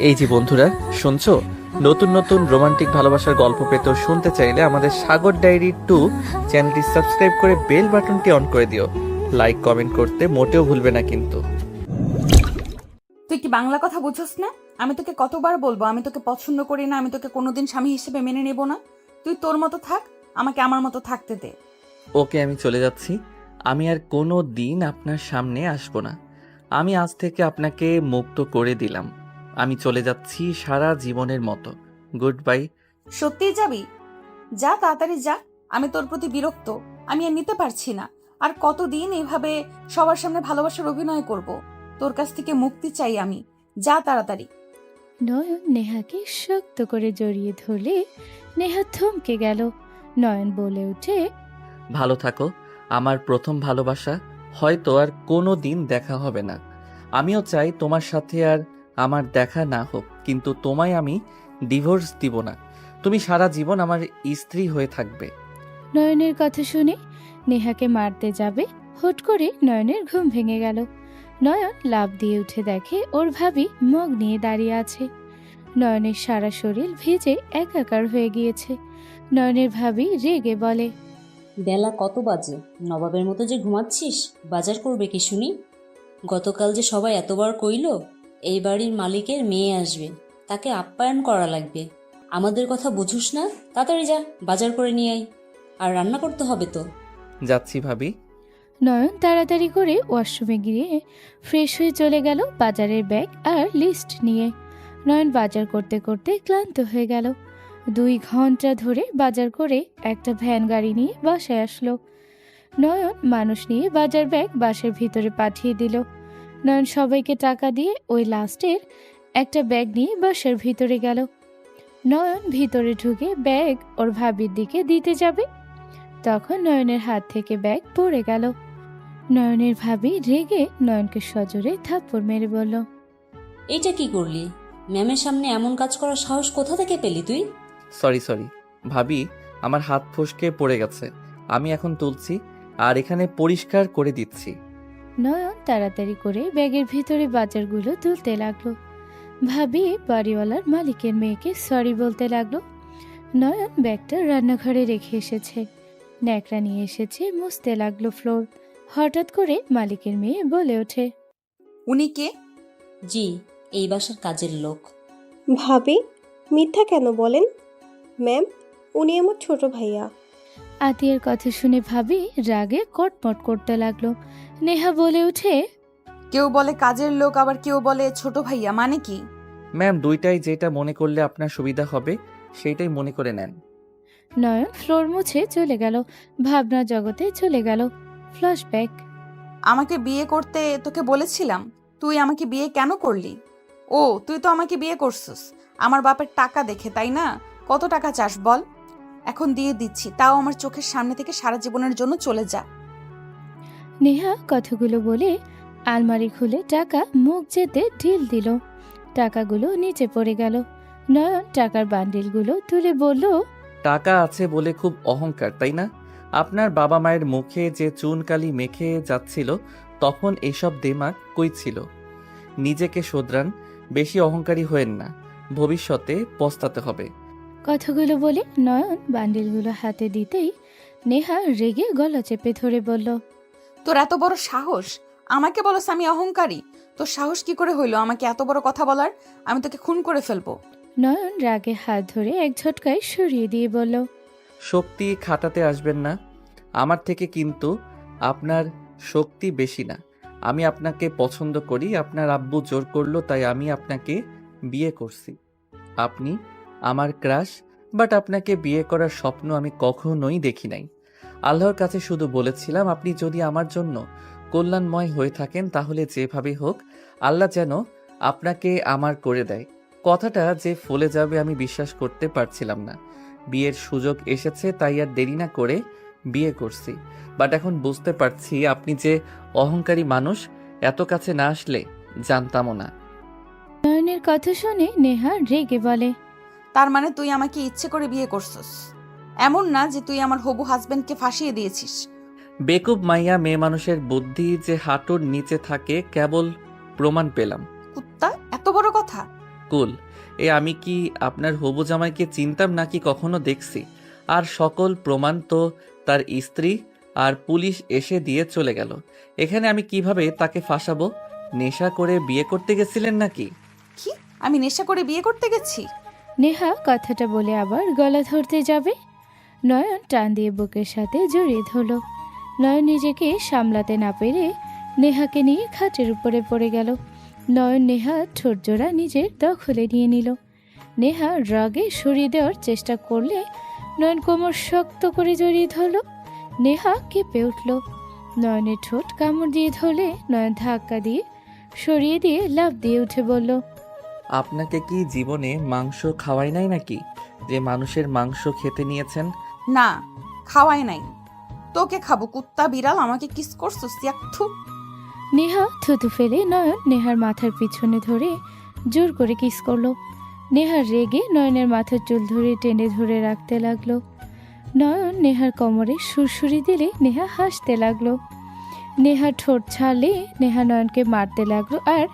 এই যে বন্ধুরা, শুনছো? নতুন নতুন রোমান্টিক ভালোবাসার গল্প পেতে শুনতে চাইলে আমাদের সাগর ডায়েরি 2 চ্যানেলটি সাবস্ক্রাইব করে বেল বাটনটি অন করে দিও। লাইক কমেন্ট করতে মোটেও ভুলবে না কিন্তু। তুই কি বাংলা কথা বুঝছস না? আমি তোকে কতবার বলবো আমি তোকে পছন্দ করি না, আমি তোকে কোনোদিন স্বামী হিসেবে মেনে নেব না। তুই তোর মতো থাক, আমাকে আমার মতো থাকতে দে। ওকে, আমি চলে যাচ্ছি। আমি আর কোনো দিন আপনার সামনে আসবো না। আমি আজ থেকে আপনাকে মুক্ত করে দিলাম। আমি চলে যাচ্ছি সারা জীবনের মতো। Good bye. সত্যিই যাবি? যা, তাড়াতাড়ি যা। আমি তোর প্রতি বিরক্ত। আমি আর নিতে পারছি না। আর কতদিন এভাবে সবার সামনে ভালোবাসার অভিনয় করব? তোর কাছ থেকে মুক্তি চাই আমি। যা তাড়াতাড়ি। নয়ন নেহাকে শক্ত করে জড়িয়ে ধরলে নেহা থমকে গেল। নয়ন বলে ওঠে, ভালো থাকো আমার প্রথম ভালোবাসা। হয়তো আর কোনো দিন দেখা হবে না। আমিও চাই তোমার সাথে আর আমার দেখা না হোক, কিন্তু তোমায় আমি ডিভোর্স দিব না। তুমি সারা জীবন আমার স্ত্রী হয়ে থাকবে। নয়নের কথা শুনে নেহাকে মারতে যাবে, হুট করে নয়নের ঘুম ভেঙে গেল। নয়ন লাফ দিয়ে উঠে দেখে ওর ভাবি মগ নিয়ে দাঁড়িয়ে আছে। নয়নের সারা শরীর ভিজে একাকার হয়ে গিয়েছে। নয়নের ভাবি রেগে বলে, বেলা কত বাজে? নবাবের মতো যে ঘুমাচ্ছিস? বাজার করবে কি শুনি? গতকাল যে সবাই এতবার কইল এই বাড়ির মালিকের মেয়ে আসবে, তাকে আপ্যায়ন করা লাগবে। আমাদের কথা বুঝুস না? তাড়াতাড়ি যা, বাজার করে নিয়ে আয়। আর রান্না করতে হবে তো। যাচ্ছি ভাবি। নয়ন তাড়াতাড়ি করে ওয়াশরুমে গিয়ে ফ্রেশ হয়ে চলে গেল বাজারের ব্যাগ আর লিস্ট নিয়ে। নয়ন বাজার করতে করতে ক্লান্ত হয়ে গেল। 2 ঘন্টা ধরে বাজার করে একটা ভ্যান গাড়ি নিয়ে বাসায় আসলো। নয়ন মানুষ নিয়ে বাজার ব্যাগ বাসার ভিতরে পাঠিয়ে দিল। নয়ন সবাইকে টাকা দিয়ে ওই লাস্টের একটা ব্যাগ নিয়ে বাসার ভিতরে গেল। নয়ন ভিতরে ঢুকে ব্যাগ ওর ভাবির দিকে দিতে যাবে, তখন নয়নের হাত থেকে ব্যাগ পড়ে গেল। নয়নের ভাবি রেগে নয়নকে সজোরে থাপ্পড় মেরে বলল, এইটা কি করলি? ম্যামের সামনে এমন কাজ করার সাহস কোথা থেকে পেলি তুই? সরি ভাবি, আমার হাত ফসকে পড়ে গেছে। আমি এখন তুলছি আর এখানে পরিষ্কার করে দিচ্ছি। নয়ন তাড়াতাড়ি করে ব্যাগের ভিতরে বাজারগুলো তুলতে লাগলো। ভাবি বাড়িওয়ালার মালিকের মেয়েকে সরি বলতে লাগলো। নয়ন ব্যাগটা রান্নাঘরে রেখে এসেছে, ন্যাকড়া নিয়ে এসেছে, মুছতে লাগলো ফ্লোর। হঠাৎ করে মালিকের মেয়ে বলে ওঠে, উনি কে? জি, এই বাসার কাজের লোক। ভাবি, মিথ্যা কেন বলেন? ম্যাম, উনি আমার ছোট ভাইয়া। আতিয়ার কথা শুনে ভাবি রাগে কটমট করতে লাগলো। নেহা বলে ওঠে, কেউ বলে কাজের লোক, আবার কেউ বলে ছোট ভাইয়া, মানে কি? ম্যাম, দুইটাই যেটা মনে করলে আপনার সুবিধা হবে সেইটাই মনে করে নেন। নয়ন ফ্লোর মুছে চলে গেল, ভাবনা জগতে চলে গেল। ফ্ল্যাশব্যাক। আমাকে বিয়ে করতে তোকে বলেছিলাম, তুই আমাকে বিয়ে কেন করলি? ও, তুই তো আমাকে বিয়ে করছিস আমার বাপের টাকা দেখে, তাই না? কত টাকা চাস বল? এখন দিয়ে দিচ্ছি, তাও আমার চোখের সামনে থেকে সারা জীবনের জন্য চলে যা। নেহা কথাগুলো বলে আলমারি খুলে টাকা মুখ যেতে ঢিল দিল। টাকাগুলো নিচে পড়ে গেল। নয়ন টাকার বান্ডিলগুলো তুলে বলল, টাকা আছে বলে খুব অহংকার, তাই না? আপনার বাবা মায়ের মুখে যে চুনকালি মেখে যাচ্ছিল তখন এইসব দেমাগ কই ছিল? নিজেকে শোধরান, বেশি অহংকারী হয়েন না, ভবিষ্যতে পস্তাতে হবে। কথাগুলো বলে নয়ন বান্ডিলগুলো হাতে দিতেই নেহা রেগে গলা চেপে ধরে বলল, তোর এত বড় সাহস, আমাকে বলস আমি অহংকারী? তোর সাহস কি করে হইলো আমাকে এত বড় কথা বলার? আমি তোকে খুন করে ফেলবো। নয়ন রাগে হাত ধরে এক ঝটকায় সরিয়ে দিয়ে বলল, শক্তি খাটাতে আসবেন না আমার থেকে, কিন্তু আপনার শক্তি বেশি না। আমি আপনাকে পছন্দ করি, আপনার আব্বু জোর করলো তাই আমি আপনাকে বিয়ে করছি। আপনি আমার ক্রাশ, বাট আপনাকে বিয়ে করার স্বপ্ন আমি কখনোই দেখি নাই। আল্লাহর কাছে শুধু বলেছিলাম আপনি যদি আমার জন্য কল্যাণময় হয়ে থাকেন তাহলে যেভাবে হোক আল্লাহ যেন আপনাকে আমার করে দেয়। কথাটা যে ফলে যাবে আমি বিশ্বাস করতে পারছিলাম না। বিয়ের সুযোগ এসেছে তাই আর দেরি না করে বিয়ে করছি। বাট এখন বুঝতে পারছি আপনি যে অহংকারী মানুষ, এত কাছে না আসলে জানতামও না। নয়নের কথা শুনে নেহা রেগে বলে, তার মানে তুই আমাকে ইচ্ছে করে বিয়ে করছিস? এমন না যে তুই আমার হবু হাজবেন্ডকে ফাঁসিয়ে দিয়েছিস। বেকুব মাইয়া, মেয়ে মানুষের বুদ্ধি যে হাঁটুর নিচে থাকে কেবল প্রমাণ পেলাম। কুত্তা, এত বড় কথা! কুল। আমি কি আপনার হবু জামাইকে চিনতাম নাকি কখনো দেখছি? আর সকল প্রমাণ তো তার স্ত্রী আর পুলিশ এসে দিয়ে চলে গেল। এখানে আমি কিভাবে তাকে ফাঁসাবো? নেশা করে বিয়ে করতে গেছিলেন নাকি? কি? আমি নেশা করে বিয়ে করতে গেছি? নেহা কথাটা বলে আবার গলা ধরতে যাবে, নয়ন টান দিয়ে বুকের সাথে জড়িয়ে ধরল। নয়ন নিজেকে সামলাতে না পেরে নেহাকে নিয়ে খাটের উপরে পড়ে গেল। নয়ন নেহার ঠোঁট জোড়া নিজের দখলে নিয়ে নিল। নেহা রাগে সরিয়ে দেওয়ার চেষ্টা করলে নয়ন কোমর শক্ত করে জড়িয়ে ধরল। নেহা কেঁপে উঠল। নয়নের ঠোঁট কামড় দিয়ে ধরলে নয়ন ধাক্কা দিয়ে সরিয়ে দিয়ে লাফ দিয়ে উঠে বলল, আপনাকে কি জীবনে মাংস খাওয়াই নাই নাকি, যে মানুষের মাংস খেতে নিয়েছেন? না, খাওয়াই নাই। তোকে খাবো কুত্তা বিড়াল, আমাকে কিস করছিস ইয়াকথু। নেহা থুতু ফেলে নয়ন নেহার মাথার পিছনে ধরে জোর করে কিস করলো। নেহার রেগে নয়নের মাথার চুল ধরে টেনে ধরে রাখতে লাগলো। নয়ন নেহার কোমরে সুরসুরি দিলে নেহা হাসতে লাগলো। নেহা ঠোঁট ছাড়লে নেহা নয়নকে মারতে লাগলো আর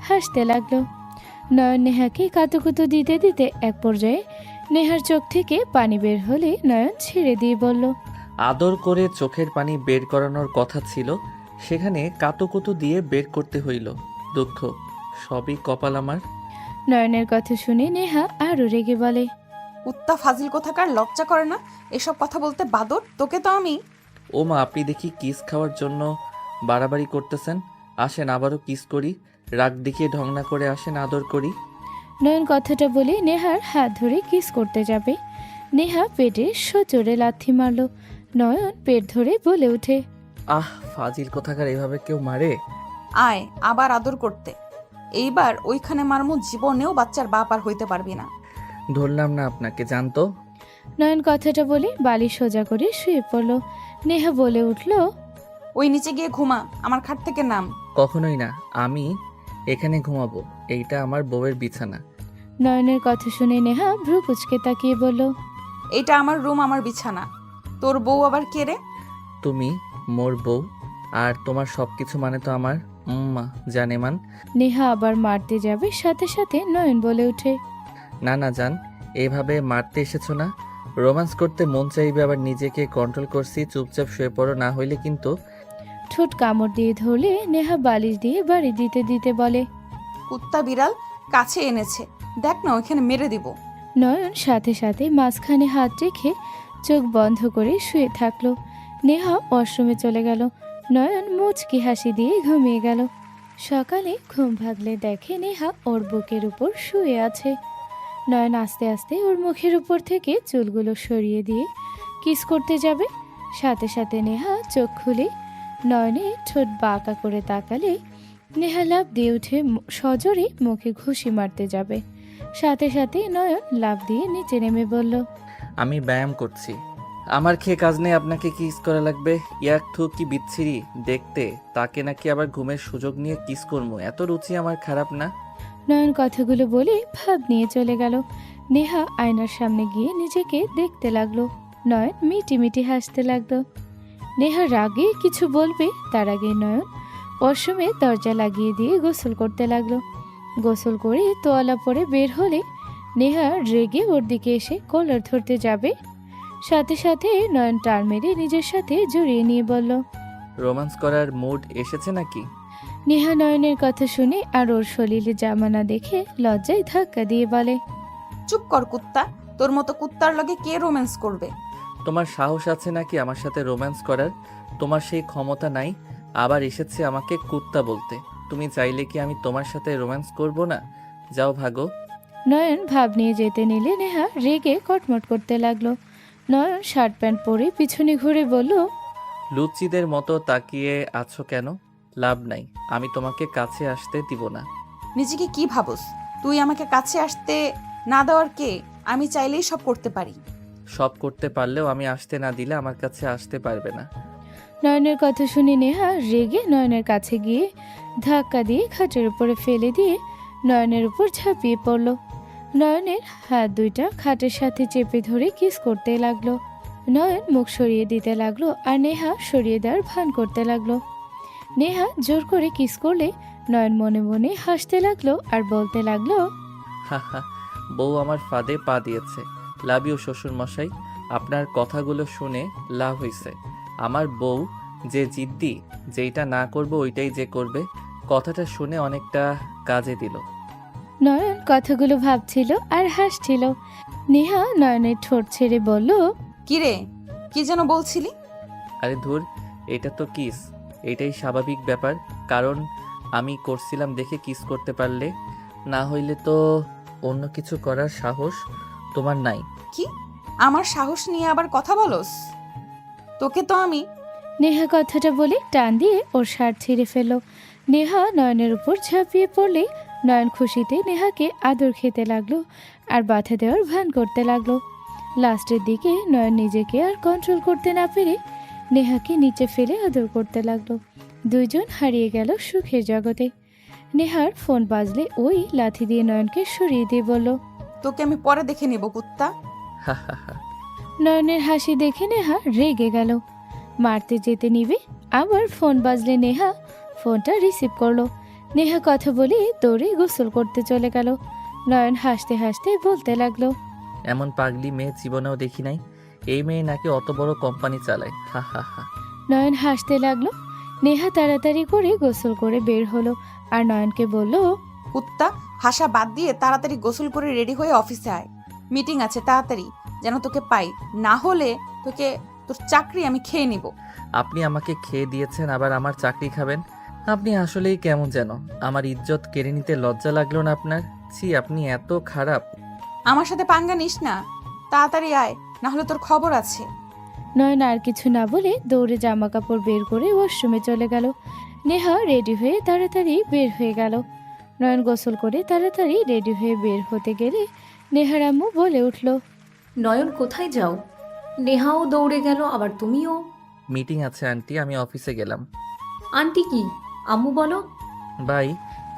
হাসতে লাগলো। নয়ন নেহাকে কাতুকুতু দিতে দিতে এক পর্যায়ে নেহার চোখ থেকে পানি বের হলে নয়ন ছেড়ে দিয়ে বলল, আদর করে চোখের পানি বের করানোর কথা ছিল, সেখানে কাতুকুতু দিয়ে বের করতে হইল। দুঃখ, সবই কপাল আমার। নয়নের কথা শুনে নেহা আরও রেগে বলে, কুত্তা ফাজিল কোথাকার, লজ্জা করে না এসব কথা বলতে? বাদর, তোকে তো আমি। ও মা, আপনি দেখি কিস খাওয়ার জন্য বাড়াবাড়ি করতেছেন। আসেন আবারও কিস করি। রাগ দেখিয়ে ঢং না করে আসেন, আদর করি। নয়ন কথাটা বলে নেহার হাত ধরে কিস করতে যাবে। নেহা পেটে সজোরে লাথি মারল। নয়ন পেট ধরে বলে ওঠে, আহ, ফাজিল কোথাকার, এভাবে কেউ মারে? আয় আবার আদর করতে। এইবার ওইখানে মারমু, জীবনেও বাচ্চার বাপ আর হইতে পারবি না। ধরলাম না আপনাকে, জানতো। নয়ন কথাটা বলে বালি সোজা করে শুয়ে পড়ল। নেহা বলে উঠল, ওই নিচে গিয়ে ঘুমা, আমার খাট থেকে নাম। কখনোই না, আমি এখানে ঘুমাবো। এইটা আমার বউয়ের বিছানা। নয়নের কথা শুনে নেহা ভ্রু কুচকে তাকিয়ে বলল, এইটা আমার রুম, আমার বিছানা। তোর বউ আবার কে রে? তুমি মোর বউ, আর তোমার সবকিছু মানে তো আমার জানেমান। নেহা আবার মারতে যাবে, সাথে সাথে নয়ন বলে ওঠে, না না জান, এইভাবে মারতে এসেছো না। রোম্যান্স করতে মন চাইবে, আবার নিজেকে কন্ট্রোল করছি। চুপচাপ শুয়ে পড়ো, না হইলে কিন্তু। ঠোঁট কামড় দিয়ে ধরলে নেহা বালিশ দিয়ে বাড়ি দিতে দিতে বলে, কুত্তা বিড়াল কাছে এনেছে, দেখ না ওইখানে মেরে দিব। নয়ন সাথে সাথে মাঝখানে হাত রেখে চোখ বন্ধ করে শুয়ে থাকলো। নেহা ওয়াশরুমে চলে গেল। নয়ন মুচকি হাসি দিয়ে ঘুমিয়ে গেল। সকালে ঘুম ভাগলে দেখে নেহা ওর বুকের উপর শুয়ে আছে। নয়ন আস্তে আস্তে ওর মুখের উপর থেকে চুলগুলো সরিয়ে দিয়ে কিস করতে যাবে। সাথে সাথে নেহা চোখ খুলে নয়নে ঠোঁট বাঁকা করে তাকালে নেহা লাফ দিয়ে উঠে সজোরে মুখে ঘুষি মারতে যাবে। সাথে সাথে নয়ন লাফ দিয়ে নিচে নেমে বলল, আমি ব্যায়াম করছি। আমার খেয়ে কাজ নেই, আপনাকে কিস করা লাগবে? ইয়াক থু, কি বিচ্ছিরি দেখতে। তাকে নাকি আবার ঘুমের সুযোগ নিয়ে কিস করবো? এত রুচি আমার খারাপ না। নয়ন কথাগুলো বলে ভাব নিয়ে চলে গেল। নেহা আয়নার সামনে গিয়ে নিজেকে দেখতে লাগলো। নয়ন মিটি মিটি হাসতে লাগলো। নেহা রাগে কিছু বলবে, তার আগে নয়ন ওয়াশরুমে দরজা লাগিয়ে দিয়ে গোসল করতে লাগলো। গোসল করে তোয়ালা পরে বের হলে নেহা রেগে ওর দিকে এসে কলার ধরতে যাবে। সাথে সাথে নয়ন টান মেরে নিজের সাথে জড়িয়ে নিয়ে বলল, রোম্যান্স করার মুড এসেছে নাকি? নেহা নয়নের কথা শুনে আর ওর শরীরে জামানা দেখে লজ্জায় ধাক্কা দিয়ে বলে, চুপ কর কুত্তা, তোর মতো কুত্তার লগে কে রোম্যান্স করবে? তোমার সাহস আছে নাকি আমার সাথে রোম্যান্স করার? তোমার সেই ক্ষমতা নাই, আবার এসেছে আমাকে কুত্তা বলতে। তুমি চাইলে কি আমি তোমার সাথে রোম্যান্স করব না? যাও ভাগো। নয়ন ভাব নিয়ে যেতে নিলে নেহা রেগে কটমট করতে লাগলো। নয়ন শার্ট প্যান্ট পরে পিছনে ঘুরে বলল, লুচিদের মতো তাকিয়ে আছো কেন? লাভ নাই, আমি তোমাকে কাছে আসতে দিব না। নিজেকে কি ভাবস? তুই আমাকে কাছে আসতে না দেওয়ার কে? আমি চাইলেই সব করতে পারি। সব করতে পারলেও আমি আসতে না দিলে আমার কাছে আসতে পারবে না। নয়নের কথা শুনে নেহা রেগে নয়নের কাছে গিয়ে ধাক্কা দিয়ে খাটের উপরে ফেলে দিয়ে নয়নের উপর ঝাঁপিয়ে পড়ল। নয়নের হাত দুইটা খাটের সাথে চেপে ধরে কিস করতে লাগলো। নয়ন মুখ সরিয়ে দিতে লাগলো আর নেহা সরিয়ে দেওয়ার ভান করতে লাগলো। নেহা জোর করে কিস করলে নয়ন মনে মনে হাসতে লাগলো আর বলতে লাগলো, হা হা, বউ আমার ফাঁদে পা দিয়েছে। লাভ ইউ শ্বশুর মশাই, আপনার কথাগুলো শুনে লাভ হইছে। আমার বউ যে জিদ্দি, যেইটা না করব ওইটাই যে করবে, কথাটা শুনে অনেকটা কাজে দিল। নয়ন কথাগুলো ভাবছিল আর হাসছিল। নেহা নয়নের ঠোঁট ছেড়ে বলল, কি রে, কি যেন বলছিলি? আরে ধুর, এটা তো কিস, এটাই স্বাভাবিক ব্যাপার। কারণ আমি করছিলাম দেখে কিস করতে পারলে, না হইলে তো অন্য কিছু করার সাহস তোমার নাই। কি, আমার সাহস নিয়ে আবার কথা বলস? তোকে তো আমি। নেহা কথাটা বলে টান দিয়ে ওর শার্ট ছিঁড়ে ফেলল। নেহা নয়নের উপর ঝাঁপিয়ে পড়লে নয়ন খুশিতে নেহাকে আদর খেতে লাগলো আর বাধা দেওয়ার ভান করতে লাগলো। লাস্টের দিকে নয়ন নিজেকে আর কন্ট্রোল করতে না পেরে নেহাকে নিচে ফেলে আদর করতে লাগলো। দুইজন হারিয়ে গেল সুখের জগতে। নেহার ফোন বাজলে ওই লাথি দিয়ে নয়নকে সরিয়ে দিয়ে বলল, তোকে আমি পরে দেখে নেব কুত্তা। হা হা হা। নয়নের হাসি দেখে নেহা রেগে গেল। মারতে যেতে নিবে, আবার ফোন বাজলে নেহা ফোনটা রিসিভ করলো। নেহা কথা বলে দৌড়ে গোসল করতে চলে গেল। নয়ন হাসতে হাসতে বলতে লাগলো, এমন পাগলি মেয়ে জীবনেও দেখি নাই। এই মেয়ে নাকি অত বড় কোম্পানি চালায়। হা হা হা। নয়ন হাসতে লাগলো। নেহা তাড়াতাড়ি করে গোসল করে বের হলো আর নয়নকে বলল, কুত্তা, হাসা বাদ দিয়ে তাড়াতাড়ি গোসল করে রেডি হয়ে অফিসে আয়। মিটিং আছে, তাড়াতাড়ি যেন তোকে পাই, না হলে তোর চাকরি আমি খেয়ে নিব। আপনি আমাকে খেয়ে দিয়েছেন, আবার আমার চাকরি খাবেন? আপনি আসলেই কেমন যেন। আমার ইজ্জত কেড়ে নিতে লজ্জা লাগলো না আপনার? ছি, আপনি এত খারাপ। আমার সাথে পাঙ্গা নিস না, তাড়াতাড়ি আয়, না হলে তোর খবর আছে। নয়ন আর কিছু না বলে দৌড়ে জামা কাপড় বের করে ওয়াশরুমে চলে গেল। নেহা রেডি হয়ে তাড়াতাড়ি বের হয়ে গেল। নয়ন গোসল করে তাড়াতাড়ি রেডি হয়ে বের হতে গেলে নেহার আম্মু বলে উঠল, নয়ন কোথায় যাও? নেহাও দৌড়ে গেল, আবার তুমিও। মিটিং আছে আন্টি, আমি অফিসে গেলাম। আন্টি কি? আম্মু বলো। বাই।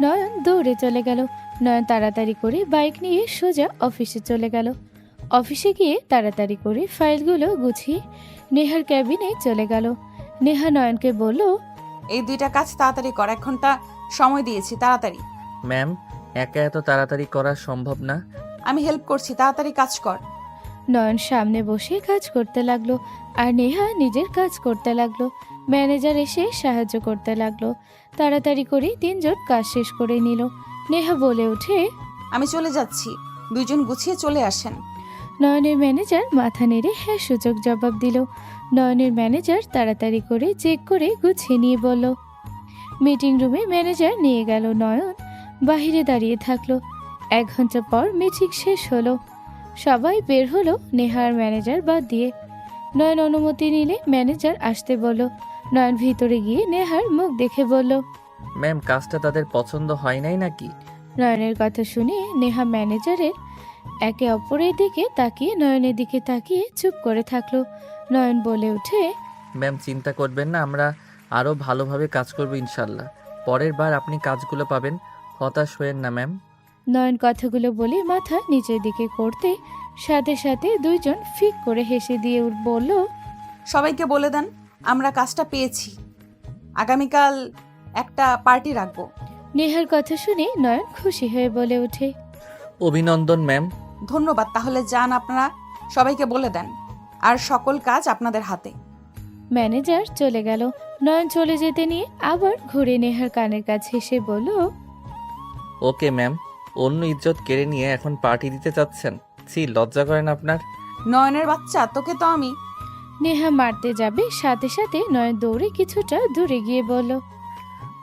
নয়ন দৌড়ে চলে গেল। নয়ন তাড়াতাড়ি করে বাইক নিয়ে সোজা অফিসে চলে গেল। অফিসে গিয়ে তাড়াতাড়ি করে ফাইলগুলো গুছিয়ে নেহার ক্যাবিনে চলে গেল। নেহা নয়নকে বলল, এই দুইটা কাজ তাড়াতাড়ি কর, 1 ঘন্টা সময় দিয়েছি, তাড়াতাড়ি। ম্যাম, একা এত তাড়াতাড়ি করা সম্ভব না। আমি হেল্প করছি, তাড়াতাড়ি কাজ কর। নয়ন সামনে বসে কাজ করতে লাগলো আর নেহা নিজের কাজ করতে লাগলো। ম্যানেজার এসে সাহায্য করতে লাগলো। তাড়াতাড়ি করে 3 জন কাজ শেষ করে নিল। নেহা বলে ওঠে, আমি চলে যাচ্ছি, দুইজন গুছিয়ে চলে আসেন। নয়নের ম্যানেজার মাথা নেড়ে হ্যাঁ সূচক জবাব দিল। নয়নের ম্যানেজার তাড়াতাড়ি করে চেক করে গুছিয়ে নিয়ে বলল। মিটিং রুমে ম্যানেজার নিয়ে গেল। নয়ন বাহিরে দাঁড়িয়ে থাকলো। 1 ঘন্টা পর মিটিং শেষ হলো। সবাই বের হলো নেহার ম্যানেজার বাদ দিয়ে। নয়ন অনুমতি নিলে ম্যানেজার আসতে বলল। নয়ন ভিতরে গিয়ে নেহার মুখ দেখে বলল, ম্যাম, কাজটা তাদের পছন্দ হয় নাই নাকি? নয়নের কথা শুনে নেহা ম্যানেজারের একে অপরের দিকে তাকিয়ে নয়নের দিকে তাকিয়ে চুপ করে থাকলো। নয়ন বলে ওঠে, ম্যাম, চিন্তা করবেন না, আমরা আরও ভালোভাবে কাজ করব ইনশাল্লাহ। পরের বার আপনি কাজগুলো পাবেন, হতাশ হয়েন না ম্যাম। নয়ন কথাগুলো বলে মাথা নিচের দিকে করতে সাথে সাথে 2 জন ফিক করে হেসে দিয়ে বলল, সবাইকে বলে দেন আমরা কাজটা পেয়েছি, আগামীকাল একটা পার্টি রাখবো। নেহার কথা শুনে নয়ন খুশি হয়ে বলে ওঠে, অভিনন্দন ম্যাম। ধন্যবাদ, তাহলে যান আপনারা, সবাইকে বলে দেন, আর সকল কাজ আপনাদের হাতে। ম্যানেজার চলে গেল। নয়ন চলে যেতে নিয়ে আবার ঘুরে নেহার কানের কাছে এসে বলল, ওকে ম্যাম, অন্য ইজ্জত কেড়ে নিয়ে এখন পার্টি দিতে চাচ্ছেন? ছি, লজ্জা করেন আপনার? নয়নের বাচ্চা, তোকে তো আমি। নেহা মারতে যাবে, সাথে সাথে নয়ন দৌড়ে কিছুটা দূরে গিয়ে বলল।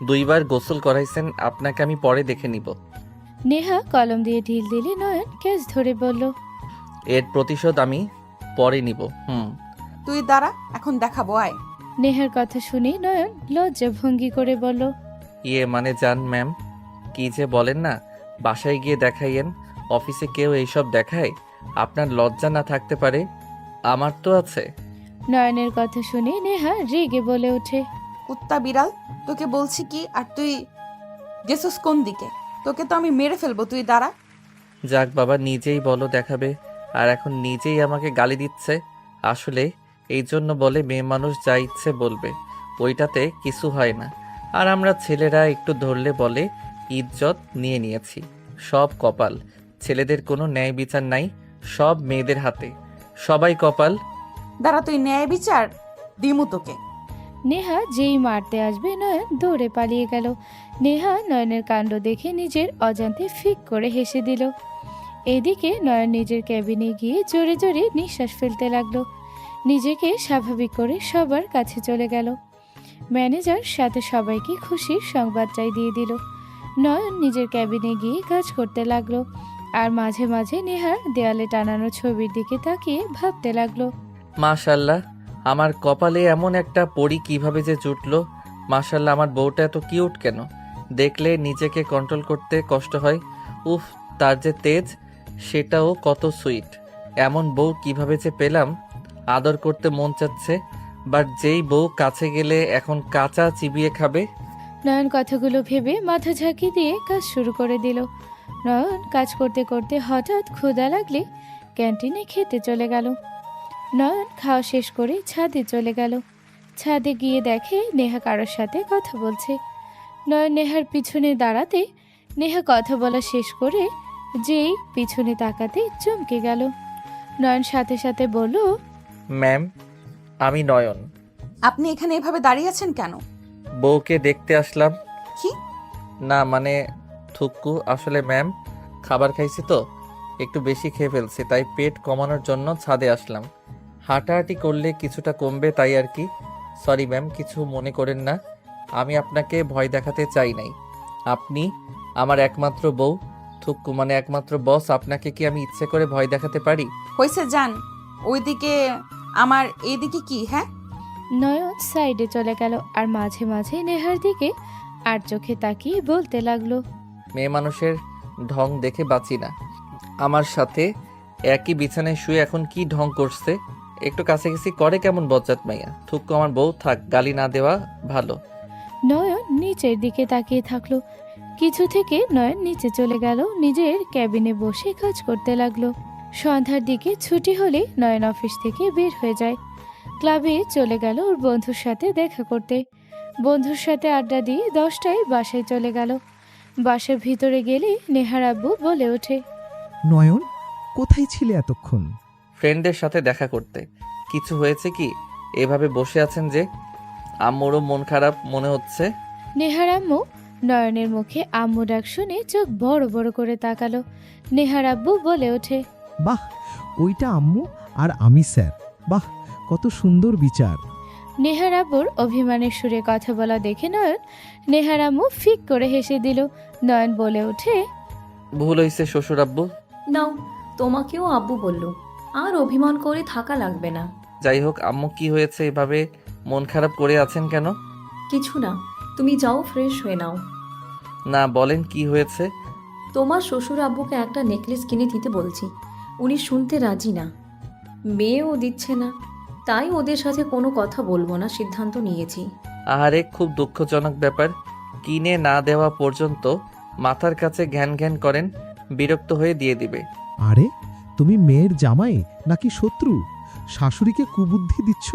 2 বার গোসল করাইছেন, আপনাকে আমি পরে দেখে নিব। নেহা কলম দিয়ে ঢিল দিলে নয়ন ক্যাচ ধরে বলল, এর প্রতিশোধ আমি পরে নিব। তুই দাঁড়া, এখন দেখাবো, আয়। নেহার কথা শুনে নয়ন লজ্জা ভঙ্গি করে বলল, ইয়ে মানে জান ম্যাম, কি যে বলেন না, বাসায় গিয়ে দেখাইয়েন। অফিসে কেউ এইসব দেখায়? আপনার লজ্জা না থাকতে পারে, আমার তো আছে। নয়নের কথা শুনে নেহা রেগে বলে ওঠে, কুত্তা বিড়াল, তোকে বলছি কি, আর তুই গেছিস কোন দিকে? তোকে তো আমি মেরে ফেলবো, তুই দাঁড়া। যাক বাবা, নিজেই বলো দেখাবে, আর এখন নিজেই আমাকে গালি দিচ্ছে। আসলে এই জন্য বলে মেয়ে মানুষ যা ইচ্ছে বলবে, ওইটাতে কিছু হয় না। আর আমরা ছেলেরা একটু ধরলে বলে ইজ্জত নিয়ে নিয়েছি। সব কপাল, ছেলেদের কোনো ন্যায় বিচার নাই, সব মেয়েদের হাতে, সবাই কপাল। দাঁড়া, তুই ন্যায় বিচার দিমু তোকে। নেহা যেই মারতে আসবে নয়ন দৌড়ে পালিয়ে গেল। নেহা নয়নের কাণ্ড দেখে নিজের অজান্তে ফিক করে হেসে দিল। এদিকে নয়ন নিজের ক্যাবিনে গিয়ে জোরে জোরে নিঃশ্বাস ফেলতে লাগলো। নিজেকে স্বাভাবিক করে সবার কাছে চলে গেল। ম্যানেজার সাথে সবাইকে খুশির সংবাদটাই দিয়ে দিল। নয়ন নিজের ক্যাবিনে গিয়ে কাজ করতে লাগলো আর মাঝে মাঝে নেহার দেয়ালে টানানো ছবির দিকে তাকিয়ে ভাবতে লাগলো। মাশাল্লাহ, আমার কপালে এমন একটা পরি কিভাবে যে জুটলো। মাশাল্লাহ, আমার বউটা এত কিউট কেন? দেখলে নিজেকে কন্ট্রোল করতে কষ্ট হয়। উফ, তার যে তেজ, সেটাও কত সুইট। এমন বউ কিভাবে যে পেলাম। আদর করতে মন চাচ্ছে, বাট যেই বউ কাছে গেলে এখন কাঁচা চিবিয়ে খাবে। নয়ন কথাগুলো ভেবে মাথা ঝাঁকি দিয়ে কাজ শুরু করে দিল। নয়ন কাজ করতে করতে হঠাৎ ক্ষুধা লাগলে ক্যান্টিনে খেতে চলে গেল। নয়ন খাওয়া শেষ করে ছাদে চলে গেল। ছাদে গিয়ে দেখে নেহা কারোর সাথে কথা বলছে। নয়ন নেহার পিছনে দাঁড়াতে নেহা কথা বলা শেষ করে যেই পিছনে তাকাতে চমকে গেল। নয়ন সাথে সাথে বলল, ম্যাম, আমি নয়ন। আপনি এখানে এভাবে দাঁড়িয়ে আছেন কেন? বউকে দেখতে আসলাম। কি? না মানে থুক্কু, আসলে ম্যাম খাবার খাইছি তো একটু বেশি খেয়ে ফেলছি, তাই পেট কমানোর জন্য ছাদে আসলাম। হাঁটাহাঁটি করলে কিছুটা কমবে তাই আর কি। সরি ম্যাম, কিছু মনে করেন না, আমি আপনাকে ভয় দেখাতে চাই নাই। আপনি আমার একমাত্র বউ, থুক্কু মানে একমাত্র বস, আপনাকে কি আমি ইচ্ছে করে ভয় দেখাতে পারি? হয়েছে, যান ওইদিকে। আমার এইদিকে কি? হ্যাঁ, নয়ন সাইডে চলে গেল আর মাঝে মাঝে নেহার দিকে আর চোখে তাকিয়ে বলতে লাগলো, মেয়ে মানুষের ঢং দেখে বাঁচি না। আমার সাথে একই বিছানায় শুয়ে এখন কি ঢং করছে, একটু কাছাকাছি করে কেমন বজ্জাত মাইয়া। থুক্কু আমার বউ, থাক, গালি না দেওয়া ভালো। নয়ন নিচের দিকে তাকিয়ে থাকলো। কিছু থেকে নয়ন নিচে চলে গেল, নিজের ক্যাবিনে বসে কাজ করতে লাগলো। সন্ধ্যার দিকে ছুটি হলে নয়ন অফিস থেকে বের হয়ে যায়। ক্লাবে চলে গেল ওর বন্ধুর সাথে দেখা করতে। বন্ধুর সাথে আড্ডা দিয়ে 10টায় বাসায় চলে গেল। বাসার ভিতরে গেলে নেহার আব্বু বলে ওঠে, নয়ন, কোথায় ছিলে এতক্ষণ? ফ্রেন্ডের সাথে দেখা করতে। কিছু হয়েছে কি? এভাবে বসে আছেন যে? আম্মুরও মন খারাপ মনে হচ্ছে। নেহার আম্মু নয়নের মুখে আম্মু ডাক শুনে চোখ বড় বড় করে তাকালো। নেহার আব্বু বলে ওঠে, বাহ, ওইটা আম্মু আর আমি স্যার। বাহ, কত সুন্দর বিচার। নেহার আব্বুর অভিমানের সুরে কথা বলা দেখে নয়ন নেহার আম্মু ফিক করে হেসে দিল। নয়ন বলে ওঠে, ভুল হয়েছে শ্বশুর আব্বু। নাও, তোমাকেও আব্বু বলল, আর অভিমান করে থাকা লাগবে না। যাই হোক, আম্মু কি হয়েছে এভাবে মন খারাপ করে আছেন কেন? কিছু না, তুমি যাও ফ্রেশ হয়ে নাও। না, বলেন কি হয়েছে? তোমার শ্বশুর আব্বুকে একটা নেকলেস কিনে দিতে বলছি, উনি শুনতে রাজি না, মেয়েও দিচ্ছে না, তাই ওদের সাথে কোনো কথা বলবো না সিদ্ধান্ত নিয়েছি। আহারে, খুব দুঃখজনক ব্যাপার। কিনে না দেওয়া পর্যন্ত মাথার কাছে ঘ্যান ঘ্যান করেন, বিরক্ত হয়ে দিয়ে দিবে। আরে, তুমি মেয়ের জামাই নাকি শত্রু? শাশুড়িকে কুবুদ্ধি দিচ্ছ?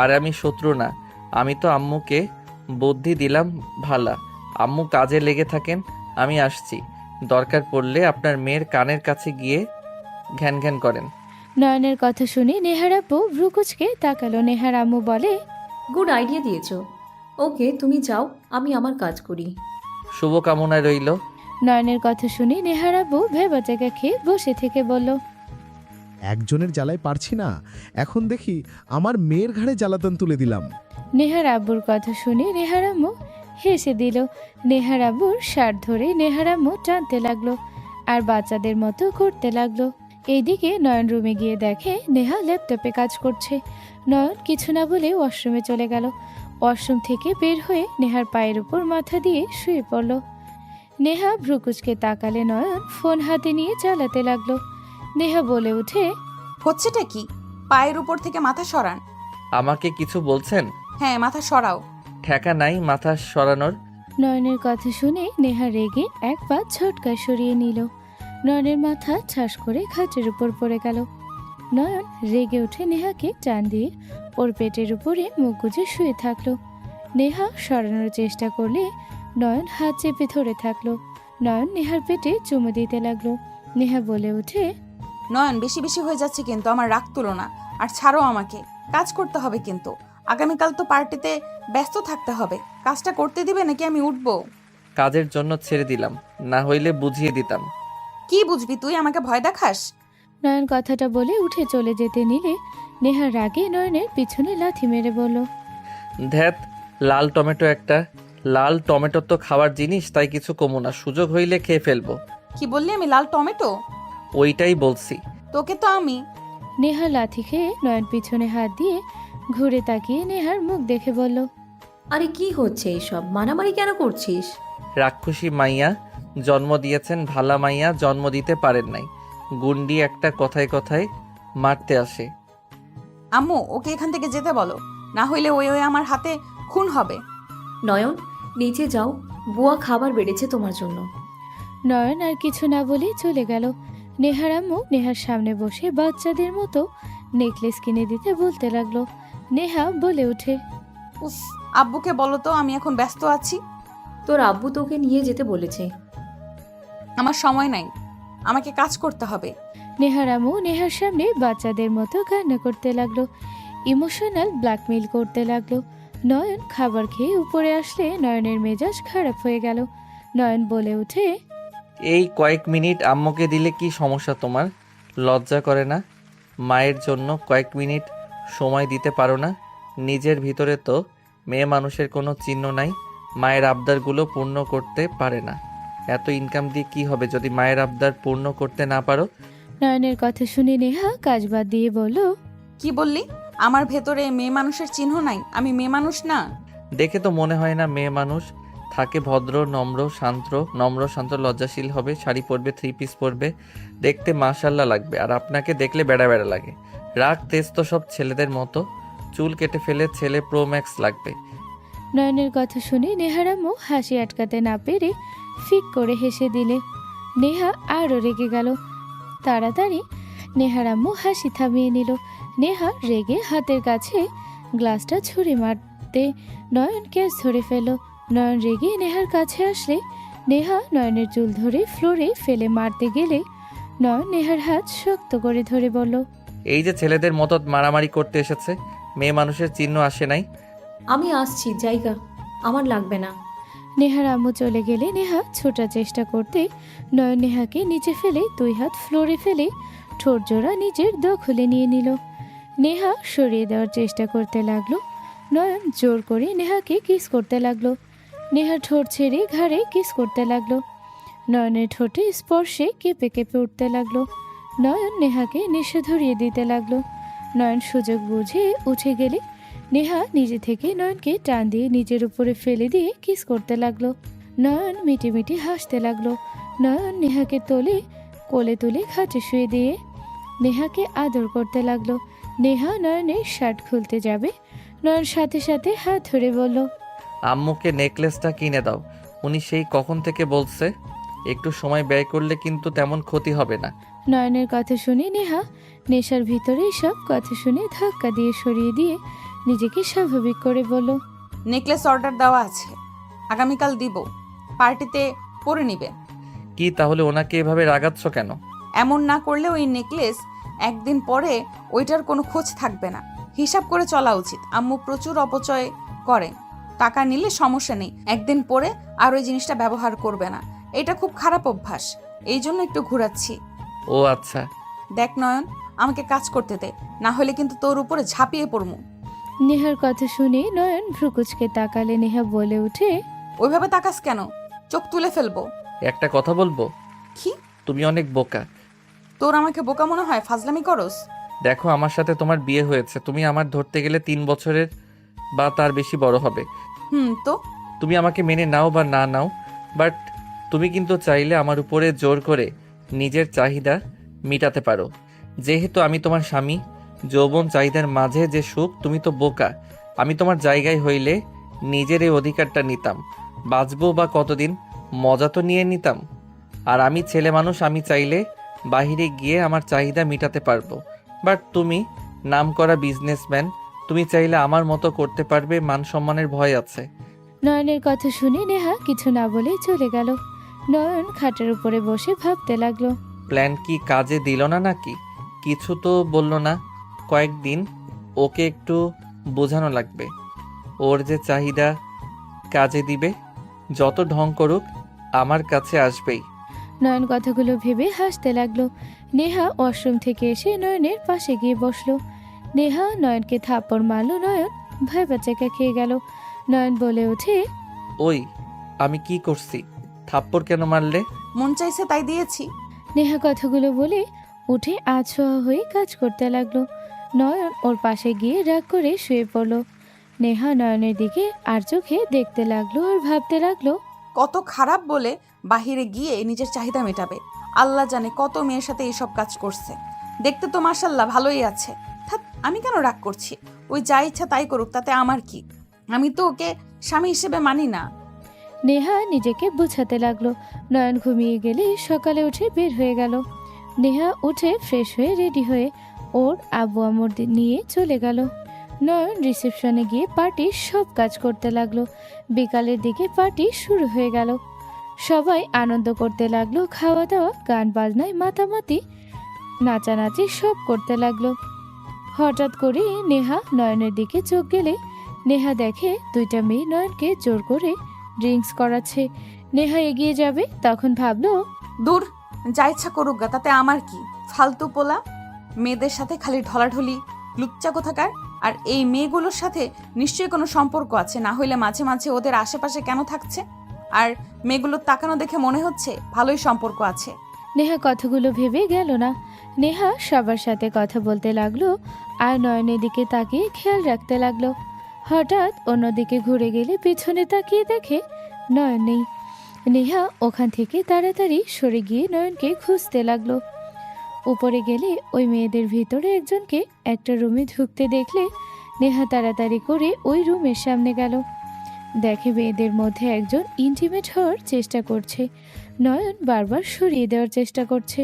আর আমি শত্রু না, আমি তো আম্মুকে বুদ্ধি দিলাম ভালা। আম্মু কাজে লেগে থাকেন, আমি আসছি। দরকার পড়লে আপনার মেয়ের কানের কাছে গিয়ে ঘ্যান ঘ্যান করেন। নয়নের কথা শুনে নেহার আব্বু ভ্রুকুচকে তাকালো। নেহার আম্মু বলে, গুড আইডিয়া দিয়েছো। ওকে, তুমি যাও, আমি আমার কাজ করি। শুভকামনায় রইল। নয়নের কথা শুনে নেহার আব্বু ভেবা জায়গা খেয়ে বসে থেকে বলল, একজনের জ্বালায় পারছি না, এখন দেখি আমার মেয়ের ঘাড়ে জ্বালাতন তুলে দিলাম। নেহার আব্বুর কথা শুনে নেহার আম্মু হেসে দিল। নেহার আব্বুর শার্ট ধরে নেহার আম্মু টানতে লাগলো আর বাচ্চাদের মতো করতে লাগলো। এইদিকে নয়ন রুমে গিয়ে দেখে নেহা ল্যাপটপে কাজ করছে। নয়ন কিছু না বলে ওয়াশরুমে চলে গেল। ওয়াশরুম থেকে বের হয়ে নেহার পায়ের উপর মাথা দিয়ে শুয়ে পড়ল। নেহা ভ্রুকুচকে তাকালে নয়ন ফোন হাতে নিয়ে চালাতে লাগলো। নেহা বলে উঠে, হচ্ছেটা কি? পায়ের উপর থেকে মাথা সরান। আমাকে কিছু বলছেন? হ্যাঁ, মাথা সরাও। ঠেকা নাই মাথা সরানোর। নয়নের কথা শুনে নেহা রেগে এক পা ঝটকা সরিয়ে নিল। নয়নের মাথা ঠাস করে খাটের উপর পড়ে গেল। নয়ন রেগে উঠে নেহাকে টান দিয়ে ওর পেটের উপরে মুখ গুজে শুয়ে থাকলো। নেহা সরানোর চেষ্টা করলে নয়ন হাত চেপে ধরে থাকলো। নয়ন নেহার পেটে চুমু দিতে লাগলো। নেহা বলে ওঠে, নয়ন, বেশি বেশি হয়ে যাচ্ছে কিন্তু, আমার রাগ তুলো না। আর ছাড়ো আমাকে, কাজ করতে হবে কিন্তু। আগামীকাল তো পার্টিতে ব্যস্ত থাকতে হবে। কাজটা করতে দিবে নাকি আমি উঠবো? কাজের জন্য ছেড়ে দিলাম, না হইলে বুঝিয়ে দিতাম। কি বুঝবি তুই, আমাকে ভয় দেখাস? নয়ন কথাটা বলে উঠে চলে যেতে নিলে নেহা রাগে নয়নের পিছনে লাথি মেরে বলল, ধ্যাত, লাল টমেটো একটা। লাল টমেটো তো খাওয়ার জিনিস, তাই কিছু কমু না, সুযোগ হইলে খেয়ে ফেলবো। কি বললি, আমি লাল টমেটো? ওইটাই বলছি। তোকে তো আমি। নেহা লাথি খেয়ে নয়ন পিছনে হাত দিয়ে ঘুরে তাকিয়ে নেহার মুখ দেখে বলল, আরে কি হচ্ছে এইসব, মারামারি কেন করছিস? রাক্ষসী মাইয়া জন্ম দিয়েছেন, ভালা মাইয়া জন্ম দিতে পারেন নাই। গুন্ডি একটা কথায় কথায় মারতে আসে। আম্মু, ওকে এখান থেকে যেতে বলো, না হইলে ওই ওই আমার হাতে খুন হবে। নয়ন, নিচে যাও, বুয়া খাবার বেড়েছে তোমার জন্য। নয়ন আর কিছু না বলেই চলে গেল। নেহার আম্মু নেহার সামনে বসে বাচ্চাদের মতো নেকলেস কিনে দিতে বলতে লাগলো। নেহা বলে ওঠে, উফ, আব্বুকে বলো তো আমি এখন ব্যস্ত আছি। তোর আব্বু তোকে নিয়ে যেতে বলেছে। আমার সময় নাই, আমাকে কাজ করতে হবে। নেহার আম্মু নেহার সামনে বাচ্চাদের মতো কান্না করতে লাগলো, ইমোশনাল ব্ল্যাকমেইল করতে লাগলো। নয়ন খাবার খেয়ে উপরে আসলে নয়নের মেজাজ খারাপ হয়ে গেল। নয়ন বলে ওঠে, এই কয়েক মিনিট আম্মুকে দিলে কি সমস্যা তোমার? লজ্জা করে না? মায়ের জন্য কয়েক মিনিট সময় দিতে পারো না? নিজের ভিতরে তো মেয়ে মানুষের কোনো চিহ্ন নাই, মায়ের আবদারগুলো পূর্ণ করতে পারে না। এত ইনকাম দিয়ে কি হবে যদি মায়ের আবদার পূর্ণ করতে না পারো? নয়নের কথা শুনে নেহা কাজ বাদ দিয়ে বলল, কি বললি? আমার ভেতরে মেয়ে মানুষের চিহ্ন নাই? আমি মেয়ে মানুষ না? দেখে তো মনে হয় না মেয়ে মানুষ। থাকে ভদ্র, নম্র শান্ত, লজ্জাশীল হবে, শাড়ি পরবে, 3 পিস পরবে, দেখতে মাশাল্লাহ লাগবে। আর আপনাকে দেখলে বেড়া বেড়া লাগে। রাগ তেজ তো সব ছেলেদের মতো, চুল কেটে ফেলে ছেলে প্রো ম্যাক্স লাগবে। নয়নের কথা শুনে নেহার আম্মু হাসি আটকাতে না পেরে ফিক করে হেসে দিলে। নেহা আরও রেগে গেল। তাড়াতাড়ি নেহার আম্মু হাসি থামিয়ে নিল। নেহা রেগে হাতের কাছে গ্লাসটা ছুঁড়ে মারতে নয়ন কেস ধরে ফেল। নয়ন রেগে নেহার কাছে আসলে নেহা নয়নের চুল ধরে ফ্লোরে ফেলে মারতে গেলে নয়ন নেহার হাত শক্ত করে ধরে বলল, এই যে ছেলেদের মতো মারামারি করতে এসেছে, মেয়ে মানুষের চিহ্ন আসে নাই। আমি আসছি, জায়গা আমার লাগবে না। নেহার আম্মু চলে গেলে নেহা ছোটার চেষ্টা করতে নয়ন নেহাকে নিচে ফেলে 2 হাত ফ্লোরে ফেলে ঠোঁট জোড়া নিজের দখলে নিয়ে নিল। নেহা সরিয়ে দেওয়ার চেষ্টা করতে লাগলো। নয়ন জোর করে নেহাকে কিস করতে লাগলো। নেহা ঠোঁট ছেড়ে ঘাড়ে কিস করতে লাগলো। নয়নের ঠোঁটে স্পর্শে কেঁপে কেঁপে উঠতে লাগলো। নয়ন নেহাকে নেশা ধরিয়ে দিতে লাগলো। নয়ন সুযোগ বুঝে উঠে গেলে নেহা নিজে থেকে নয়নকে টান দিয়ে নিজের উপরে ফেলে দিয়ে কিস করতে লাগলো। নয়ন মিটি মিটি হাসতে লাগলো। নয়ন নেহাকে কোলে তুলে খাটে শুয়ে দিয়ে নেহাকে আদর করতে লাগলো। নেহা নয়নের শার্ট খুলতে যাবে, নয়ন সাথে সাথে হাত ধরে বলল, আম্মুকে নেকলেসটা কিনে দাও। উনি সেই কখন থেকে বলছে। একটু সময় ব্যয় করলে কিন্তু তেমন ক্ষতি হবে না। নয়নের কথা শুনে নেহা নেশার ভিতরে সব কথা শুনে ধাক্কা দিয়ে সরিয়ে দিয়ে নিজেকে স্বাভাবিক করে বলল, নেকলেস অর্ডার দেওয়া আছে, আগামীকাল দিব, পার্টিতে পরে নিবে। কি তাহলে ওনাকে এভাবে রাগাচ্ছ কেন? এমন না করলে ওই নেকলেস একদিন পরে ওইটার কোনো খোঁজ থাকবে না। হিসাব করে চলা উচিত। আম্মু প্রচুর অপচয় করে, টাকা নিলে সমস্যা নেই, একদিন পরে আর ওই জিনিসটা ব্যবহার করবে না। এটা খুব খারাপ অভ্যাস, এই জন্য একটু ঘোরাচ্ছি। ও আচ্ছা। দেখ নয়ন, আমাকে কাজ করতে দে, না হলে কিন্তু তোর উপরে ঝাঁপিয়ে পড়মু। নেহার কথা শুনে নয়ন ভ্রুকুচকে তাকালে নেহা বলে উঠে, ওইভাবে তাকাস কেন? চোখ তুলে ফেলবো। একটা কথা বলবো? কি? তুমি অনেক বোকা। তোর আমাকে বোকা মনে হয়? ফাজলামি করস? দেখো, আমার সাথে তোমার বিয়ে হয়েছে, তুমি আমার ধরতে গেলে 3 বছরের বা তার বেশি বড় হবে। তো তুমি আমাকে মেনে নাও বা না নাও, বাট তুমি কিন্তু চাইলে আমার উপরে জোর করে নিজের চাহিদা মিটাতে পারো। যেহেতু আমি তোমার স্বামী, যৌবন চাহিদার মাঝে যে সুখ, তুমি তো বোকা। আমি তোমার জায়গায় হইলে নিজের এই অধিকারটা নিতাম। বাঁচবো বা কতদিন, মজা তো নিয়ে নিতাম। আর আমি ছেলে মানুষ, আমি চাইলে বাহিরে গিয়ে আমার চাহিদা মিটাতে পারবো। বাট তুমি নামকরা বিজনেসম্যান, তুমি চাইলে আমার মতো করতে পারবে, মান সম্মানের ভয় আছে। নয়নের কথা শুনে নেহা কিছু না বলে চলে গেল। নয়ন খাটের উপরে বসে ভাবতে লাগলো। প্ল্যান কি কাজে দিল না নাকি? কিছু তো বললো না। কয়েকদিন ওকে একটু বোঝানো লাগবে। ওর যে চাহিদা কাজে দিবে। যত ঢং করুক আমার কাছে আসবেই। নয়ন কথাগুলো ভেবে হাসতে লাগলো। নেহা ওয়াশরুম থেকে এসে নয়নের পাশে গিয়ে বসলো। নেহা নয়নকে থাপ্পড় মারলো। নয়ন ভয় বাচ্চাকে খেয়ে গেল। নয়ন বলে ওঠে, ওই, আমি কি করছি? থাপ্পড় কেন মারলে? মন চাইছে তাই দিয়েছি। নেহা কথাগুলো বলে উঠে আছোয়া হয়ে কাজ করতে লাগলো। নয়ন ওর পাশে গিয়ে রাগ করে শুয়ে পড়লো। নেহা নয়নের দিকে আর চোখে দেখতে লাগলো আর ভাবতে লাগলো, কত খারাপ বলে বাহিরে গিয়ে নিজের চাহিদা মেটাবে। আল্লাহ জানে কত মেয়ের সাথে এইসব কাজ করছে। দেখতে তো মাশাল্লাহ ভালোই আছে। থাক, আমি কেন রাগ করছি? ওই যা ইচ্ছা তাই করুক, তাতে আমার কি? আমি তো ওকে স্বামী হিসেবে মানি না। নেহা নিজেকে বোঝাতে লাগলো। নয়ন ঘুমিয়ে গেলে সকালে উঠে বের হয়ে গেল। নেহা উঠে ফ্রেশ হয়ে রেডি হয়ে ওর আব্বু আম্মুর নিয়ে চলে গেল। নয়ন রিসেপশনে গিয়ে পার্টির সব কাজ করতে লাগলো। বিকালের দিকে পার্টি শুরু হয়ে গেল। সবাই আনন্দ করতে লাগলো, খাওয়া দাওয়া, গান বাজনায় মাতামাতি, নাচানাচি সব করতে লাগলো। হঠাৎ করে নেহা নয়নের দিকে চোখ গেলে নেহা দেখে দুইটা মেয়ে নয়নকে জোর করে ড্রিঙ্কস করাচ্ছে। নেহা এগিয়ে যাবে, তখন ভাবলো, দূর, যা ইচ্ছা করুক গা, তাতে আমার কি? ফালতু পোলা, মেয়েদের সাথে খালি ঢলাঢলি, লুচ্চা কোথাকার। আর এই মেয়েগুলোর সাথে নিশ্চয়ই কোনো সম্পর্ক আছে, না হইলে মাঝে মাঝে ওদের আশেপাশে কেন থাকছে? আর মেয়েগুলোর তাকানো দেখে মনে হচ্ছে ভালোই সম্পর্ক আছে। নেহা কথাগুলো ভেবে গেল না। নেহা সবার সাথে কথা বলতে লাগলো আর নয়নের দিকে তাকিয়ে খেয়াল রাখতে লাগলো। হঠাৎ অন্যদিকে ঘুরে গেলে পিছনে তাকিয়ে দেখে নয়ন নেই। নেহা ওখান থেকে তাড়াতাড়ি সরে গিয়ে নয়নকে খুঁজতে লাগলো। উপরে গেলে ওই মেয়েদের ভিতরে একজনকে একটা রুমে ঢুকতে দেখলে নেহা তাড়াতাড়ি করে ওই রুমের সামনে গেল। দেখে মেয়েদের মধ্যে একজন ইন্টিমেট হওয়ার চেষ্টা করছে। নয়ন বারবার সরিয়ে দেওয়ার চেষ্টা করছে।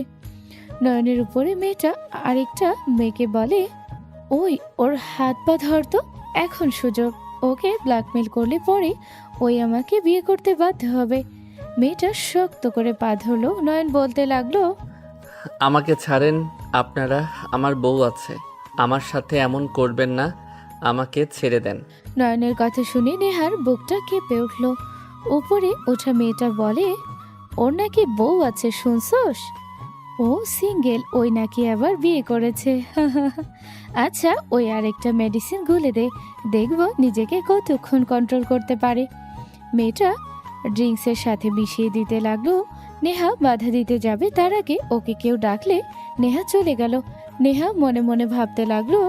নয়নের উপরে মেয়েটা আরেকটা মেয়েকে বলে, ওই ওর হাত পা ধরতো, এখন সুযোগ। ওকে ব্ল্যাকমেল করলে পরে ওই আমাকে বিয়ে করতে বাধ্য হবে। মেয়েটা শক্ত করে পা ধরলো। নয়ন বলতে লাগলো, আমাকে ছাড়েন আপনারা, আমার বউ আছে। আমার সাথে এমন করবেন না, আমাকে ছেড়ে দেন। নয়নের কথা শুনে নেহার বুকটা কেঁপে উঠল। উপরে ওঠা মেয়েটা বলে, ওর নাকি বউ আছে শুনছোস? ও সিঙ্গেল, ওই নাকি আবার বিয়ে করেছে। আচ্ছা, ওই আরেকটা মেডিসিন গুলে দে, দেখবো নিজেকে কতক্ষণ কন্ট্রোল করতে পারে। মেয়েটা ড্রিঙ্কসের সাথে মিশিয়ে দিতে লাগলো। নেহা বাধা দিতে যাবে, তার আগে ওকে কেউ ডাকলে নেহা চলে গেল। নেহা মনে মনে ভাবতে লাগলো,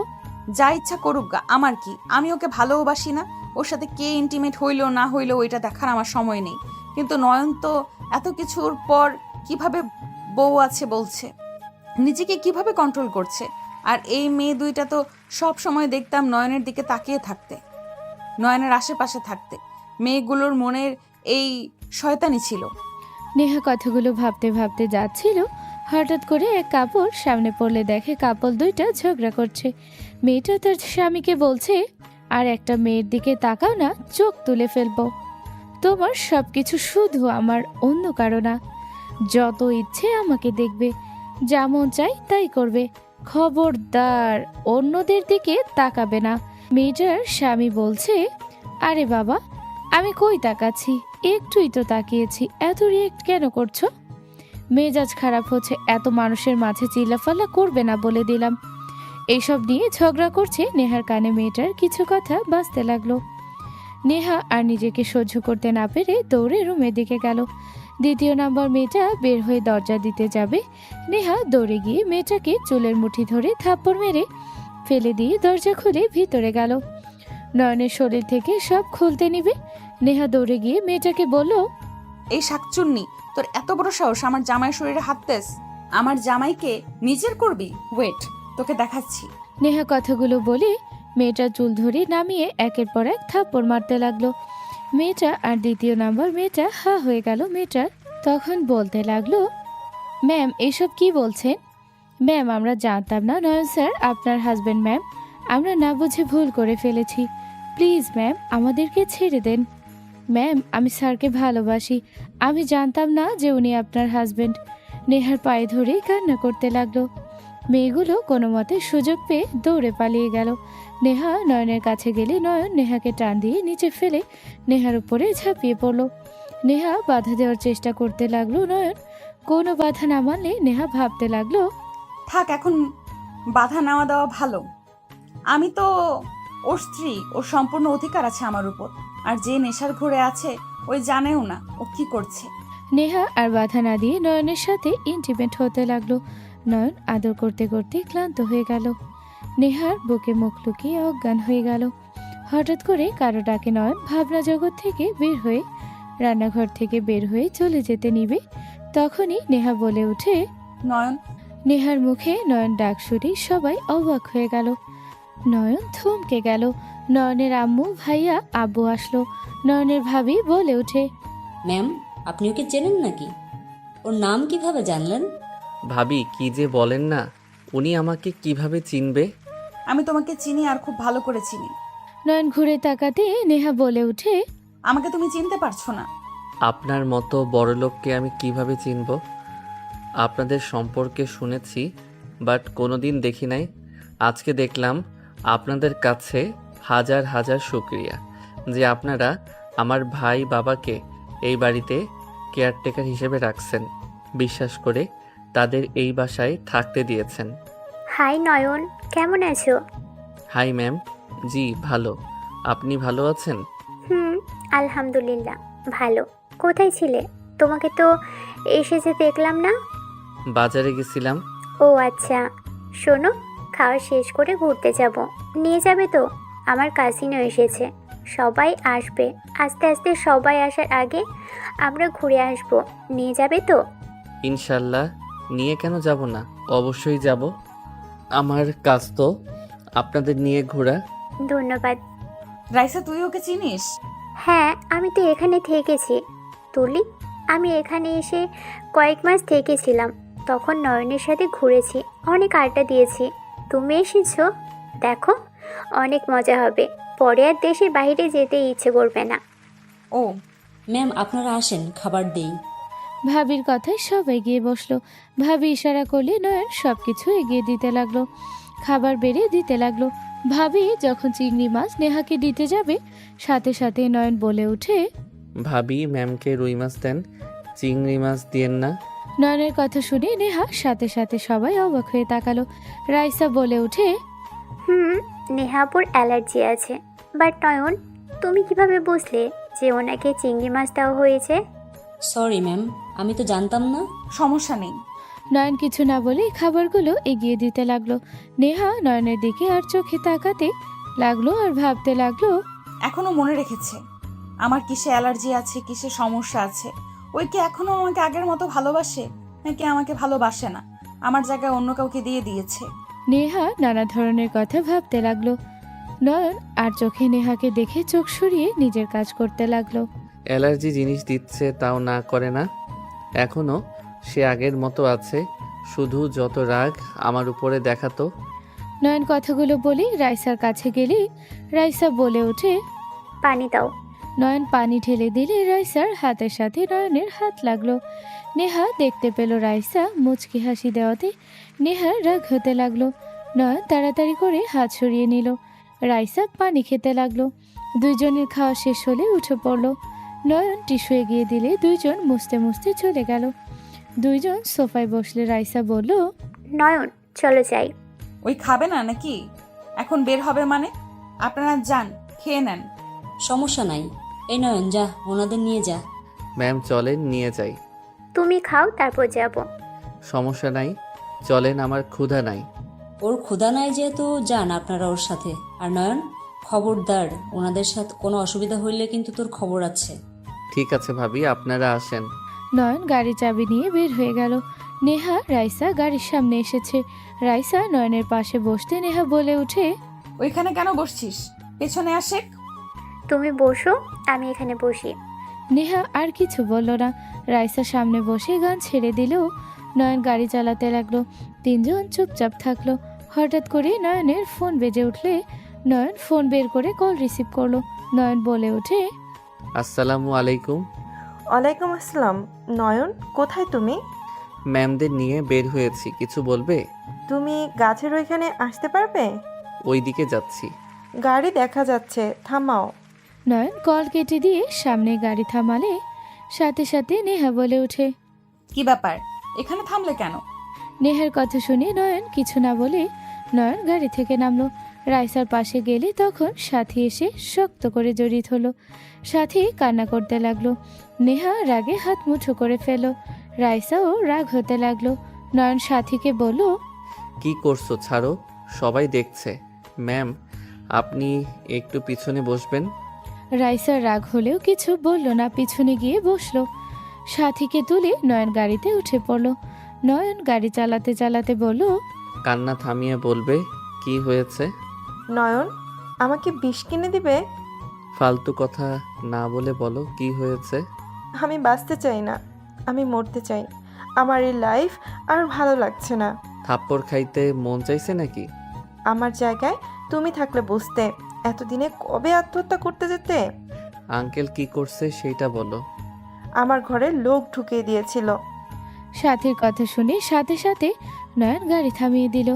যা ইচ্ছা করুক গা, আমার কি? আমি ওকে ভালোবাসি না। ওর সাথে কে ইন্টিমেট হইলো না হইলো ওইটা দেখার আমার সময় নেই। কিন্তু নয়ন তো এত কিছুর পর কিভাবে বউ আছে বলছে, নিজেকে কিভাবে কন্ট্রোল করছে। আর এই মেয়ে দুইটা তো সব সময় দেখতাম নয়নের দিকে তাকিয়ে থাকতে, নয়নের আশেপাশে থাকতে। মেয়েগুলোর মনের এই শয়তানি ছিল। নেহা কথাগুলো ভাবতে ভাবতে যাচ্ছিল। হঠাৎ করে এক কাপড় সামনে পড়লে দেখে কাপড় দুইটা ঝগড়া করছে। মেয়েটা তার স্বামীকে বলছে, আর একটা মেয়ের দিকে তাকাও না, চোখ তুলে ফেলবো। তোমার সবকিছু শুধু আমার, অন্য কারো না। যত ইচ্ছে আমাকে দেখবে, যেমন চাই তাই করবে, খবরদার অন্যদের দিকে তাকাবে না। মেয়েটার স্বামী বলছে, আরে বাবা, আমি কই তাকাচ্ছি, একটুই তো তাকিয়েছি, এত রিয়েক্ট কেন করছো? মেজাজ খারাপ হচ্ছে, এত মানুষের মাঝে চিল্লাফাল্লা করবে না বলে দিলাম। এইসব নিয়ে ঝগড়া করছে। নেহার কানে মেয়েটার কিছু কথা বাজতে লাগলো। নেহা আর নিজেকে সহ্য করতে না পেরে দৌড়ে রুমের দিকে গেল। দ্বিতীয় নাম্বার মেয়েটা বের হয়ে দরজা দিতে যাবে। নেহা দৌড়ে গিয়ে মেয়েটাকে চুলের মুঠি ধরে থাপ্পড় মেরে ফেলে দিয়ে দরজা খুলে ভিতরে গেল। নয়নের শরীর থেকে সব খুলতে নিবে। নেহা দৌড়ে গিয়ে মেয়েটাকে বলল, এই শাকচুন্নি, তোর এত বড় সাহস আমার জামাই শরীরে হাত দেস? আমার জামাইকে নিজের করবি? ওয়েট, তোকে দেখাচ্ছি। নেহা কথাগুলো বলে মেয়েটা চুল ধরে নামিয়ে একের পর এক থাপ্পড় মারতে লাগলো। মেয়েটা আর দ্বিতীয় নাম্বার মেয়েটা হা হয়ে গেল। মেয়েটা তখন বলতে লাগলো, ম্যাম এসব কি বলছেন? ম্যাম আমরা জানতাম না নয়ন স্যার আপনার হাজবেন্ড। ম্যাম আমরা না বুঝে ভুল করে ফেলেছি, প্লিজ ম্যাম আমাদেরকে ছেড়ে দেন। ম্যাম আমি স্যারকে ভালোবাসি, আমি জানতাম না যে উনি আপনার হাজবেন্ড। নেহার পায়ে ধরেই কান্না করতে লাগলো। মেয়েগুলো কোনো মতে সুযোগ পেয়ে দৌড়ে পালিয়ে গেল। নেহা নয়নের কাছে গেলে নয়ন নেহাকে টান দিয়ে নিচে ফেলে নেহার উপরে ঝাঁপিয়ে পড়ল। নেহা বাধা দেওয়ার চেষ্টা করতে লাগলো। নয়ন কোনো বাধা না মানলে নেহা ভাবতে লাগলো, থাক, এখন বাধা নেওয়া দেওয়া ভালো। আমি তো ওর স্ত্রী, ওর সম্পূর্ণ অধিকার আছে আমার উপর। আর যে নেশার ঘরে আছে ওই জানেও না ও কি করছে। নেহা আর বাধা না দিয়ে নয়নের সাথে ইন্টিমেট হতে লাগলো। নয়ন আদর করতে করতে ক্লান্ত হয়ে গেল। নেহার বুকে মুখ লুকিয়ে অজ্ঞান হয়ে গেল। হঠাৎ করে কারো ডাকে নয়ন ভাবনা জগৎ থেকে বের হয়ে রান্নাঘর থেকে বের হয়ে চলে যেতে নিবে। তখনই নেহা বলে ওঠে, নয়ন। নেহার মুখে নয়ন ডাক শুনে সবাই অবাক হয়ে গেল। নয়ন থমকে গেল। নয়নের আম্মু, ভাইয়া, আব্বু আসলো। নয়নের ভাবি বলে ওঠে, ম্যাম, আপনি ওকে চেনেন নাকি? ওর নাম কিভাবে জানলেন? ভাবি কি যে বলেন না, উনি আমাকে কিভাবে চিনবে? আমি তোমাকে চিনি, আর খুব ভালো করে চিনি। নয়ন ঘুরে তাকাতে নেহা বলে ওঠে, আমাকে তুমি চিনতে পারছো না? আপনার মতো বড়লোককে আমি কিভাবে চিনব? আপনাদের সম্পর্কে শুনেছি, বাট কোনোদিন দেখি নাই। আজকে দেখলাম। আপনাদের কাছে হাজার হাজার শুকরিয়া যে আপনারা আমার ভাই বাবাকে এই বাড়িতে কেয়ারটেকার হিসেবে রাখছেন, বিশ্বাস করে তাদের এই বাসায় থাকতে দিয়েছেন। হাই নয়ন, কেমন আছো? Hi ma'am. জি ভালো। আপনি ভালো আছেন? আলহামদুলিল্লাহ ভালো। কোথায় ছিলে? তোমাকে তো এসেছে দেখলাম না। বাজারে গেছিলাম। ও আচ্ছা, শোনো, খাওয়া শেষ করে ঘুরতে যাব, নিয়ে যাবে তো? আমার কাজিনও এসেছে, সবাই আসবে। আস্তে আস্তে সবাই আসার আগে আমরা ঘুরে আসব, নিয়ে যাবে তো? ইনশাল্লাহ, নিয়ে কেন যাব না, অবশ্যই যাব। আমার কাজ তো আপনাদের নিয়ে ঘোরা। ধন্যবাদ। রাইসা, তুই ওকে চিনিস? হ্যাঁ, আমি তো এখানে থেকেছি তুলি। আমি এখানে এসে কয়েক মাস থেকেছিলাম, তখন নয়নের সাথে ঘুরেছি, অনেক আড্ডা দিয়েছি। তুমি এসেছো, দেখো অনেক মজা হবে। পরে আর দেশের বাইরে যেতে ইচ্ছে করবে না। ও ম্যাম, আপনারা আসেন, খাবার দেই। ভাবির কথায় সবাই গিয়ে বসলো। ভাবি ইশারা করলে নয়ন সবকিছু এগিয়ে দিতে লাগলো, খাবার বেড়ে দিতে লাগলো। ভাবি যখন চিংড়ি মাছ নেহাকে দিতে যাবে, সাথে সাথে নয়ন বলে ওঠে, ভাবি ম্যামকে রুই মাছ দেন, চিংড়ি মাছ দিয়েন না। নয়নের কথা শুনে নেহা সাথে সাথে সবাই অবাক হয়ে তাকালো। রাইসা বলে ওঠে, নেহাপুর অ্যালার্জি আছে। বাট নয়ন, তুমি কিভাবে বুঝলে যে ওনাকে চিংড়ি মাছ দেওয়া হয়েছে? সরি ম্যাম, আমি তো জানতাম না। সমস্যা নেই। নয়ন কিছু না বলে খাবারগুলো এগিয়ে দিতে লাগলো। নেহা নয়নের দিকে আর চোখে তাকাতে লাগলো আর ভাবতে লাগলো, এখনো মনে রেখেছে আমার কিসে অ্যালার্জি আছে, কিসে সমস্যা আছে। ওই কি এখনো আমাকে আগের মতো ভালোবাসে, নাকি আমাকে ভালোবাসে না, আমার জায়গায় অন্য কাউকে দিয়ে দিয়েছে? নেহা নানা ধরনের কথা ভাবতে লাগলো। নয়ন আর চোখে নেহাকে দেখে চোখ সরিয়ে নিজের কাজ করতে লাগলো। অ্যালার্জি জিনিস দিচ্ছে তাও না করে না, এখনো সে আগের মতো আছে, শুধু যত রাগ আমার উপরে দেখাতো। নয়ন কথাগুলো বলে রাইসার কাছে গেলে রাইসা বলে ওঠে, পানি দাও। নয়ন পানি ঢেলে দিলে রাইসার হাতের সাথে নয়নের হাত লাগলো। নেহা দেখতে পেল রাইসা মুচকি হাসি দেওয়াতে নেহার রাগ হতে লাগলো। নয়ন তাড়াতাড়ি করে হাত সরিয়ে নিল। রাইসা পানি খেতে লাগলো। দুইজনের খাওয়া শেষ হলে উঠে পড়লো। নয়ন টিস্যু এগিয়ে দিলে দুইজন মুছতে মুছতে চলে গেল। দুইজন সোফায় বসলে রাইসা বলল, নয়ন, চলো যাই। ওই খাবে না নাকি? এখন বের হবে মানে? আপনারা যান, খেয়ে নেন। সমস্যা নাই। এই নয়ন, যা, ওনাদের নিয়ে যা। ম্যাম চলেন নিয়ে যাই। তুমি খাও, তারপর যাব। সমস্যা নাই, চলেন, আমার ক্ষুধা নাই। ওর ক্ষুধা নাই যেহেতু যান আপনারা ওর সাথে। আর নয়ন, খবরদার, ওনাদের সাথে কোনো অসুবিধা হইলে কিন্তু তোর খবর আছে। ঠিক আছে ভাবি, আপনারা আসেন। নয়ন গাড়ি চাবি নিয়ে বের হয়ে গেল। নেহা রাইসা গাড়ির সামনে এসেছে। রাইসা নয়নের পাশে বসতে নেহা বলে উঠে, ওইখানে কেন বসছিস? পেছনে আসে। তুমি বসো, আমি এখানে বসি। নেহা আর কিছু বলল না। রাইসা সামনে বসে গান ছেড়ে দিলেও নয়ন গাড়ি চালাতে লাগলো। তিনজন চুপচাপ থাকলো। হঠাৎ করে নয়নের ফোন বেজে উঠলে নয়ন ফোন বের করে কল রিসিভ করলো। নয়ন বলে ওঠে, আসসালামু আলাইকুম। ওয়ালাইকুম আসসালাম। নয়ন, কোথায় তুমি? ম্যামদের নিয়ে বের হয়েছি, কিছু বলবে? তুমি গাছের ওইখানে আসতে পারবে? ওই দিকে যাচ্ছি। গাড়ি দেখা যাচ্ছে, থামাও। নয়ন কল কেটে দিয়ে সামনে গাড়ি থামালে সাথে সাথে নেহা বলে ওঠে। কি ব্যাপার, এখানে থামলে কেন? নেহার কথা শুনে নয়ন কিছু না বলে নয়ন গাড়ি থেকে নামলো। রাইসার পাশে গেলে তখন সাথী এসে শক্ত করে জড়িত হলো। সাথী কান্না করতে লাগলো। নেহা রাগে হাত মুঠো করে ফেল। রাইসাও রাগ হতে লাগলো। নয়ন সাথীকে বলল, কি করছো, ছাড়ো, সবাই দেখছে। ম্যাম, আপনি একটু পিছনে বসবেন। রাইসার রাগ হলেও কিছু বলল না, পিছনে গিয়ে বসলো। সাথীকে তুলে নয়ন গাড়িতে উঠে পড়লো। নয়ন গাড়ি চালাতে চালাতে বলল, কান্না থামিয়ে বলবে কি হয়েছে। নয়ন, আমাকে বিষ কিনে দিবে? ফালতু কথা না বলে বলো কি হয়েছে। আমি বাঁচতে চাই না, আমি মরতে চাই। আমার এই লাইফ আর ভালো লাগছে না। থাপ্পড় খাইতে মন চাইছে নাকি? আমার জায়গায় তুমি থাকলে বুঝতে। এতদিনে কবে আত্মহত্যা করতে যেতে? আঙ্কেল কি করছে সেইটা বলো। আমার ঘরে লোক ঢুকিয়ে দিয়েছিল। সাথীর কথা শুনে সাথে সাথে নয়ন গাড়ি থামিয়ে দিল।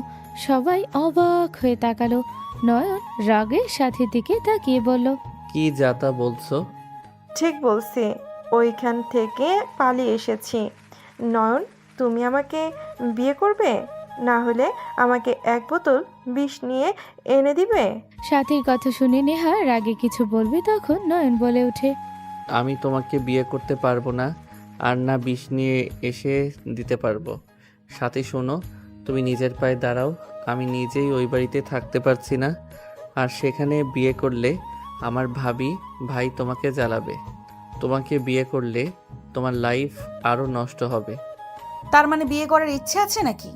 সবাই অবাক হয়ে তাকালো। নয়ন রাগে সাথীর দিকে তাকিয়ে বলল, কি যাতা বলছো? ঠিক বলছি, ওইখান থেকে পালিয়ে এসেছি। নয়ন, তুমি আমাকে বিয়ে করবে? না হলে আমাকে এক বোতল বিষ নিয়ে এনে দিবে? সাথীর কথা শুনে নেহা রাগে কিছু বলবে তখন নয়ন বলে ওঠে, আমি তোমাকে বিয়ে করতে পারবো না, আর না বিষ নিয়ে এসে দিতে পারবো। সাথে শোনো, তুমি নিজের পায়ে দাঁড়াও। আমি নিজেই ওই বাড়িতে থাকতে পারছি না, আর সেখানে বিয়ে করলে আমার ভাই তোমাকে জ্বালাবে। তোমাকে বিয়ে করলে তোমার লাইফ আরও নষ্ট হবে। তার মানে বিয়ে করার ইচ্ছে আছে নাকি?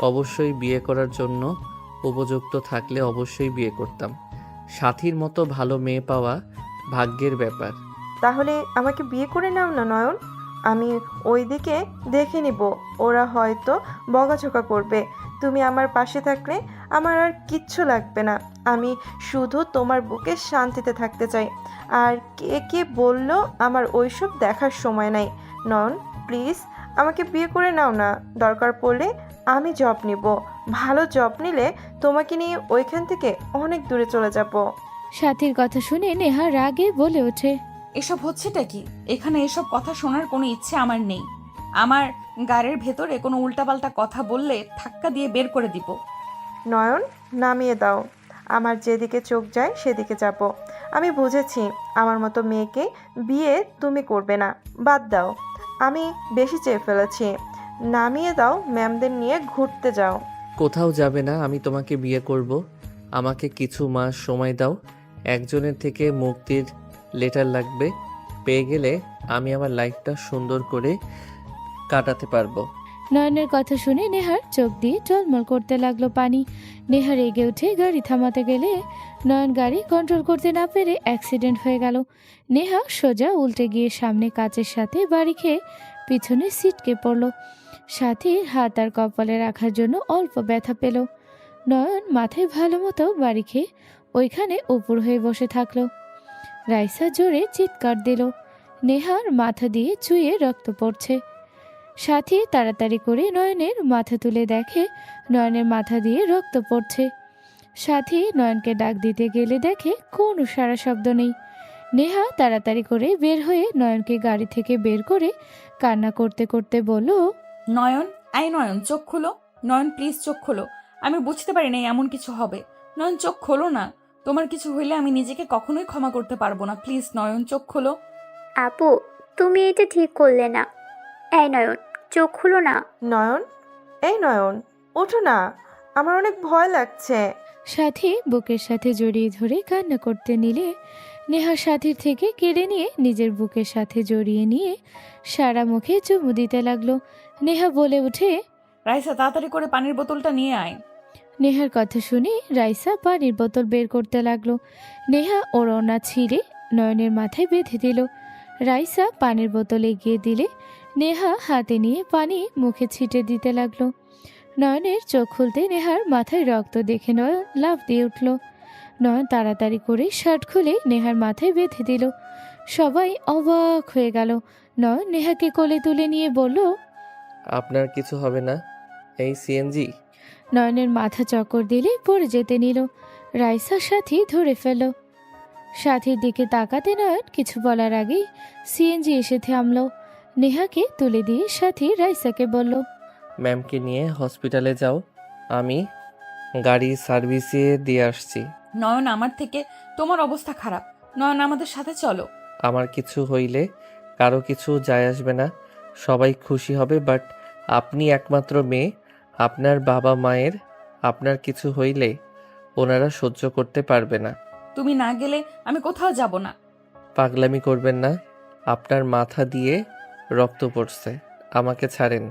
অবশ্যই বিয়ে করার জন্য উপযুক্ত থাকলে অবশ্যই বিয়ে করতাম। সাথীর মতো ভালো মেয়ে পাওয়া ভাগ্যের ব্যাপার। তাহলে আমাকে বিয়ে করে নাও না নয়ন। আমি ওই দিকে দেখে নিব, ওরা হয়তো বকাঝকা করবে। তুমি আমার পাশে থাকলে আমার আর কিচ্ছু লাগবে না। আমি শুধু তোমার বুকে শান্তিতে থাকতে চাই। আর কে কে বললো আমার ওইসব দেখার সময় নাই। নয়ন, প্লিজ আমাকে বিয়ে করে নাও না। দরকার পড়লে আমি জব নিব। ভালো জব নিলে তোমাকে নিয়ে ওইখান থেকে অনেক দূরে চলে যাব। সাথীর কথা শুনে নেহা রাগে বলে ওঠে, এসব হচ্ছেটা কি? এখানে এসব কথা শোনার কোনো ইচ্ছে আমার নেই। আমার গাড়ির ভেতরে কোনো উল্টাপাল্টা কথা বললে ধাক্কা দিয়ে বের করে দিব। নয়ন, নামিয়ে দাও। আমার যেদিকে চোখ যায় সেদিকে যাব। আমি বুঝেছি আমার মতো মেয়েকে বিয়ে তুমি করবে না। বাদ দাও, আমি বেশি চেয়ে ফেলেছি। নামিয়ে দাও, ম্যামদের নিয়ে ঘুরতে যাও। কোথাও যাবে না, আমি তোমাকে বিয়ে করব। আমাকে কিছু মাস সময় দাও। একজনের থেকে মুক্তির লেটার লাগবে। পেয়ে গেলে আমি আমার লাইফটা সুন্দর করে কাটাতে পারবো। নয়নের কথা শুনে নেহার চোখ দিয়ে টলমল করতে লাগলো পানি। নেহা রেগে উঠে গাড়ি থামাতে গেলে নয়ন গাড়ি কন্ট্রোল করতে না পেরে অ্যাক্সিডেন্ট হয়ে গেল। নেহা সোজা উল্টে গিয়ে সামনে কাচের সাথে বাড়ি খেয়ে পিছনে সিটকে পড়ল। সাথে হাত আর কপালে রাখার জন্য অল্প ব্যথা পেল। নয়ন মাথায় ভালো মতো বাড়ি খেয়ে ওইখানে উপর হয়ে বসে থাকলো। রাইসা জোরে চিৎকার দিল। নেহার মাথা দিয়ে চুইয়ে রক্ত পড়ছে। সাথী তাড়াতাড়ি করে নয়নের মাথা তুলে দেখে নয়নের মাথা দিয়ে রক্ত পড়ছে। সাথী নয়নকে ডাক দিতে গেলে দেখে কোনো সাড়া শব্দ নেই। নেহা তাড়াতাড়ি করে বের হয়ে নয়নকে গাড়ি থেকে বের করে কান্না করতে করতে বলল, নয়ন, নয়ন, চোখ খুলো। নয়ন, প্লিজ চোখ খোলো। আমি বুঝতে পারি না এমন কিছু হবে। নয়ন, চোখ খোলো না। তোমার কিছু হইলে আমি নিজেকে কখনোই ক্ষমা করতে পারবো না। প্লিজ নয়ন, চোখ খোলো। আপু, তুমি এটা ঠিক করলে না। এই নয়ন, চোখ খুলো না। নয়ন, এই নয়ন, ওঠো না, আমার অনেক ভয় লাগছে। সাথী বুকের সাথে জড়িয়ে ধরে কান্না করতে নিলে নেহা সাথীর থেকে কেড়ে নিয়ে নিজের বুকের সাথে জড়িয়ে নিয়ে সারা মুখে চুমু দিতে লাগলো। নেহা বলে উঠে, রাইসা, তাড়াতাড়ি করে পানির বোতলটা নিয়ে আয়। নেহার কথা শুনে রাইসা পানির বোতল বের করতে লাগলো। নেহা ওর ওড়না ছিঁড়ে নয়নের মাথায় বেঁধে দিল। রাইসা পানির বোতল এগিয়ে দিলে নেহা হাতে নিয়ে পানি মুখে ছিটে দিতে লাগলো। নয়নের চোখ খুলতে নেহার মাথায় রক্ত দেখে নয়ন লাফ দিয়ে উঠল। নয়ন তাড়াতাড়ি করে শার্ট খুলে নেহার মাথায় বেঁধে দিল। সবাই অবাক হয়ে গেল। নয়ন নেহাকে কোলে তুলে নিয়ে বলল, আপনার কিছু হবে না? এই সিএনজি। নয়নের মাথা চক্কর দিলে পড়ে যেতে নিল। রাইসা সাথী ধরে ফেল। সাথীর দিকে তাকাতে নয়ন কিছু বলার আগেই সিএনজি এসে থামলো। নেহাকে তুলে দিয়ে সাথী রাইসাকে বলল, ম্যামকে নিয়ে হসপিটালে যাও, আমি গাড়ি সার্ভিসে দিয়ে আসছি। নয়ন, আমার থেকে তোমার অবস্থা খারাপ। নয়ন, আমাদের সাথে চলো। আমার কিছু হইলে কারো কিছু যায় আসবে না, সবাই খুশি হবে, বাট আপনি একমাত্র মেয়ে, আপনার বাবা মায়ের আপনার কিছু হইলে ওনারা সহ্য করতে পারবে না। তুমি না গেলে আমি কোথাও যাব না। পাগলামি করবেন না, আপনার মাথা দিয়ে রক্ত পড়ছে, আমাকে ছাড়েন।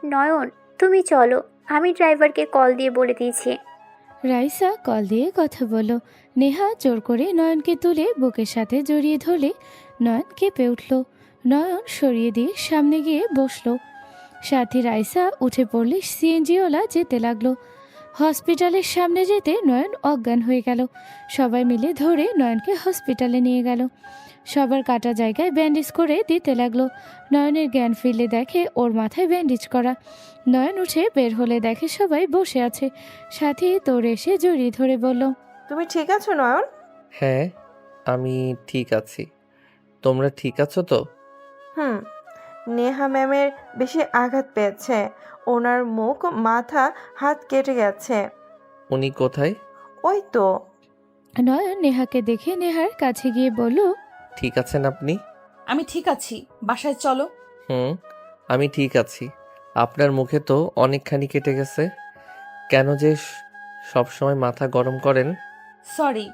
নয়ন, তুমি চলো, আমি ড্রাইভারকে কল দিয়ে বলে দিয়েছি। রাইসা কল দিয়ে কথা বলল। নেহা জোর করে নয়নকে তুলে বুকের সাথে জড়িয়ে ধরলে নয়ন কেঁপে উঠল। নয়ন সরিয়ে দিয়ে সামনে গিয়ে বসলো। সাথী রাইসা উঠে পড়লে সিএনজিওয়ালা যেতে লাগলো। হসপিটালের সামনে যেতে নয়ন অজ্ঞান হয়ে গেল। সবাই মিলে ধরে নয়নকে হসপিটালে নিয়ে গেল। সবার কাটা জায়গায় ব্যান্ডেজ করে দিতে লাগলো। নয়নের জ্ঞান ফিরলে দেখে ওর মাথায় ব্যান্ডেজ করা। নয়ন উঠে বের হলে দেখে সবাই বসে আছে। সাথী তোর এসে জড়িয়ে ধরে বলল, তুমি ঠিক আছো নয়ন? হ্যাঁ, আমি ঠিক আছি, তোমরা ঠিক আছো তো? হুম। নেহা ম্যামের বেশি আঘাত পেয়েছে, ওনার মুখ, মাথা, হাত কেটে গেছে। উনি কোথায়? ওই তো। নয়ন নেহাকে দেখে নেহার কাছে গিয়ে বলল, ঠিক আছেন আপনি? আমি ঠিক আছি, বাসায় চলো। হুম, আমি ঠিক আছি। আপনার মুখে তো অনেকখানি কেটে গেছে, কেন যে সব সময় মাথা গরম করেন? সরি।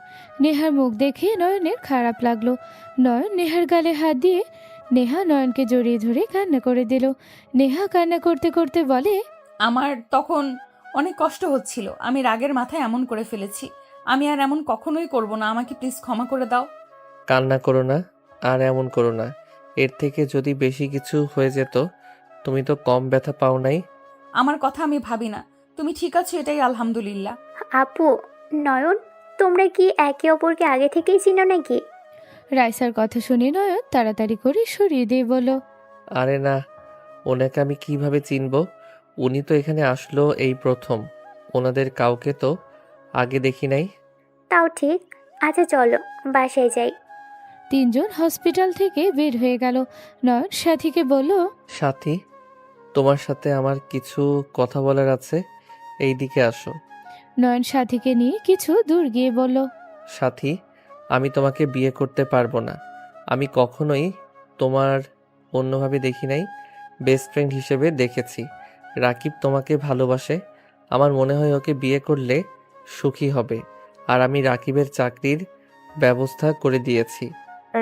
নেহার মুখ দেখে নয়নের খারাপ লাগলো। নয়ন নেহার গালে হাত দিয়ে নেহা নয়নকে জড়িয়ে ধরে কান্না করে দিল। নেহা কান্না করতে করতে বলে, আমার তখন অনেক কষ্ট হচ্ছিল, আমি রাগের মাথায় এমন করে ফেলেছি। আমি আর এমন কখনোই করব না, আমাকে প্লিজ ক্ষমা করে দাও। কান্না করো না, আর এমন করো না। এর থেকে যদি বেশি কিছু হয়ে যেত, তুমি তো কম ব্যথা পাও নাই। আমার কথা আমি ভাবি না, তুমি ঠিক আছো এটাই আলহামদুলিল্লাহ। আপু, নয়ন, তোমরা কি একে অপরকে আগে থেকেই চিনো নাকি? রাইসার কথা শুনে নয়ন তাড়াতাড়ি করে সরিয়ে দিয়ে বলল, আরে না, ওনাকে আমি কিভাবে চিনব? উনি তো এখানে আসলো এই প্রথম, ওনাদের কাউকে তো আগে দেখি নাই। তাও ঠিক। আচ্ছা চলো, বাসায় যাই। তিনজন হসপিটাল থেকে বের হয়ে গেল। নয়ন সাথীকে বলল, সাথী, তোমার সাথে আমার কিছু কথা বলার আছে, এই দিকে আসো। নয়ন সাথীকে নিয়ে কিছু দূর গিয়ে বলল, সাথী, আমি তোমাকে বিয়ে করতে পারবো না। আমি কখনোই তোমার অন্যভাবে দেখি নাই, বেস্ট ফ্রেন্ড হিসেবে দেখেছি। রাকিব তোমাকে ভালোবাসে, আমার মনে হয় ওকে বিয়ে করলে সুখী হবে, আর আমি রাকিবের চাকরির ব্যবস্থা করে দিয়েছি।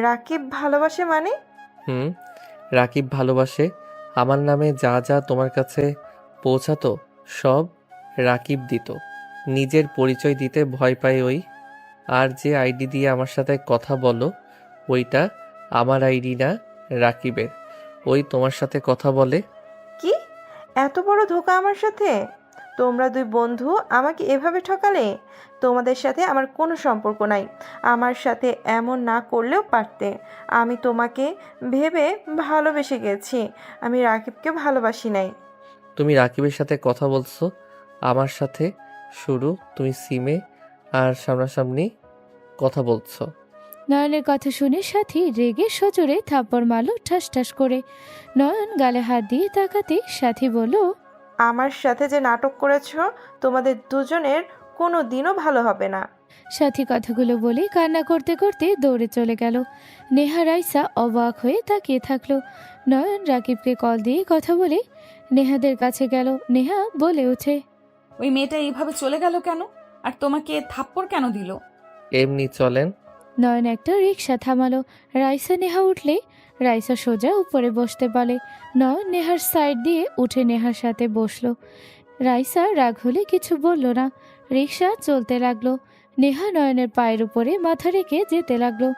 রাকিব ভালোবাসে মানে? হুম, রাকিব ভালোবাসে। আমার নামে যা যা তোমার কাছে পৌঁছাতো সব রাকিব দিত। নিজের পরিচয় দিতে ভয় পায় ওই। আর যে আইডি দিয়ে আমার সাথে কথা বলো, ওইটা আমার আইডি না, রাকিবের। ওই তোমার সাথে কথা বলে। কি এত বড় ধোঁকা আমার সাথে? তোমরা দুই বন্ধু আমাকে এভাবে ঠকালে? তোমাদের সাথে আমার কোনো সম্পর্ক নাই, আমার সাথে এমন না করলেও পারতে। আমি তোমাকে ভেবে ভালোবেসে গেছি, আমি রাকিবকে ভালোবাসি নাই। তুমি রাকিবের সাথে কথা বলছো, আমার সাথে শুরু, তুমি সিমে আর সামনাসামনি কথা বলছো। নয়নের কথা শুনে সাথী রেগে সজোরে থাপ্পড় মারল ঠাস ঠাস করে। নয়ন গালে হাত দিয়ে তাকাতে সাথী বলল, আমার সাথে যে নাটক করেছো, তোমাদের দুজনের কোনো দিনও ভালো হবে না। সাথী কথাগুলো বলে কান্না করতে করতে দৌড়ে চলে গেল। নেহা রাইসা অবাক হয়ে তাকিয়ে থাকলো। নয়ন রাকিবকে কল দিয়ে কথা বলে নেহাদের কাছে গেল। নেহা বলে ওঠে, ওই মেয়েটা এইভাবে চলে গেল কেন? আর তোমাকে থাপ্পড় কেন দিল? এমনি চলেন। নয়ন একটা রিক্সা থামালো। রাইসা নেহা উঠলে রাইসা সোজা উপরে বসতে বলে। নয়ন নেহার সাইড দিয়ে উঠে নেহার সাথে বসলো। রাইসা রাগ হলে কিছু বলল না। রিক্সা চলতে লাগলো। নেহা নয়নের পায়ের উপরে মাথা রেখে যেতে লাগলো।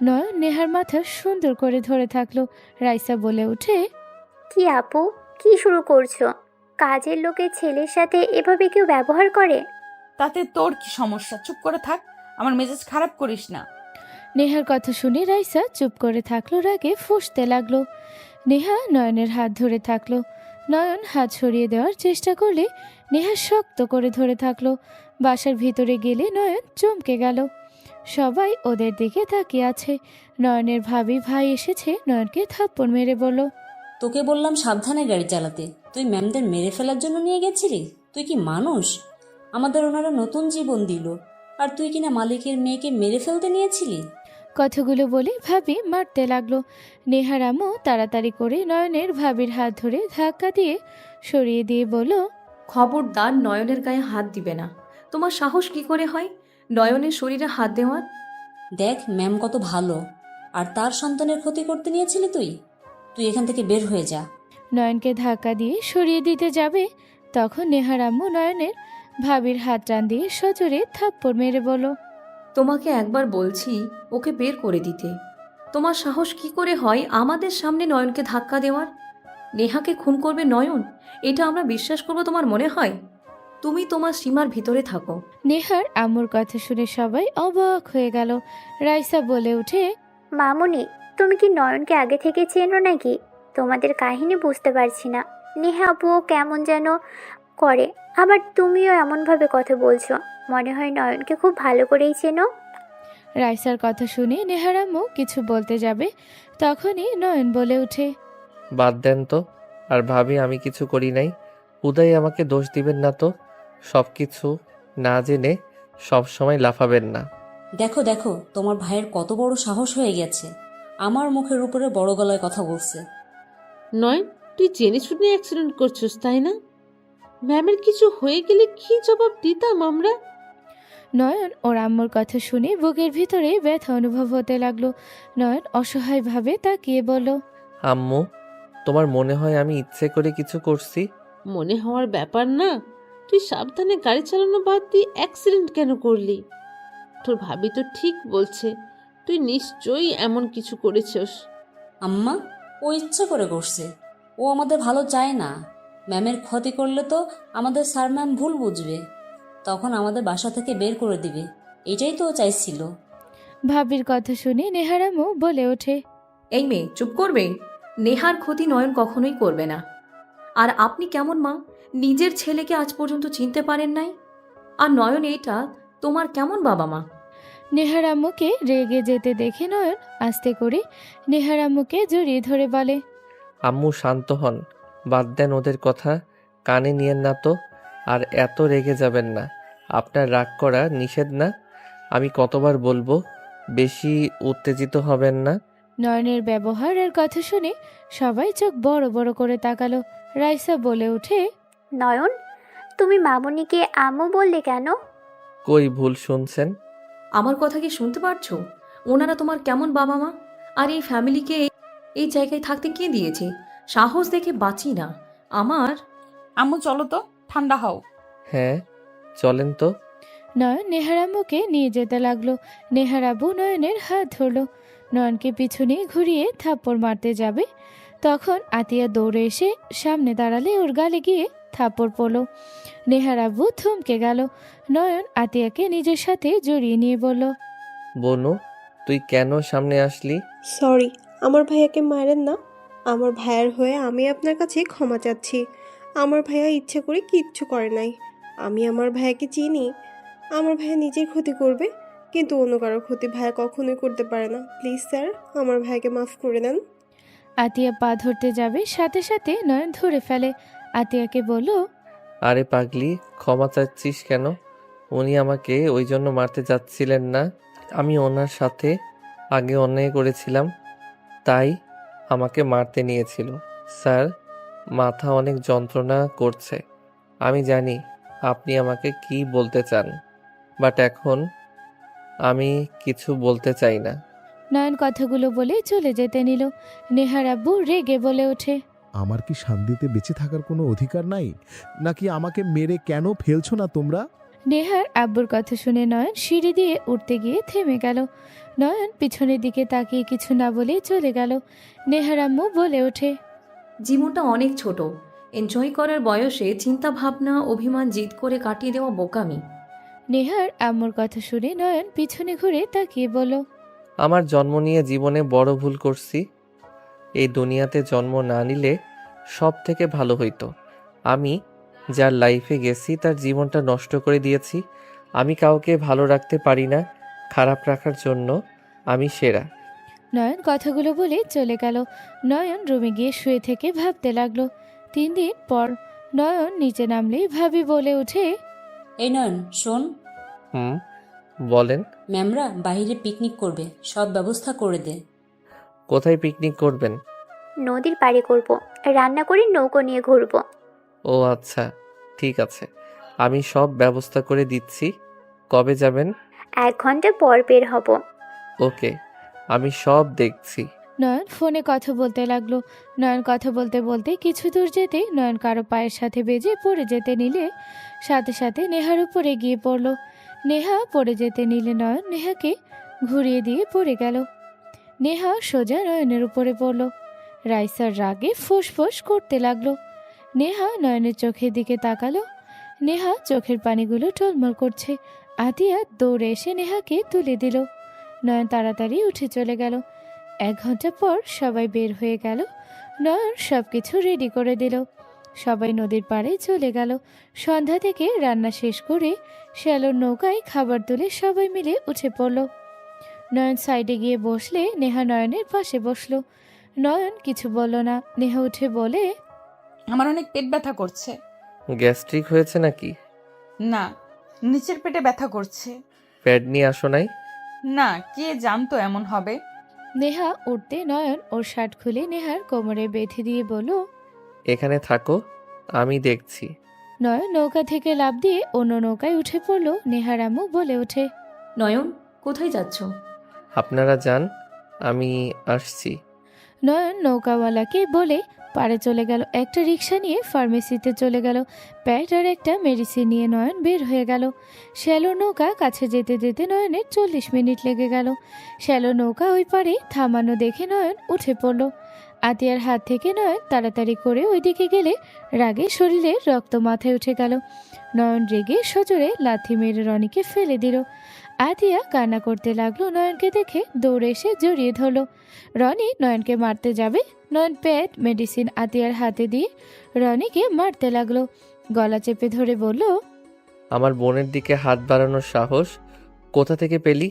নয়ন নেহার মাথা সুন্দর করে ধরে থাকলো। রাইসা বলে ওঠে, কি আপু, কি শুরু করছো? কাজের লোকের ছেলের সাথে এভাবে কেউ ব্যবহার করে? তাতে তোর কি সমস্যা? চুপ করে থাক, আমার মেজাজ খারাপ করিস না। নেহার কথা শুনে রাইসা চুপ করে থাকলো। রাগে ফুঁসতে লাগলো। নেহা নয়নের হাত ধরে থাকলো। নয়ন হাত সরিয়ে দেওয়ার চেষ্টা করলে নেহা শক্ত করে ধরে থাকলো। বাসার ভিতরে গেলে নয়ন চমকে গেল। সবাই ওদের দিকে তাকিয়ে আছে। নয়নের ভাবি ভাই এসেছে নয়নকে থাপ্পড় মেরে বলল, তোকে বললাম সাবধানে গাড়ি চালাতে, তুই ম্যামদের মেরে ফেলার জন্য নিয়ে গেছিলি? তুই কি মানুষ? আমাদের ওনারা নতুন জীবন দিল, আর তুই কিনা মালিকের মেয়েকে মেরে ফেলতে নিয়েছিলি? কথাগুলো বলে ভাবি মারতে লাগলো। নেহার আম্মু তাড়াতাড়ি করে নয়নের ভাবির হাত ধরে ধাক্কা দিয়ে সরিয়ে দিয়ে বলল, খবরদার নয়নের গায়ে হাত দিবে না। তোমার সাহস কি করে হয় নয়নের শরীরে হাত দেওয়ার? দেখ ম্যাম কত ভালো, আর তার সন্তানের ক্ষতি করতে নিয়েছিলি তুই? তুই এখান থেকে বের হয়ে যা। নয়নকে ধাক্কা দিয়ে সরিয়ে দিতে যাবে তখন নেহার আম্মু নয়নের ভাবির হাত টান দিয়ে সজোরে থাপ্পড় মেরে বলল, তোমাকে একবার বলছি ওকে বের করে দিতে। তোমার সাহস কি করে হয় আমাদের সামনে নয়নকে ধাক্কা দেওয়ার? নেহাকে খুন করবে নয়ন, এটা আমরা বিশ্বাস করবো তোমার মনে হয়? তুমি তোমার সীমার ভিতরে থাকো। নেহার আম্মুর কথা শুনে সবাই অবাক হয়ে গেল। রাইসা বলে উঠে, মামুনি, তুমি কি নয়নকে আগে থেকে চেনো নাকি? তোমাদের কাহিনী বুঝতে পারছি না। নেহা আপুও কেমন যেন করে, আবার তুমিও এমনভাবে কথা বলছো, মনে হয় নয়নকে খুব ভালো করেই চেনো। রাইসার কথা শুনে নেহার আম্মু কিছু বলতে যাবে তখনই নয়ন বলে উঠে, বাদ দেন তো। আর ভাবি, আমি কিছু করি নাই। উদয় আমাকে দোষ দিবেন না তো। সব কিছু না জেনে সব সময় লাফাবেন না। দেখো দেখো, তোমার ভাইয়ের কত বড় সাহস হয়ে গেছে, আমার মুখের উপরে বড় গলায় কথা বলছে। নয়, তুই জেনে শুনে অ্যাক্সিডেন্ট করছিস তাই না? ম্যামের কিছু হয়ে গেলে কি জবাব দিতাম আমরা? নয়ন ওর আম্মুর কথা শুনে বুকের ভিতরে ব্যথা অনুভব হতে লাগলো। নয়ন অসহায়ভাবে তাকিয়ে বলল, আম্মু, তোমার মনে হয় আমি ইচ্ছে করে কিছু করছি? মনে হওয়ার ব্যাপার না। তুই সাবধানে গাড়ি চালানো বাদ দিয়ে অ্যাক্সিডেন্ট কেন করলি? তোর ভাবি তো ঠিক বলছে, তুই নিশ্চয়ই এমন কিছু করেছিস। আম্মা, ও ইচ্ছে করে করছে, ও আমাদের ভালো চায় না। ম্যামের ক্ষতি করলে তো আমাদের স্যার ম্যাম ভুল বুঝবে, তখন আমাদের বাসা থেকে বের করে দিবে। এটাই তো ও চাইছিল। ভাবির কথা শুনে নেহার আম্মু বলে ওঠে, এই মেয়ে চুপ করবে। নেহার ক্ষতি নয়ন কখনোই করবে না। আর আপনি কেমন মা, নিজের ছেলেকে আজ পর্যন্ত চিনতে পারেন নাই? আর নয়ন, এটা তোমার কেমন বাবা মা? নেহার আম্মুকে রেগে যেতে দেখে নয়ন আস্তে করে নেহার আম্মুকে জড়িয়ে ধরে বলে, আম্মু শান্ত হন, বাদ দেন ওদের কথা, কানে নিয়েন না তো। আর এত রেগে যাবেন না, আপনার রাগ করা নিষেধ না। আমি কতবার বলবো, বেশি উত্তেজিত হবেন না। নয়নের ব্যবহার আর কথা শুনে সবাই চোখ বড় বড় করে তাকালো। রাইসা বলে ওঠে, নয়ন, তুমি মামুনিকে আম্মু বললে কেন? কই ভুল শুনছেন? আমার কথা কি শুনতে পারছো? ওনারা তোমার কেমন বাবা মা? আর এই ফ্যামিলিকে এই জায়গায় থাকতে কে দিয়েছে? সাহস দেখে বাঁচি না আমার। আম্মু চলো তো, ঠান্ডা হও। হ্যাঁ, চলেন তো। নয়ন নেহার আম্মুকে নিয়ে যেতে লাগলো। নেহার আব্বু নয়নের হাত ধরলো। নয়নকে পিছনে ঘুরিয়ে থাপ্পড় মারতে যাবে তখন আতিয়া দৌড়ে এসে সামনে দাঁড়ালে ওর গালে গিয়ে থাপ্পড় পড়লো। নেহার আব্বু থমকে গেল। নয়ন আতিয়াকে নিজের সাথে জড়িয়ে নিয়ে বলল, বনু, তুই কেন সামনে আসলি? সরি, আমার ভাইয়াকে মারেন না। আমার ভাইয়ার হয়ে আমি আপনার কাছে ক্ষমা চাচ্ছি। আমার ভাইয়া ইচ্ছে করে কিচ্ছু করে নাই। আমি আমার ভাইয়াকে চিনি। আমার ভাইয়া নিজের ক্ষতি করবে, কিন্তু অন্য কারোর ক্ষতি ভাইয়া কখনোই করতে পারে না। প্লিজ স্যার, আমার ভাইয়াকে মাফ করে দেন। আতিয়া পা ধরতে যাবে সাথে সাথে নয়ন ধরে ফেলে। আতিয়াকে বলল, আরে পাগলি, ক্ষমা চাচ্ছিস কেন? উনি আমাকে ওই জন্য মারতে যাচ্ছিলেন না। আমি ওনার সাথে আগে অন্যায় করেছিলাম, তাই আমাকে মারতে নিয়েছিল। স্যার, মাথা অনেক যন্ত্রণা করছে। আমি জানি আপনি আমাকে কি বলতে চান, বাট এখন আমি কিছু বলতে চাই না। নয়ন কথাগুলো বলে চলে যেতে নিল। নেহার আব্বু রেগে বলে ওঠে, আমার কি শান্তিতে বেঁচে থাকার কোনো অধিকার নাই? নাকি আমাকে মেরে কেন ফেলছো না তোমরা? নেহার আব্বুর কথা শুনে নয়ন সিঁড়ি দিয়ে উঠতে গিয়ে থেমে গেল। নয়ন পিছনের দিকে তাকিয়ে কিছু না বলেই চলে গেল। নেহার আম্মু বলে ওঠে, জীবনটা অনেক ছোট, এনজয় করার বয়সে চিন্তা ভাবনা অভিমান জিদ করে কাটিয়ে দেওয়া বোকামি। নেহার আম্মুর কথা শুনে নয়ন পিছনে ঘুরে তাকিয়ে বলল, আমার জন্ম নিয়ে জীবনে বড় ভুল করছি। এই দুনিয়াতে জন্ম না নিলে সব থেকে ভালো হইতো। আমি যার লাইফে গেছি তার জীবনটা নষ্ট করে দিয়েছি। আমি কাউকে ভালো রাখতে পারি না, খারাপ রাখার জন্য আমি সেরা। নয়ন কথাগুলো বলে চলে গেল। নয়ন রুমে গিয়ে শুয়ে থেকে ভাবতে লাগলো। 3 দিন পর নয়ন নিচে নামলেই ভাবি বলে ওঠে, এই নয়ন শোন, হুম, বলেন। ম্যামরা বাইরে পিকনিক করবে, সব ব্যবস্থা করে দে। কোথায় পিকনিক করবেন? নদীর পাড়ে করব, রান্না করে নৌকো নিয়ে ঘুরবো। ও আচ্ছা, ঠিক আছে, আমি সব ব্যবস্থা করে দিচ্ছি। কবে যাবেন? 1 ঘন্টা পর বের হব। ওকে, আমি সব দেখছি। নয়ন ফোনে কথা বলতে লাগলো। নয়ন কথা বলতে বলতে কিছু দূর যেতে নয়ন কারো পায়ের সাথে বেজে পড়ে যেতে নিলে সাথে সাথে নেহার উপরে গিয়ে পড়ল। নেহা পড়ে যেতে নিলে নয়ন নেহাকে ঘুরিয়ে দিয়ে পড়ে গেল। নেহা সোজা নয়নের উপরে পড়ল। রাইসার রাগে ফোঁস করতে লাগলো। নেহা নয়নের চোখের দিকে তাকালো। নেহা চোখের পানিগুলো টলমল করছে। আতিয়া দৌড়ে এসে নেহাকে তুলে দিল। নয়ন তাড়াতাড়ি উঠে চলে গেল। 1 ঘন্টা পর সবাই বের হয়ে গেল। নয়ন সবকিছু রেডি করে দিল। সবাই নদীর পাড়ে চলে গেল। সন্ধ্যা থেকে রান্না শেষ করে শ্যালোর নৌকায় খাবার তুলে সবাই মিলে উঠে পড়ল। নয়ন সাইডে গিয়ে বসলে নেহা নয়নের পাশে বসলো। নয়ন কিছু বলল না। নেহা উঠে বলে, আমার অনেক পেট ব্যথা করছে। গ্যাস্ট্রিক হয়েছে নাকি? না, নিচের পেটে ব্যথা করছে। প্যাড নিয়ে আসো নাই? না, কে জানতো এমন হবে। নেহা উঠতে নয়ন ওর শার্ট খুলে নেহার কোমরে বেঁধে দিয়ে বলল, এখানে থাকো, আমি দেখছি। নয়ন নৌকা থেকে লাফ দিয়ে অন্য নৌকায় উঠে পড়ল। নেহার আম্মু বলে ওঠে, নয়ন কোথায় যাচ্ছ? আপনারা যান, আমি আসছি। নয়ন নৌকাওয়ালাকে বলে পাড়ে চলে গেল। একটা রিক্সা নিয়ে ফার্মেসিতে চলে গেল। প্যাড আর একটা মেডিসিন নিয়ে নয়ন বের হয়ে গেল। শ্যালো নৌকা কাছে যেতে যেতে নয়নের 40 মিনিট লেগে গেল। শ্যালো নৌকা ওই পারে থামানো দেখে নয়ন উঠে পড়ল। আতিয়ার হাত থেকে নয়ন তাড়াতাড়ি করে ওইদিকে গেলে রাগে শরীরে রক্ত মাথায় উঠে গেল। নয়ন রেগে সজোরে লাথি মেরে রনিকে ফেলে দিল। আতিয়া কান্না করতে লাগলো। নয়নকে দেখে দৌড়ে এসে জড়িয়ে ধরল। রনি নয়নকে মারতে যাবে। নয়ন প্যাড মেডিসিন আতিয়ার হাতে দিয়ে রনিকে মারতে লাগলো। গলা চেপে ধরে বলল, আমার বোনের দিকে হাত বাড়ানোর সাহস কোথা থেকে পেলি?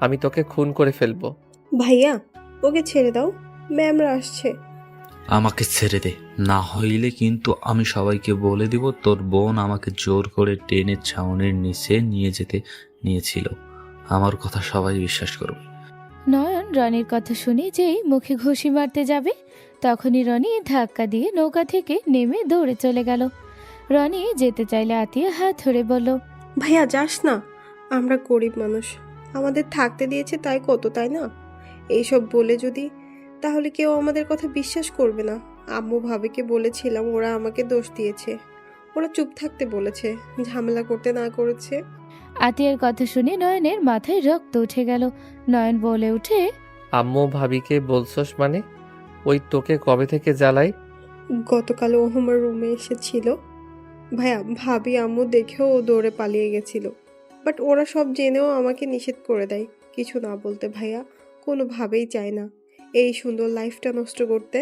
আমি তোকে খুন করে ফেলবো। ভাইয়া, ওকে ছেড়ে দাও, ম্যামরা আসছে। আমাকে ছেড়ে দে, না হইলে কিন্তু আমি সবাইকে বলে দিব তোর বোন আমাকে জোর করে টেনে ছাউনির নিচে নিয়ে যেতে নিয়েছিল। আমার কথা সবাই বিশ্বাস করবে। নয়ন রনির কথা শুনে যেই মুখে ঘুষি মারতে যাবে তখনই রনি ধাক্কা দিয়ে নৌকা থেকে নেমে দৌড়ে চলে গেল। রনি যেতে চাইলে আতিয়া হাত ধরে বলল, ভাইয়া যাস না, আমরা গরিব মানুষ, আমাদের থাকতে দিয়েছে তাই কত, তাই না? এইসব বলে যদি, তাহলে কেউ আমাদের কথা বিশ্বাস করবে না। আম্মু ভাবিকে বলেছিলাম, ওরা আমাকে দোষ দিয়েছে, ওরা চুপ থাকতে বলেছে, ঝামেলা করতে না করেছে। আতিয়ার কথা শুনে নয়নের মাথায় রক্ত উঠে গেল। নয়ন বলে উঠে, আম্মু ভাবিকে বলছস মানে? ওই তোকে কবে থেকে জ্বালাই? গতকাল ও আমার রুমে এসেছিল ভাইয়া, ভাবি আম্মু দেখেও ও দৌড়ে পালিয়ে গেছিল, বাট ওরা সব জেনেও আমাকে নিষেধ করে দেয় কিছু না বলতে। ভাইয়া কোনোভাবেই চায় না এই সুন্দর লাইফটা নষ্ট করতে।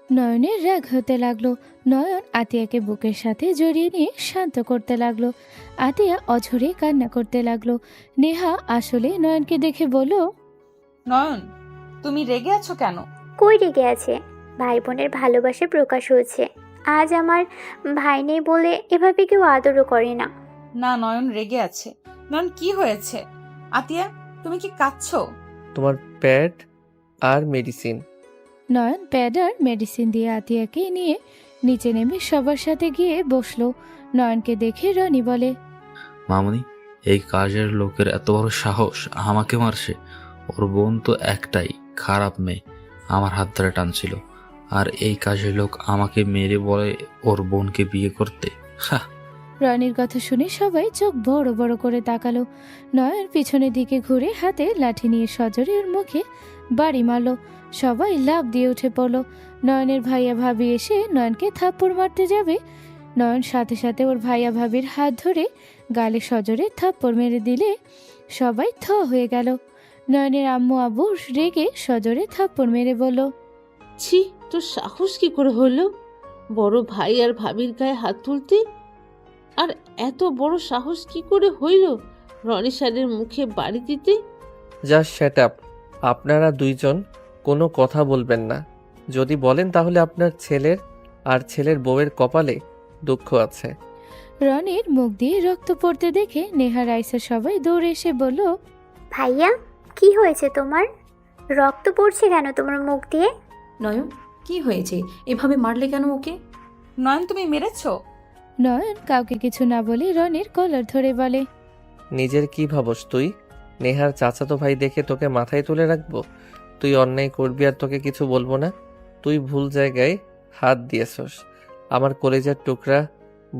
নয়নের রাগ হতে লাগলো। নয়ন আতিয়াকে বুকের সাথে জড়িয়ে নিয়ে শান্ত করতে লাগলো। আতিয়া অঝরে কান্না করতে লাগলো। নেহা আসলে নয়নকে দেখে বলল, নয়ন, তুমি রেগে আছো কেন? কই রেগে আছে? ভাই বোনের ভালোবাসা প্রকাশ হয়েছে। আজ আমার ভাই নেই বলে এভাবে কেউ আদরও করে না। না, নয়ন রেগে আছে। নয়ন, কি হয়েছে? আতিয়া, তুমি কি কাঁদছো? তোমার প্যাড আর মেডিসিন। নয়ন প্যাড আর মেডিসিন দিয়ে আতিয়াকে নিয়ে নিচে নেমে সবার সাথে গিয়ে বসলো। নয়নকে দেখে রনি বলে, মামনি, এই কাজের লোকের এত বড় সাহস আমাকে মারছে। ওর বোন তো একটাই খারাপ মেয়ে, আমার হাত ধরে টানছিল, আর এই কাজের লোক আমাকে মেরে বলে ওর বোনকে বিয়ে করতে। হা! রনির কথা শুনে সবাই চোখ বড় বড় করে তাকালো। নয়ন পিছনের দিকে ঘুরে হাতে লাঠি নিয়ে সজোরে ওর মুখে বাড়ি মারলো। সবাই লাফ দিয়ে উঠে পড়লো। নয়নের ভাইয়া ভাবি এসে নয়নকে থাপ্পড় মারতে যাবে। নয়ন সাথে সাথে ওর ভাইয়া ভাবির হাত ধরে গালে সজোরে থাপ্পড় মেরে দিলে সবাই থ হয়ে গেল। নয়নের আম্মু আব্বু রেগে সজোরে থাপ্পড় মেরে বলল, ছি, তোর সাহস কি করে হলো? বড় ভাই আর ভাবির গায়ে হাত তুলতে? আর এত বড় সাহস কি করে হইল রনি স্যারের মুখে বাড়ি দিতে? Just shut up. আপনারা দুইজন কোনো কথা বলবেন না। যদি বলেন তাহলে আপনার ছেলের আর ছেলের বউয়ের কপালে দুঃখ আছে। রনির মুখ দিয়ে রক্ত পড়তে দেখে নেহা রাইসা সবাই দৌড়ে এসে বলল, ভাইয়া কি হয়েছে তোমার? রক্ত পড়ছে কেন তোমার মুখ দিয়ে? নয়ন কি হয়েছে? এভাবে মারলে কেন ওকে? নয়ন, তুমি মেরেছো? নয়ন কাউকে কিছু না বলে রনির কলার ধরে বলে, নিজের কি ভাবস তুই? নেহার চাচাতো ভাই দেখে তোকে মাথায় তুলে রাখবো? তুই অন্যায় করবি আর তোকে কিছু বলবো না? তুই ভুল জায়গায় হাত দিয়েছস। আমার কলেজের টুকরা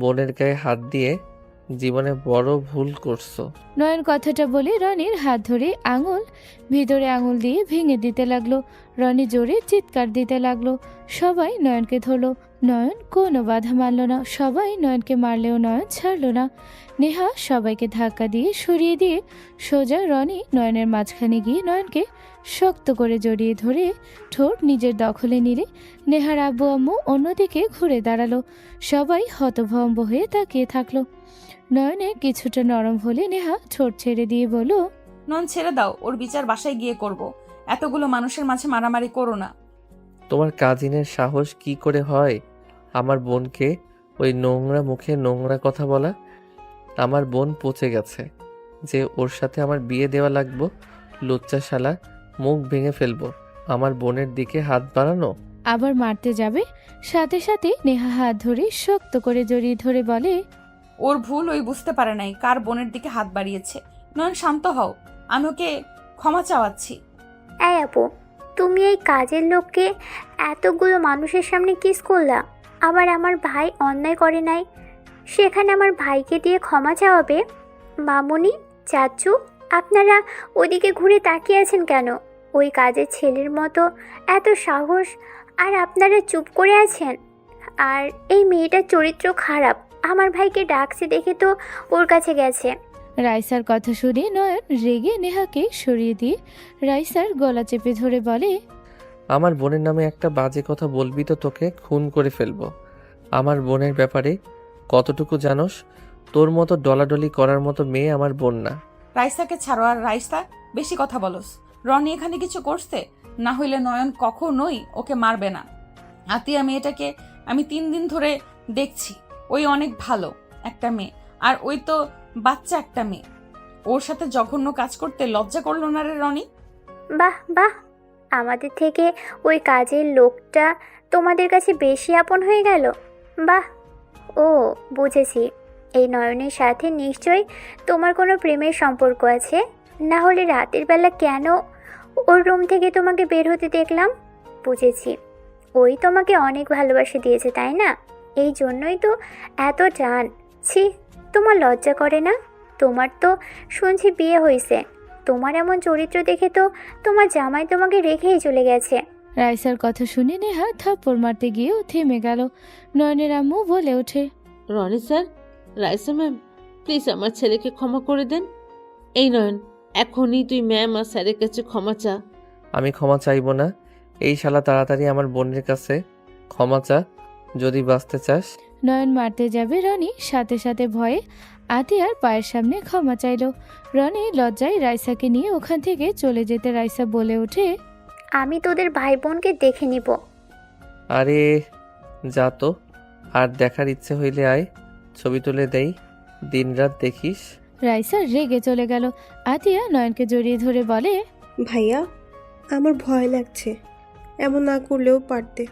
বোনের গায়ে হাত দিয়ে জীবনে বড় ভুল করছো। নয়ন কথাটা বলে রনির হাত ধরে ভিতরে আঙুল দিয়ে ভেঙে দিতে লাগলো। রনি জোরে চিৎকার দিতে লাগলো। সবাই নয়নকে ধরলো। নয়ন কোনো বাধা মানল না। সবাই নয়নকে মারলেও নয়ন ছাড়লো না। নেহা সবাইকে ধাক্কা দিয়ে সরিয়ে দিয়ে সোজা রনি নয়নের মাঝখানে গিয়ে নয়নকে শক্ত করে জড়িয়ে ধরে ঠোঁট নিজের দখলে নিলে নেহার আব্বু আম্মু অন্যদিকে ঘুরে দাঁড়ালো। সবাই হতভম্ব হয়ে তাকিয়ে থাকলো। নয়নে কিছুটা নরম হলে নেহা ঠোঁট ছেড়ে দিয়ে বলল, নয়ন ছেড়ে দাও, ওর বিচার বাসায় গিয়ে করব। এতগুলো মানুষের মাঝে মারামারি করো না। তোমার কাজিনের সাহস কি করে হয় আমার বোনকে ওই নোংরা মুখে নোংরা কথা বলা? আমার বোন পচে গেছে যে ওর সাথে আমার বিয়ে দেওয়া লাগবো? লুচ্চা শালা, মুখ ভেঙে ফেলবো। আমার বোনের দিকে হাত বাড়ানো। আবার মারতে যাবে। সাথে সাথে নেহা হাত ধরে শক্ত করে জড়িয়ে ধরে বলে, ওর ভুল, ওই বুঝতে পারে নাই কার বোনের দিকে হাত বাড়িয়েছে। নয়ন শান্ত হও, আমি ওকে ক্ষমা চাওয়াচ্ছি। এই আপু, তুমি এই কাজের লোককে এতগুলো মানুষের সামনে কিস করলা? আবার আমার ভাই অন্যায় করে নাই, সেখানে আমার ভাইকে দিয়ে ক্ষমা চাওয়াবে? মামুনি, চাচু, আপনারা ওদিকে ঘুরে তাকিয়ে আছেন কেন? ওই কাজের ছেলের মতো এত সাহস, আর আপনারা চুপ করে আছেন? আর এই মেয়েটার চরিত্র খারাপ, আমার ভাইকে ডাকছে দেখে তো ওর কাছে গেছে। রাইসার কথা শুনে নয়ন রেগে নেহাকে সরিয়ে দিয়ে রাইসার গলা চেপে ধরে বলে, আমার বোনের নামে একটা বাজে কথা বলবি তো তোকে খুন করে ফেলবো। আমার বোনের ব্যাপারে কতটুকু জানোস? তোর মতো ডলাডলি করার মতো মেয়ে আমার বোন না। রাইসাকে ছাড়ো। আর রাইসা, বেশি কথা বলোস। রনি এখানে কিছু করছে না, হইলে নয়ন কখনোই ওকে মারবে না। আতিয়া মেয়েটাকে আমি 3 দিন ধরে দেখছি। ওই অনেক ভালো একটা মেয়ে, আর ওই তো বাচ্চা একটা মেয়ে। ওর সাথে জঘন্য কাজ করতে লজ্জা করলো না রে রনি? বাহ বাহ, আমাদের থেকে ওই কাজের লোকটা তোমাদের কাছে বেশি আপন হয়ে গেল। বাহ, ও বুঝেছি, এই নয়নের সাথে নিশ্চয়ই তোমার কোনো প্রেমের সম্পর্ক আছে। না হলে রাতের বেলা কেন ওর রুম থেকে তোমাকে বের হতে দেখলাম? বুঝেছি, ওই তোমাকে অনেক ভালোবাসা দিয়েছে, তাই না? এই জন্যই তো এত টান। ছি, তোমার লজ্জা করে না? তোমার তো শুনছি বিয়ে হয়েছে। তোমার এমন চরিত্র দেখে তো তোমার জামাই তোমাকে রেখেই চলে গেছে। রাইসার কথা শুনে নেহা থাপ্পড় মারতে গিয়েও থেমে গেল। নয়নের আম্মু বলে ওঠে, Rony sir, Raisa ma'am, please আমার ছেলেকে ক্ষমা করে দেন। এই নয়ন, এখনই তুই ম্যাম আর স্যারের কাছে ক্ষমা চা। আমি ক্ষমা চাইবো না। এই শালা তাড়াতাড়ি আমার বোনের কাছে ক্ষমা চা যদি বাঁচতে চাস। নয়ন মারতে যাবে রনি সাথে সাথে ভয়ে আতিয়ার পায়ের সামনে ক্ষমা চাইল। রনি লজ্জায় রাইসাকে নিয়ে ওখান থেকে চলে যেতে রাইসা বলে ওঠে, আমি তোদের ভাই বোনকে দেখে নিব। আরে যা তো, আর দেখার ইচ্ছে হইলে আয়, ছবি তুলে দেই, দিনরাত দেখিস। রাইসা রেগে চলে গেল। আতিয়া নয়নকে জড়িয়ে ধরে বলে, ভাইয়া, আমার ভয় লাগছে। এমন না করলেও পারতে।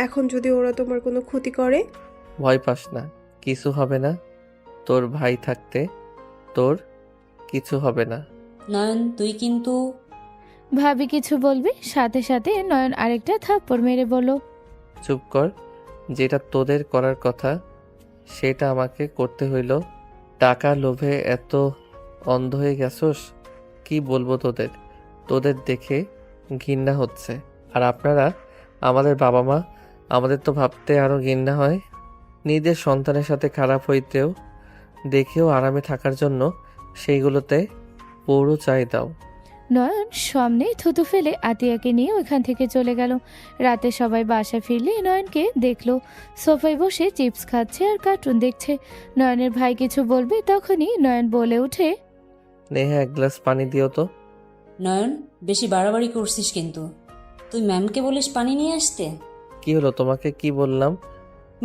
এখন যদি ওরা তোমার কোনো ক্ষতি করে? ভয় পাস না, কিছু হবে না। তোর ভাই থাকতে তোর কিছু হবে না। নয়ন, তুই কিন্তু ভাবি কিছু বলবে, সাথে সাথে নয়ন আরেকটা থাপ্পড় মেরে বলল, চুপ কর। যেটা তোদের করার কথা সেটা আমাকে করতে হইল। টাকা লোভে এত অন্ধ হয়ে গেছস, কি বলবো তোদের। তোদের দেখে ঘৃণা হচ্ছে। আর আপনারা আমাদের বাবা মা, আমাদের তো ভাবতে আরও ঘৃণা হয়। নিজের সন্তানের সাথে খারাপ হইতেও দেখেও আরামে থাকার জন্য সেইগুলোতে পুরো চাই দাও। নয়ন সামনে থুতু ফেলে আতিয়াকে নিয়ে ওইখান থেকে চলে গেল। রাতে সবাই বাসায় ফিরলে নয়নকে দেখলো সোফায় বসে চিপস খাচ্ছে আর কার্টুন দেখছে। নয়নের ভাই কিছু বলবে তখনই নয়ন বলে ওঠে, নেহা এক গ্লাস পানি দিও তো। নয়ন, বেশি বাড়াবাড়ি করছিস কিন্তু। তুই ম্যামকে বলিস পানি নিয়ে আসতে। কি হলো, তোমাকে কি বললাম?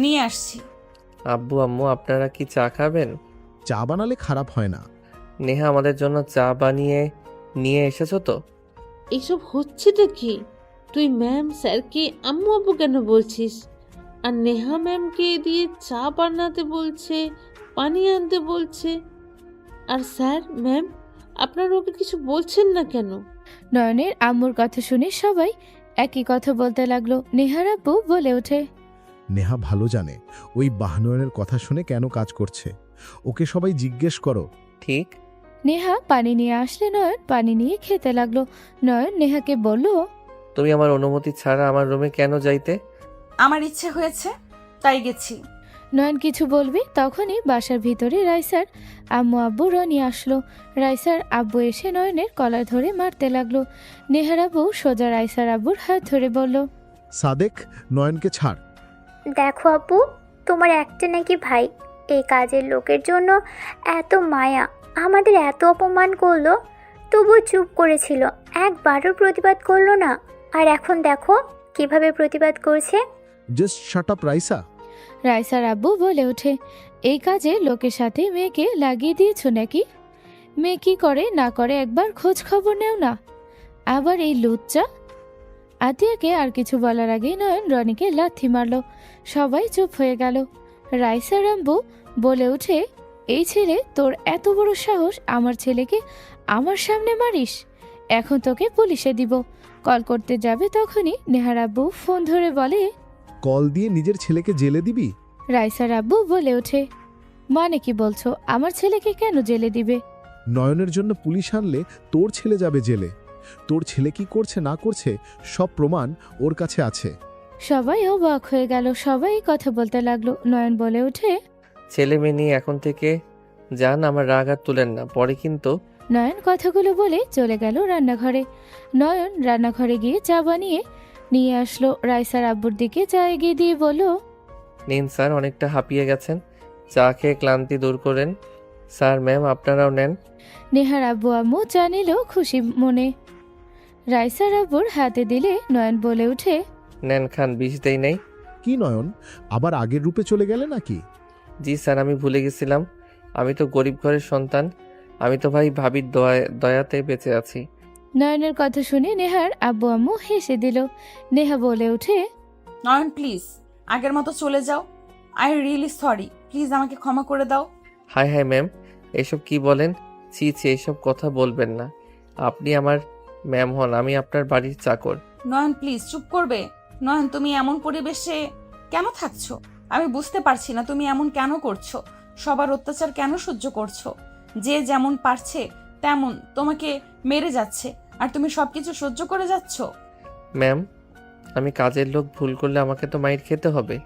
নিয়ে আসছি। আব্বু আম্মু আপনারা কি চা খাবেন? চা বানালে খারাপ হয় না। নেহা আমাদের জন্য চা বানিয়ে নিয়ে এসেছো তো? এইসব হচ্ছেটা কি? তুই ম্যাম স্যারকে আম্মু আব্বু কেন বলছিস? আর নেহা ম্যামকে দিয়ে চা বানাতে বলছে, পানি আনতে বলছে। আর স্যার ম্যাম আপনারা ওকে কিছু বলছেন না কেন? নয়নের আম্মুর কথা শুনে সবাই একই কথা বলতে লাগলো। নেহার আব্বু বলে ওঠে, নেহা ভালো জানে ওই বাহনয়নের কথা শুনে কেন কাজ করছে। ওকে সবাই জিজ্ঞেস করো। ঠিক। নেহা পানি নিয়ে আসলে নয়ন পানি নিয়ে খেতে লাগলো। নয়ন নেহাকে বলল, তুমি আমার অনুমতি ছাড়া আমার রুমে কেন যাইতে? আমার ইচ্ছে হয়েছে তাই গেছি। নয়ন কিছু বলবে তখনই বাসার ভিতরে রাইসার আম্মু আব্বু রনি আসলো। রাইসার আব্বু এসে নয়নের কলার ধরে মারতে লাগলো। নেহার আব্বু সোজা রাইসার আব্বুর হাত ধরে বলল, সাদেক, নয়নকে ছাড়। দেখো আপু, তোমার একটা নাকি ভাই এই কাজের লোকের জন্য এত মায়া, আমাদের এত অপমান করলো, তবু চুপ করেছিল, একবারও প্রতিবাদ করলো না। আর এখন দেখো কিভাবে প্রতিবাদ করছে। Just shut up Raisa. রাইসার আব্বু বলে ওঠে, এই কাজে লোকের সাথে মেয়েকে লাগিয়ে দিয়েছ নাকি? মেয়ে কি করে না করে একবার খোঁজ খবর নেও না। আবার এই লুচ্চা। আতিয়াকে আর কিছু বলার আগেই নয়ন রনিকে লাথি মারল। সবাই চুপ হয়ে গেল। রাইসার আব্বু বলে ওঠে, এই ছেলে, তোর এত বড় সাহস আমার ছেলেকে আমার সামনে মারিস? এখন তোকে পুলিশে দিব। কল করতে যাবে তখনই নেহার আব্বু ফোন ধরে বলে, কল দিয়ে নিজের ছেলেকে জেলে দিবি? রাইসার আব্বু বলে ওঠে, মানে কি বলছো? আমার ছেলেকে কেন জেলে দিবে? নয়নের জন্য পুলিশ আনলে তোর ছেলে যাবে জেলে। তোর ছেলে কি করছে না করছে সব প্রমাণ ওর কাছে আছে। সবাই অবাক হয়ে গেল। সবাই কথা বলতে লাগলো। নয়ন বলে ওঠে, ছেলে মেয়ে নিয়ে এখন থেকে যান, আমার রাগ আর তুলেন না, পরে কিন্তু। নয়ন কথাগুলো বলে চলে গেল রান্নাঘরে। নয়ন রান্নাঘরে গিয়ে চা বানিয়ে নিয়ে আসলো। রাইসার আব্বুর দিকে চা এগিয়ে দিয়ে বলল, নিন স্যার, অনেকটা হাঁপিয়ে গেছেন, চা খেয়ে ক্লান্তি দূর করেন। স্যার ম্যাম আপনারাও নেন। নেহার আব্বু আম্মু চা নিল খুশি মনে। রাইসার আব্বুর হাতে দিলে নয়ন বলে ওঠে, নেন খান, বিষ দেই নাই। কি নয়ন, আবার আগের রূপে চলে গেলে নাকি? জি স্যার, আমি ভুলে গেছিলাম, আমি তো গরিব ঘরের সন্তান, আমি তো ভাই ভাবির দয়াতে বেঁচে আছি। নয়নের কথা শুনে নেহার আব্বু আম্মু হেসে দিল। নেহা বলে ওঠে, নয়ন প্লিজ আগের মতো চলে যাও। আই রিয়েলি সরি, প্লিজ আমাকে ক্ষমা করে দাও। হায় হায় ম্যাম, এসব কি বলেন? ছি ছি, এসব কথা বলবেন না। আপনি আমার ম্যাম হন, আমি আপনার বাড়ির চাকর। নয়ন প্লিজ চুপ করবে? নয়ন, তুমি এমন পরিবেশে কেন থাকছো? আমি বুঝতে পারছি না তুমি এমন কেন করছো। সবার অত্যাচার কেন সহ্য করছো? যে যেমন পারছে তেমন তোমাকে মেরে যাচ্ছে, আর তুমি সবকিছু সহ্য করে যাচ্ছ। ম্যাম, আমি কাজের লোক, ভুল করলে আমাকে তো মাইর খেতে হবে,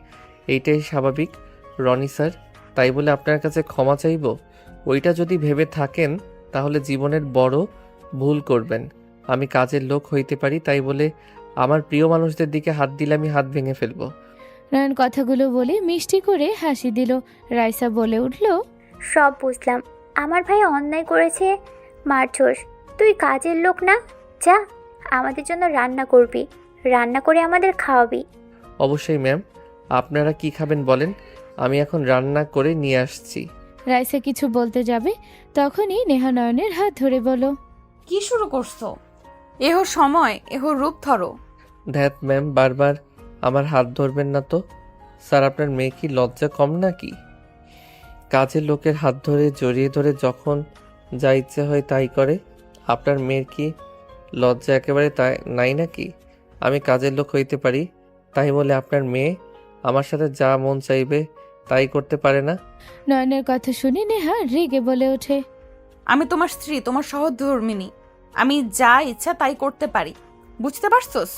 এইটাই স্বাভাবিক। রনি স্যার, তাই বলে আপনার কাছে ক্ষমা চাইব? ওইটা যদি ভেবে থাকেন তাহলে জীবনের বড় ভুল করবেন। আমি কাজের লোক হইতে পারি, তাই বলে আমার প্রিয় মানুষদের দিকে হাত দিলে আমি হাত ভেঙে ফেলবো। নয়ন কথাগুলো বলে মিষ্টি করে হাসি দিল। রাইসা বলে উঠল, সব বুঝলাম, আমার ভাই অন্যায় করেছে, মারছস। তুই কাজের লোক না, যা আমাদের জন্য রান্না করবি, রান্না করে আমাদের খাওয়াবি। অবশ্যই ম্যাম, আপনারা কি খাবেন বলেন, আমি এখন রান্না করে নিয়ে আসছি। রাইসা কিছু বলতে যাবে তখনই নেহা নয়নের হাত ধরে বলল, কি শুরু করছো? এহ সময়, এহ রূপ ধরো। ধ্যাত ম্যাম, বারবার আমার হাত ধরবেন না তো। স্যার, আপনার মেয়ে কি লজ্জা কম নাকি? কাজের লোকের হাত ধরে জড়িয়ে ধরে যখন যা ইচ্ছে হয় তাই করে। আপনার মেয়ের কি লজ্জা একেবারে তাই নাই নাকি? আমি কাজের লোক হইতে পারি, তাই বলে আপনার মেয়ে আমার সাথে যা মন চাইবে তাই করতে পারে না? নয়নের কথা শুনে নেহা রেগে বলে ওঠে, আমি তোমার স্ত্রী, তোমার সহধর্মিনী, আমি যা ইচ্ছা তাই করতে পারি, বুঝতে পারছোস?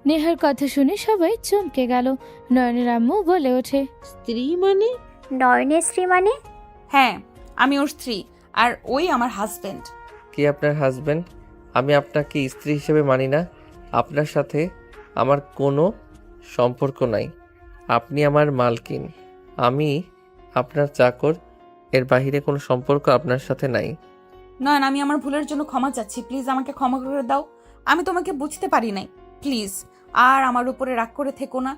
নেহার কথা শুনে সবাই চমকে গেল। নয়নের আম্মু বলে ওঠে, স্ত্রী মানে? নয়নের স্ত্রী মানে? হ্যাঁ, আমি ওর স্ত্রী, আর ওই আমার হাজবেন্ড। কি আপনার হাজবেন্ড? আমি আপনাকে স্ত্রী হিসেবে মানি না। আপনার সাথে আমার কোনো সম্পর্ক নাই। আপনি আমার মালকিন, আমি আপনার চাকর। এর বাইরে কোনো সম্পর্ক আপনার সাথে নাই। নয়ন, আমি আমার ভুলের জন্য ক্ষমা চাচ্ছি। প্লিজ আমাকে ক্ষমা করে দাও। আমি তোমাকে বুঝতে পারি নাই। প্লিজ আর আমার উপরে রাগ করে থেকো না।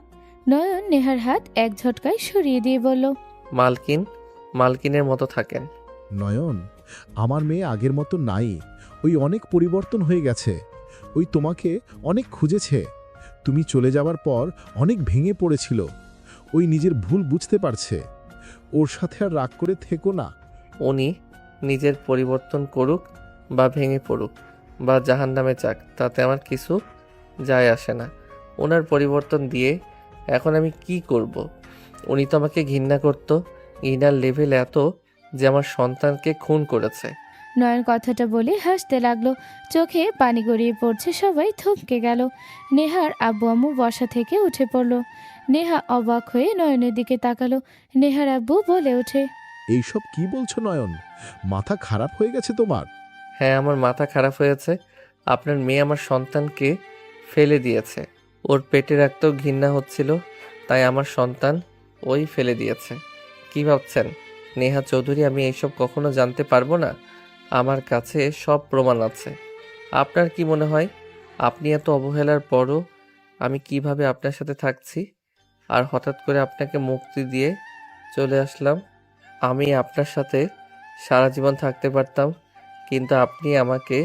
নয়ন নেহার হাত এক ঝটকায় সরিয়ে দিয়ে বলল, মালকিন মালকিনের মতো থাকেন। নয়ন, আমার মেয়ে আগের মতো নাই। ওই অনেক পরিবর্তন হয়ে গেছে। ওই তোমাকে অনেক খুঁজেছে। তুমি চলে যাবার পর অনেক ভেঙে পড়েছিল। ওই নিজের ভুল বুঝতে পারছে। ওর সাথে আর রাগ করে থেকো না। উনি নিজের পরিবর্তন করুক বা ভেঙে পড়ুক বা জাহান্নামে যাক, তাতে আমার কিছু যায় আসে না। ওনার পরিবর্তন দিয়ে এখন আমি কি করব? উনি তো আমাকে ঘৃণা করত। ঘৃণার লেভেল এত যে আমার সন্তানকে খুন করেছে। নয়ন কথাটা বলে হাসতে লাগলো। চোখে পানি গড়িয়ে পড়ছে। সবাই থমকে গেল। নেহার আব্বু আম্মু বসা থেকে উঠে পড়ল। নেহা অবাক হয়ে নয়নের দিকে তাকালো। নেহার আব্বু বলে ওঠে, এইসব কি বলছো নয়ন? মাথা খারাপ হয়ে গেছে তোমার? হ্যাঁ, আমার মাথা খারাপ হয়েছে। আপনার মেয়ে আমার সন্তানকে ফেলে দিয়েছে। ওর পেটে রাখতেও ঘৃণা হচ্ছিল, তাই আমার সন্তান ওই ফেলে দিয়েছে। কি ভাবছেন নেহা চৌধুরী আমি এইসব কখনো জানতে পারবো না? আমার কাছে সব প্রমাণ আছে। আপনার কি মনে হয় আপনি এত অবহেলার পরও আমি কিভাবে আপনার সাথে থাকছি? আর হঠাৎ করে আপনাকে মুক্তি দিয়ে চলে আসলাম। আমি আপনার সাথে সারা জীবন থাকতে পারতাম, কিন্তু আপনি আমাকে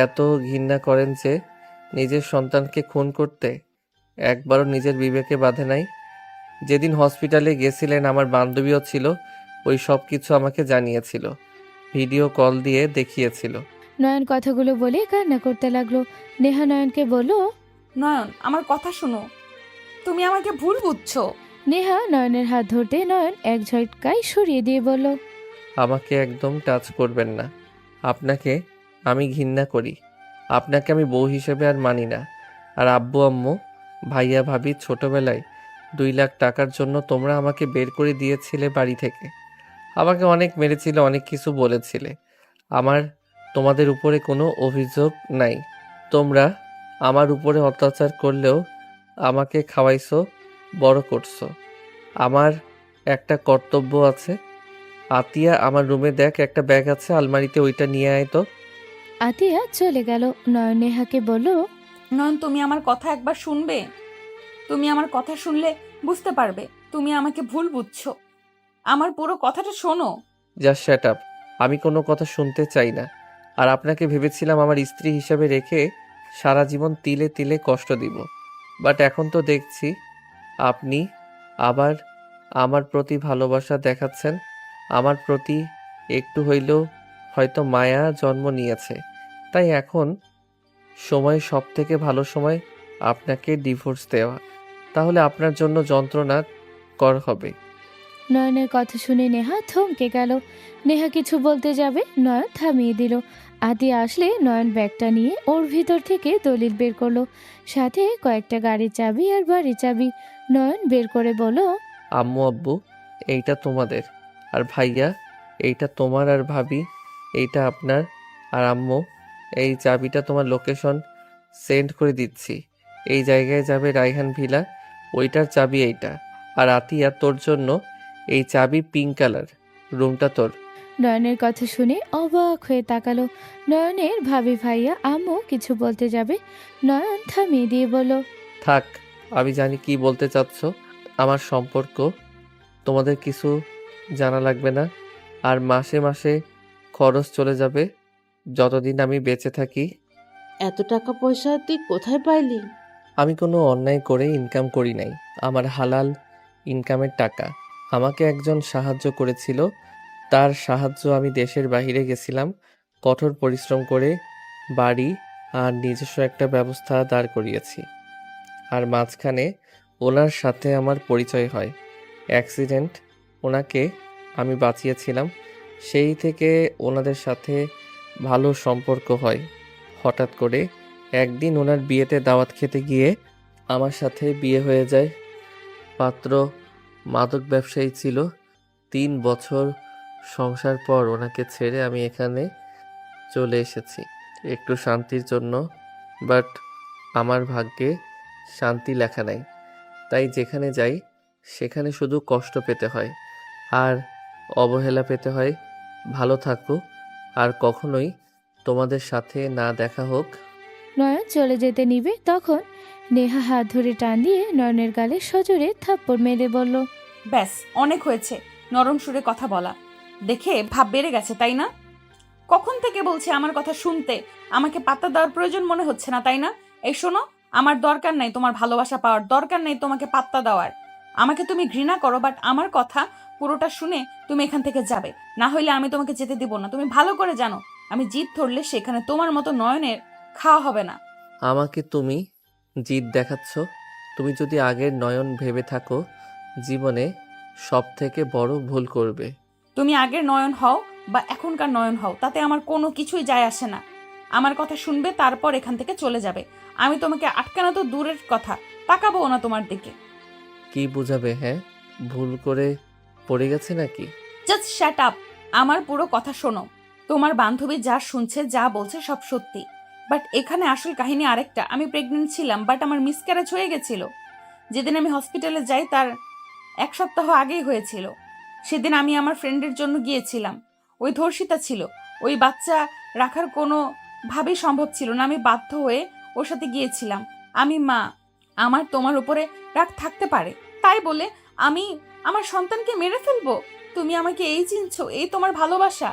এত ঘৃণা করেন যে নিজের সন্তানকে খুন করতে একবারও নিজের বিবেকে বাধে নাই। যেদিন হসপিটালে গেছিলেন আমার বান্ধবীও ছিল, ওই সব কিছু আমাকে জানিয়েছিল, ভিডিও কল দিয়ে দেখিয়েছিল। নয়ন কথাগুলো বলে কান্না করতে লাগলো। নেহা নয়নকে বলল, নয়ন, আমার কথা শোনো। তুমি আমাকে ভুল বুঝছো। নেহা নয়নের হাত ধরতে নয়ন এক ঝটকায় সরিয়ে দিয়ে বলল, আমাকে একদম টাচ করবেন না। আপনাকে আমি ঘৃণা করি। আপনাকে আমি বউ হিসেবে আর মানি না। আর আব্বু আম্মু, ভাইয়া ভাবি, ছোটবেলায় 2 লাখ টাকার জন্য তোমরা আমাকে বের করে দিয়েছিলে বাড়ি থেকে। আমাকে অনেক মেরেছিলে, অনেক কিছু বলেছিলে। আমার তোমাদের উপরে কোনো অভিযোগ নাই। তোমরা আমার উপরে অত্যাচার করলেও আমাকে খাওয়াইছো, বড় করছো। আমার একটা কর্তব্য আছে। আতিয়া, আমার রুমে দেখ একটা ব্যাগ আছে, আলমারিতে ওইটা নিয়ে আয় তো। আতিয়া চলে গেল। নয়ন নেহাকে বলল, নয়ন, তুমি আমার কথা একবার শুনবে? তুমি আমার কথা শুনলে বুঝতে পারবে তুমি আমাকে ভুল বুঝছো। আমার পুরো কথাটা শোনো। Just shut up. আমি কোনো কথা শুনতে চাই না। আর আপনাকে ভেবেছিলাম আমার স্ত্রী হিসেবে রেখে সারা জীবন তিলে তিলে কষ্ট দিব, বাট এখন তো দেখছি আপনি আবার আমার প্রতি ভালোবাসা দেখাচ্ছেন। আমার প্রতি একটু হইলেও হয়তো মায়া জন্ম নিয়েছে। তাই এখন সময় সব থেকে ভালো সময় আপনাকে ডিভোর্স দেওয়া। তাহলে আপনার জন্য যন্ত্রণা কর হবে। নয়নের কথা শুনে নেহা থমকে গেল। নেহা কিছু বলতে যাবে, নয়ন থামিয়ে দিল। আতিয়া আসলে নয়ন ব্যাগটা নিয়ে ওর ভিতর থেকে দলিল বের করলো, সাথে কয়েকটা গাড়ির চাবি আর বাড়ির চাবি। নয়ন বের করে বলল, আম্মু আব্বু, এইটা তোমাদের। আর ভাইয়া, এইটা তোমার। আর ভাবি, এইটা আপনার। আর আম্মু, এই চাবিটা তোমার লোকেশন সেন্ড করে দিচ্ছি। এই জায়গায় যাবে রায়হান ভিলা, ওইটার চাবি এইটা। আর আতিয়া, তোর জন্য এই চাবি পিঙ্ক কালার, রুমটা তোর। নয়নের কথা শুনে অবাক হয়ে তাকালো। নয়নের ভাবি ভাইয়া আম্মু কিছু বলতে যাবে, নয়ন থামিয়ে দিয়ে বলল, থাক, আমি জানি কি বলতে চাচ্ছ। আমার সম্পর্ক তোমাদের কিছু জানা লাগবে না। আর মাসে মাসে খরচ চলে যাবে যতদিন আমি বেঁচে থাকি। এত টাকা পয়সা তুই কোথায় পাইলি? আমি কোনো অন্যায় করে ইনকাম করি নাই। আমার হালাল ইনকামের টাকা। আমাকে একজন সাহায্য করেছিল, তার সাহায্য আমি দেশের বাইরে গেছিলাম কঠোর পরিশ্রম করে বাড়ি আর নিজস্ব একটা ব্যবস্থা দাঁড় করিয়েছি। আর মাঝখানে ওনার সাথে আমার পরিচয় হয়। অ্যাক্সিডেন্ট, ওনাকে আমি বাঁচিয়েছিলাম। সেই থেকে ওনাদের সাথে ভালো সম্পর্ক হয়। হঠাৎ করে একদিন ওনার বিয়েতে দাওয়াত খেতে গিয়ে আমার সাথে বিয়ে হয়ে যায়। পাত্র মাদক ব্যবসায়ী ছিল। 3 বছর সংসার পর ওনাকে ছেড়ে আমি এখানে চলে এসেছি। একটু শান্তির জন্য, বাট আমার ভাগ্যে শান্তি লেখা নাই। তাই যেখানে যাই সেখানে শুধু কষ্ট পেতে হয় আর অবহেলা পেতে হয়। ভালো থাকো, আর কখনোই তোমাদের সাথে না দেখা হোক। নয়ন চলে যেতে নিবে তখন নেহা হাত ধরে টান দিয়ে নয়নের গালে সজোরে থাপ্পড় মেরে বলল, ব্যাস, অনেক হয়েছে নরম সুরে কথা বলা। দেখে ভাব বেড়ে গেছে তাই না? কখন থেকে বলছি আমার কথা শুনতে, আমাকে পাত্তা দেওয়ার প্রয়োজন মনে হচ্ছে না তাই না? এই শোনো, আমার দরকার নাই তোমার ভালোবাসা পাওয়ার, দরকার নেই তোমাকে পাত্তা দেওয়ার। আমাকে তুমি ঘৃণা করো, বাট আমার কথা পুরোটা শুনে তুমি এখান থেকে যাবে, না হইলে আমি তোমাকে যেতে দিব না। তুমি ভালো করে জানো আমি জিদ ধরলে সেখানে তোমার মতো নয়নের খাওয়া হবে না। আমাকে তুমি জিদ দেখাচ্ছ? তুমি যদি আগের নয়ন ভেবে থাকো, জীবনে সব থেকে বড় ভুল করবে। তুমি আগের নয়ন হও বা এখনকার নয়ন হও, তাতে আমার কোনো কিছুই যায় আসে না। আমার কথা শুনবে, তারপর এখান থেকে চলে যাবে। আমি তোমাকে আটকানো তো দূরের কথা, তাকাবো না তোমার দিকে। কি বুঝাবে? হ্যাঁ, ভুল করে পড়ে গেছে নাকি? Just shut up. আমার পুরো কথা শোনো। তোমার বান্ধবী যা শুনছে, যা বলছে সব সত্যি, বাট এখানে আসল কাহিনী আরেকটা। আমি প্রেগনেন্ট ছিলাম, বাট আমার মিসক্যারেজ হয়ে গেছিল। যেদিন আমি হসপিটালে যাই তার 1 সপ্তাহ আগেই হয়েছিল। সেদিন আমি আমার ফ্রেন্ডের জন্য গিয়েছিলাম। ওই ধর্ষিতা ছিল, ওই বাচ্চা রাখার কোনো ভাবেই সম্ভব ছিল না। আমি বাধ্য হয়ে ওর সাথে গিয়েছিলাম। আমি মা, আমার তোমার উপরে রাগ থাকতে পারে, তাই বলে আমি আমার সন্তানকে মেরে ফেলবো? তুমি আমাকে এই চিনছো? এই তোমার ভালোবাসা?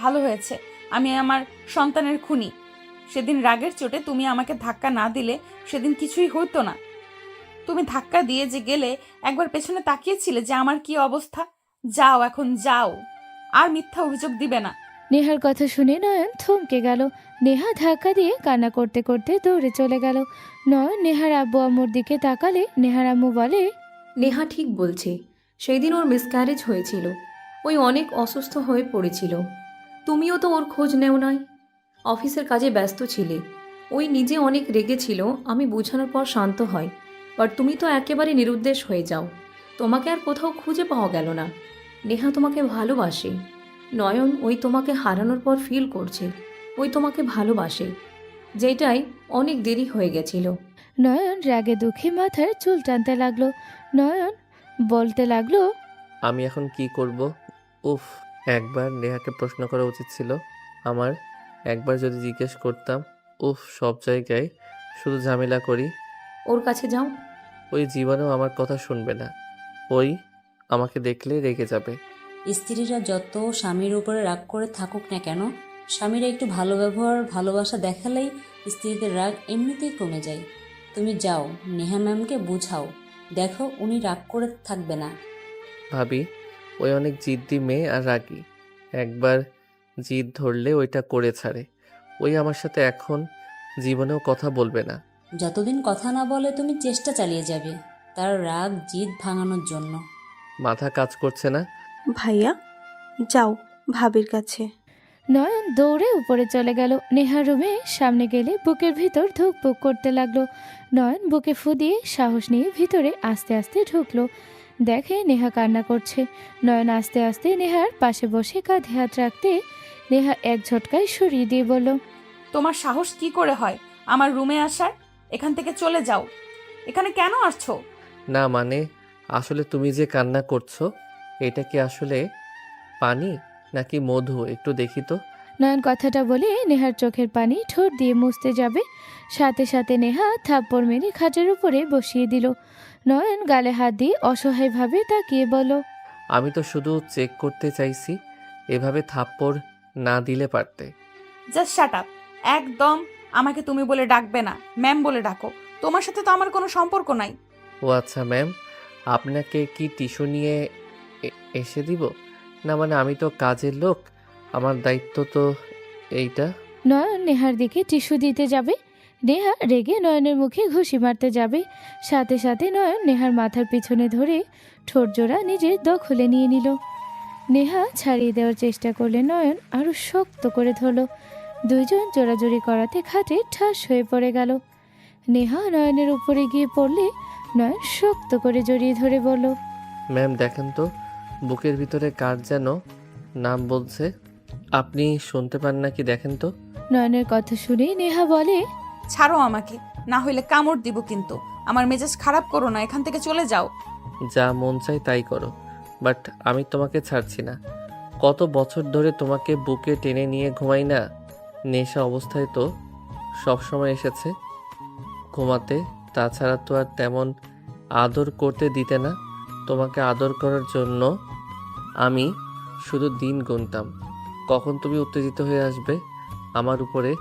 ভালো হয়েছে আমি আমার সন্তানের খুনি। সেদিন রাগের চোটে তুমি আমাকে ধাক্কা না দিলে সেদিন কিছুই হতো না। তুমি ধাক্কা দিয়ে যে গেলে, একবার পেছনে তাকিয়েছিলে যে আমার কি অবস্থা? যাও, এখন যাও, আর মিথ্যা অভিযোগ দিবে না। নেহার কথা শুনে নয়ন থমকে গেল। নেহা ধাক্কা দিয়ে কান্না করতে করতে দৌড়ে চলে গেল। নয়ন নেহার আব্বু আম্মুর দিকে তাকালে নেহার আম্মু বলে, নেহা ঠিক বলছে, সেই দিন ওর মিসক্যারেজ হয়েছিল। ওই অনেক অসুস্থ হয়ে পড়েছিল। তুমিও তো ওর খোঁজ নেও নাই, অফিসের কাজে ব্যস্ত ছিলে। ওই নিজে অনেক রেগেছিল, আমি বোঝানোর পর শান্ত হয়। বাট তুমি তো একেবারে নিরুদ্দেশ হয়ে যাও। তোমাকে আর কোথাও খুঁজে পাওয়া গেল না। নেহা তোমাকে ভালোবাসে। নয়ন ওই তোমাকে হারানোর পর ফিল করছে ওই তোমাকে ভালোবাসে, যেটাই অনেক দেরি হয়ে গেছিল। নয়ন রাগে দুঃখে মাথার চুল টানতে লাগলো। নয়ন বলতে লাগলো, আমি এখন কি করব? উফ, একবার নেহাকে প্রশ্ন করা উচিত ছিল আমার। একবার যদি জিজ্ঞেস করতাম। উফ, সব জায়গায় শুধু ঝামেলা করি। ওর কাছে যাও। ওই জীবনেও আমার কথা শুনবে না। ওই আমাকে দেখলে রেগে যাবে। স্ত্রীরা যত স্বামীর উপরে রাগ করে থাকুক না কেন, স্বামীরা একটু ভালো ব্যবহার ভালোবাসা দেখালেই স্ত্রীদের রাগ এমনিতেই কমে যায়। তুমি যাও, নেহা ম্যামকে বুঝাও, দেখো উনি রাগ করে থাকবে না। ভাবি, ওই অনেক জিদ্দি মেয়ে আর রাগী। একবার জিদ ধরলে ওইটা করে ছাড়ে। ওই আমার সাথে এখন জীবনেও কথা বলবে না। যতদিন কথা না বলে তুমি চেষ্টা চালিয়ে যাবে তার রাগ জিদ ভাঙানোর জন্য। মাথা কাজ করছে না। ভাইয়া, যাও ভাবির কাছে। নয়ন দৌড়ে উপরে চলে গেল। নেহার রুমে সামনে গেলে বুকের ভিতর ধুকপুক করতে লাগলো। নয়ন বুকে ফু দিয়ে সাহস নিয়ে ভিতরে আস্তে আস্তে ঢুকলো। দেখে নেহা কান্না করছে। নয়ন আস্তে আস্তে নেহার পাশে বসে কাঁধে হাত রাখতে নেহা এক ঝটকায় সরিয়ে দিয়ে বলল, তোমার সাহস কি করে হয় আমার রুমে আসার? এখান থেকে চলে যাও। এখানে কেন আসছো? না মানে, আসলে তুমি যে কান্না করছো, এটা কি আসলে পানি নাকি মধু? একটু দেখি তো। নয়ন কথাটা বলে নেহার চোখের পানি ঠোঁট দিয়ে মুছতে যাবে, সাথে সাথে নেহা থাপ্পড় মেরে খাটের উপরে বসিয়ে দিল। নয়ন গালে হাত দিয়ে অসহায়ভাবে তাকিয়ে বলল, আমি তো শুধু চেক করতে চাইছি, এভাবে থাপ্পড় না দিলে পারতে। Just shut up. একদম আমাকে তুমি বলে ডাকবে না, ম্যাম বলে ডাকো। তোমার সাথে তো আমার কোনো সম্পর্ক নাই। ও আচ্ছা ম্যাম, আপনাকে কি টিস্যু নিয়ে এসে দিব? না মানে, আমি তো কাজের লোক, আমার দায়িত্ব তো এইটা। নয়ন নেহার দিকে টিস্যু দিতে যাবে। নেহা রেগে নয়নের মুখে ঘুষি মারতে যাবে, সাথে সাথে নয়ন নেহার মাথার পিছনে ধরে ঠোঁট জোড়া নিজের দখলে নিয়ে নিল। নেহা ছাড়িয়ে দেওয়ার চেষ্টা করলে নয়ন আরো শক্ত করে ধরল। দুইজন জোড়াজোড়ি করাতে খাটে ঠাস হয়ে পড়ে গেল। নেহা নয়নের উপরে গিয়ে পড়লে নয়ন শক্ত করে জড়িয়ে ধরে বলল, ম্যাম দেখেন তো, বুকের ভিতরে কার যেন নাম বলছে। আপনি শুনতে পান নাকি দেখেন তো। নয়নের কথা শুনে নেহা বলে, ছাড়ো আমাকে, না হইলে কামড় দিব কিন্তু। আমার মেজাজ খারাপ করো না, এখান থেকে চলে যাও। যা মন চাই তাই করো, বাট আমি তোমাকে ছাড়ছি না। কত বছর ধরে তোমাকে বুকে টেনে নিয়ে ঘুমাই না। নেশা অবস্থায় তো সবসময় এসেছে ঘুমাতে, তাছাড়া তো আর তেমন আদর করতে দিতে না। তোমাকে আদর করার জন্য আমি শুধু দিন গুনতাম, কখন তুমি উত্তেজিত হয়ে আসবে, আমার উপরে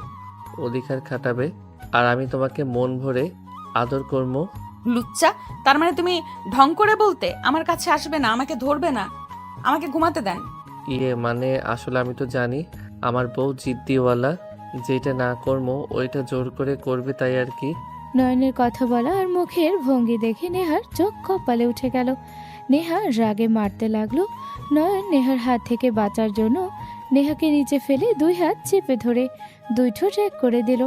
অধিকার খাটাবে, আর আমি তোমাকে মন ভরে আদর করবো। লুচ্চা, তার মানে তুমি ঢং করে বলতে আমার কাছে আসবে না, আমাকে ধরবে না, আমাকে ঘুমাতে দেন। মানে আসলে আমি তো জানি আমার বউ জিদ্দিওয়ালা, যেটা না করবো ওইটা জোর করে করবে, তাই আর কি। নয়নের কথা বলা আর মুখের ভঙ্গি দেখে নেহার চোখ কপালে উঠে গেল। নেহা রাগে মারতে লাগলো। নয়ন নেহার হাত থেকে বাঁচার জন্য নেহাকে নিচে ফেলে 2 হাত চেপে ধরে 2 ঠোঁট এক করে দিল।